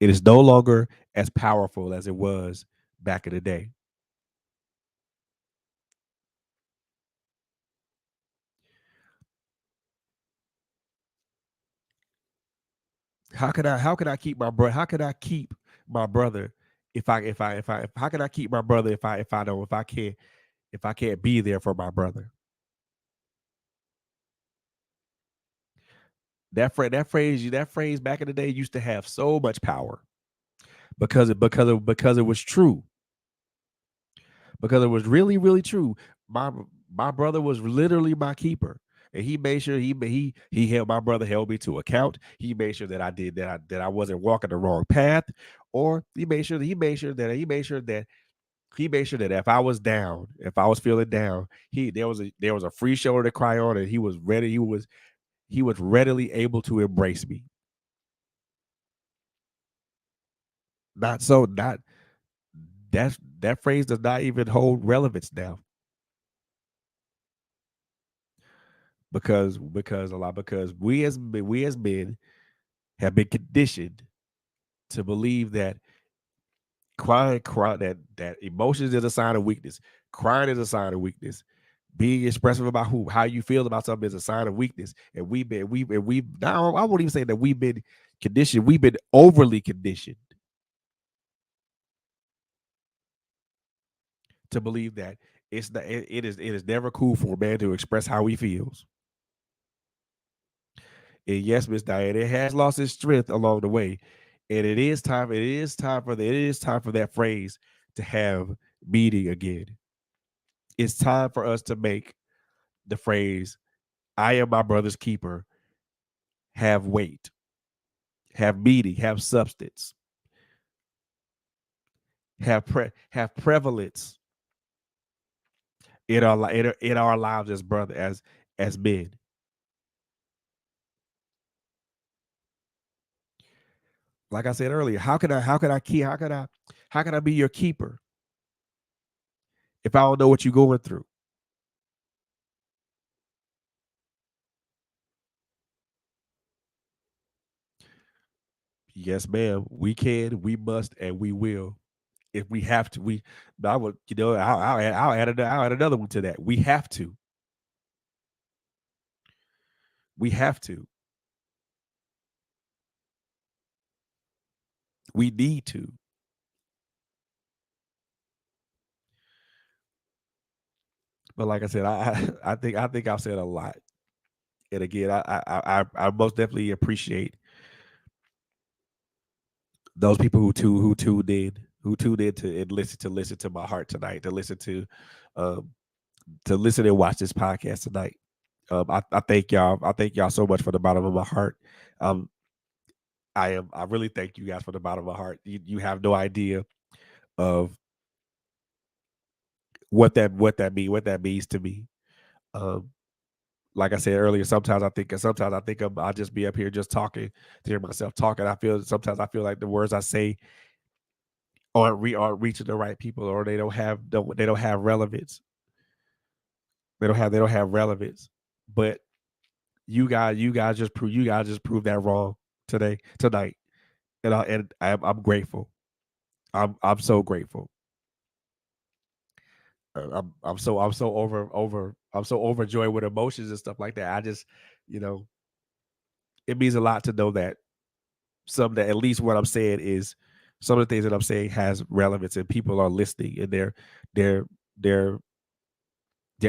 It is no longer as powerful as it was back in the day. How could I keep my brother? How could I keep my brother if how can I keep my brother if I can't be there for my brother? That phrase back in the day used to have so much power because it was true, because it was really really true. My my brother was literally my keeper, and he made sure he held my brother held me to account. He made sure that I did that I wasn't walking the wrong path, or he made sure that if I was down, if I was feeling down, he there was a free shoulder to cry on, and he was ready. He was readily able to embrace me. Not so not that phrase does not even hold relevance now because we as men have been conditioned to believe that crying that emotions is a sign of weakness. Crying is a sign of weakness. Being expressive about how you feel about something is a sign of weakness. And we've now I won't even say that we've been conditioned. We've been overly conditioned to believe that it is never cool for a man to express how he feels. And yes, Miss Diane, it has lost its strength along the way. And it is time for that phrase to have meaning again. It's time for us to make the phrase "I am my brother's keeper" have weight, have meaning, have substance, have prevalence in our lives as brother as men. Like I said earlier, how can I be your keeper if I don't know what you're going through? Yes, ma'am. We can, we must, and we will. If we have to, I would, I'll add another one to that. We have to. We have to. We need to. But like I said, I think I've said a lot. And again, I most definitely appreciate those people who tuned in to and listen to my heart tonight, um to listen and watch this podcast tonight. I thank y'all. I thank y'all so much from the bottom of my heart. Um, I really thank you guys from the bottom of my heart. You have no idea of what that means to me. Um, like I said earlier, sometimes I think I'll just be up here just talking to hear myself talking. I feel like the words I say aren't reaching the right people, or they don't have relevance. They don't have relevance. But you guys just prove that wrong tonight, and I'm grateful. I'm so grateful. I'm so overjoyed with emotions and stuff like that. You know, it means a lot to know that some that at least what I'm saying is some of the things that I'm saying has relevance and people are listening, and they're they're they're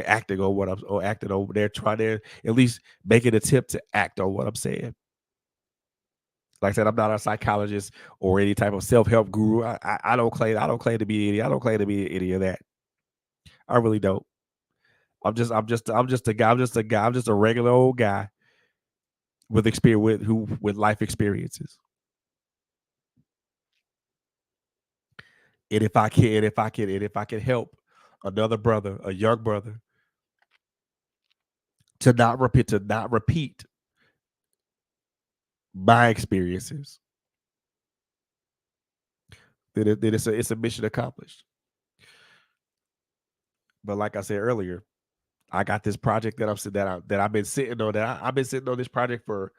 acting on what I'm or acting on. They're trying to at least make an attempt to act on what I'm saying. Like I said, I'm not a psychologist or any type of self help guru. I don't claim to be any. I don't claim to be any of that. I really don't. I'm just a guy. I'm just a regular old guy with experience with life experiences. And help another brother, a young brother, to not repeat my experiences, then it's a mission accomplished. But like I said earlier, I got this project that I'm sitting that I've been sitting on. I've been sitting on this project for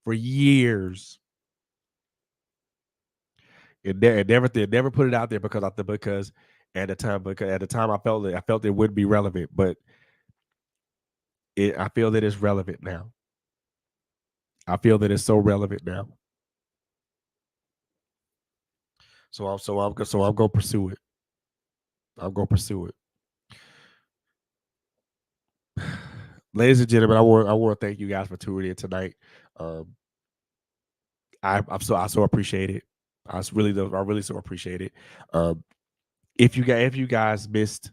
years. It never put it out there because at the time I felt it wouldn't be relevant, but I feel that it's relevant now. I feel that it's so relevant now. I'm gonna pursue it. I'm gonna pursue it. Ladies and gentlemen, I want to thank you guys for tuning in tonight. Um, I so appreciate it. I really so appreciate it. Um, if you guys missed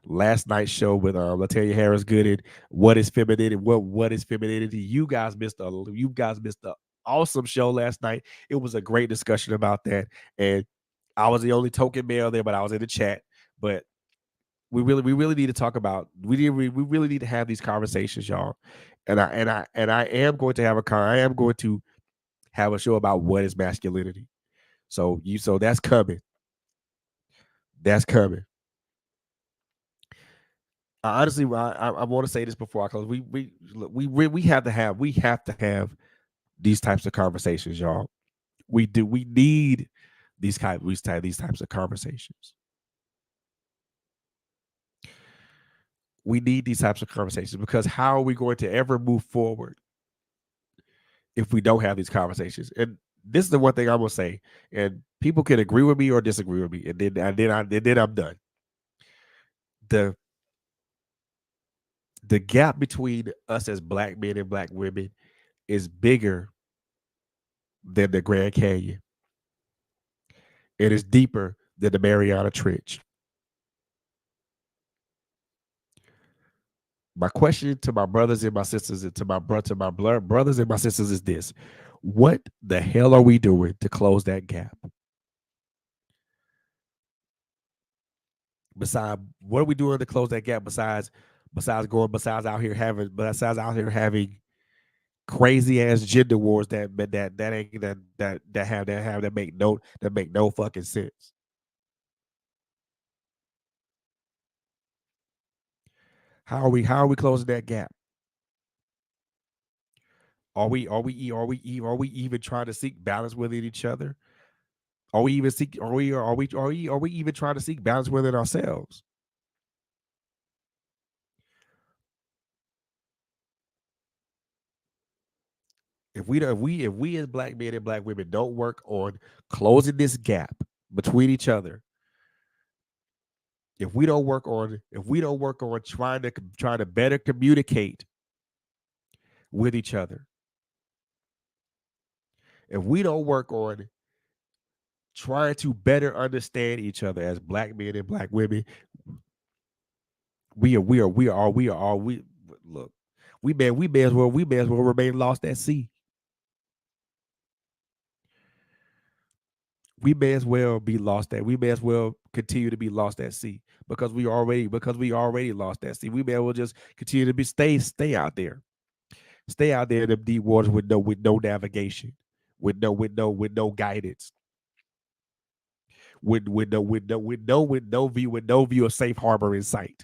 last night's show with Latoya Harris Gooden, what is femininity? What is femininity? You guys missed the awesome show last night. It was a great discussion about that, and I was the only token male there, but I was in the chat. But we really need to talk about we really need to have these conversations, y'all. And I am going to have a show about what is masculinity. So that's coming. That's coming. Honestly, I want to say this before I close. We have to have these types of conversations, y'all. We do. We need these types of conversations. We need these types of conversations because how are we going to ever move forward if we don't have these conversations? And this is the one thing I'm gonna say, and people can agree with me or disagree with me, and then I'm done. The gap between us as black men and black women is bigger than the Grand Canyon. It is deeper than the Mariana Trench. My question to my brothers and my sisters and to my brothers and my sisters is this: what the hell are we doing to close that gap? What are we doing to close that gap besides out here having crazy ass gender wars that make no fucking sense? How are we closing that gap? Are we even trying to seek balance within each other? Are we even seek are we even trying to seek balance within ourselves? If we as black men and black women don't work on closing this gap between each other, if we don't work on trying to better communicate with each other, if we don't work on trying to better understand each other as black men and black women, we look, we may as well remain lost at sea. We may as well be lost at. We may as well continue to be lost at sea because we already lost at sea. We may as well just continue to stay out there in the deep waters with no navigation, with no guidance, with no view of safe harbor in sight.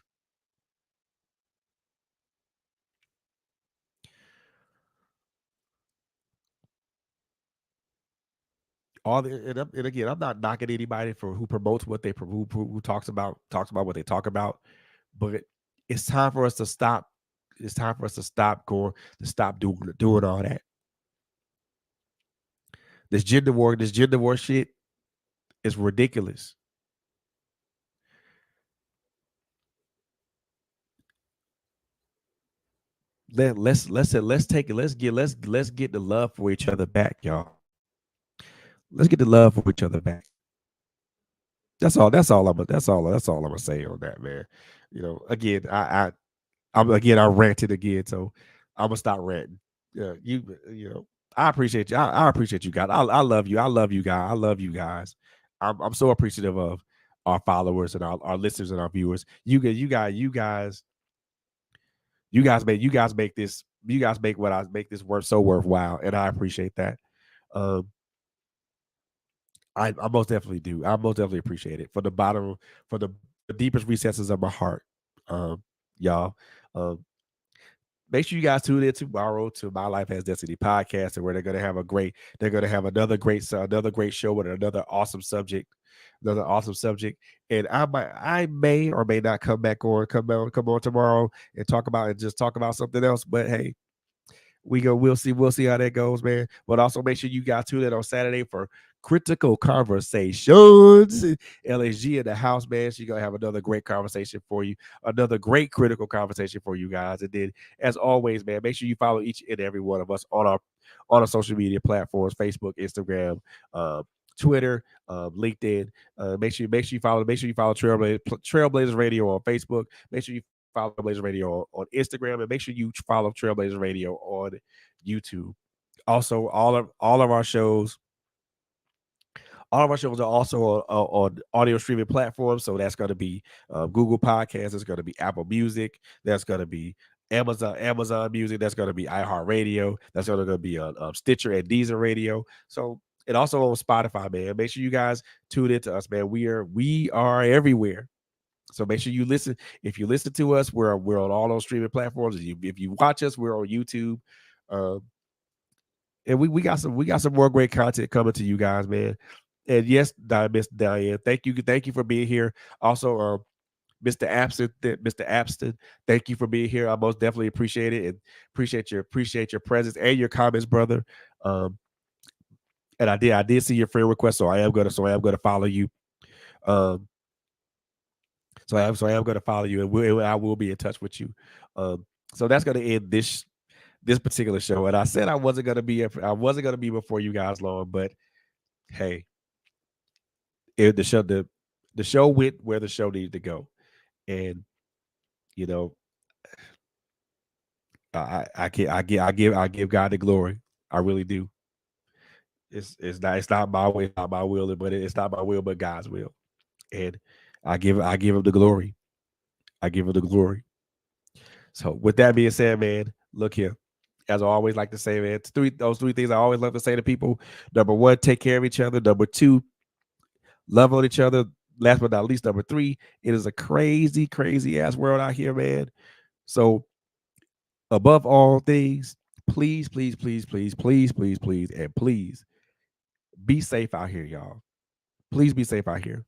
And again, I'm not knocking anybody for who promotes what they who talks about what they talk about, but it's time for us to stop. It's time for us to stop doing all that. This gender war shit is ridiculous. Let's get the love for each other back, y'all. Let's get the love for each other back. That's all I'm gonna say on that, man. You know, again, I ranted again, so I'm gonna stop ranting. You know, I appreciate you. I appreciate you guys. I love you. I love you guys. I love you guys. I'm so appreciative of our followers and our listeners and our viewers. You guys make this worth so worthwhile, and I appreciate that. I most definitely do. I most definitely appreciate it from the deepest recesses of my heart. y'all. Um, Make sure you guys tune in tomorrow to My Life Has Destiny podcast, and where they're gonna have another great show with another awesome subject. And I may or may not come on tomorrow and talk about something else. But hey, we'll see how that goes, man. But also make sure you guys tune in on Saturday for Critical Conversations. LSG in the house, man. She's gonna have another great conversation for you, another great critical conversation for you guys. And then, as always, man, make sure you follow each and every one of us on our social media platforms: Facebook, Instagram, Twitter, LinkedIn. Make sure you follow Trailblazers Radio on Facebook. Make sure you follow Trailblazers Radio on Instagram, and make sure you follow Trailblazers Radio on YouTube. Also, all of our shows are also on audio streaming platforms. So that's going to be Google Podcasts. It's going to be Apple Music. That's going to be Amazon Music. That's going to be iHeartRadio. That's going to be on Stitcher and Deezer Radio. So, and also on Spotify, man. Make sure you guys tune into us, man. We are everywhere. So make sure you listen. If you listen to us, we're on all those streaming platforms. If you watch us, we're on YouTube. And we got some more great content coming to you guys, man. And yes, Miss Diane, thank you for being here. Also, Mr. Abston, thank you for being here. I most definitely appreciate it, and appreciate your presence and your comments, brother. And I did see your friend request, so I am gonna follow you. So I am gonna follow you, and I will be in touch with you. So that's gonna end this particular show. And I said I wasn't gonna be before you guys long, but hey, the show went where the show needed to go. And you know, I give God the glory. I really do. It's not my way, not my will, but it's not my will, but God's will. And I give him the glory. I give him the glory. So with that being said, man, look here. As I always like to say, man, those three things I always love to say to people. Number one, take care of each other. Number two, love on each other. Last but not least, number three, it is a crazy, crazy ass world out here, man. So above all things, please, please, please, please, please, please, please, and please be safe out here, y'all. Please be safe out here.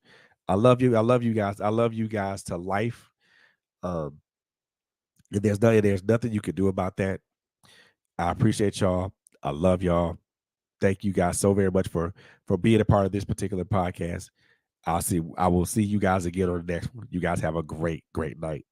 I love you. I love you guys. I love you guys to life. And there's nothing you can do about that. I appreciate y'all. I love y'all. Thank you guys so very much for being a part of this particular podcast. I will see you guys again on the next one. You guys have a great, great night.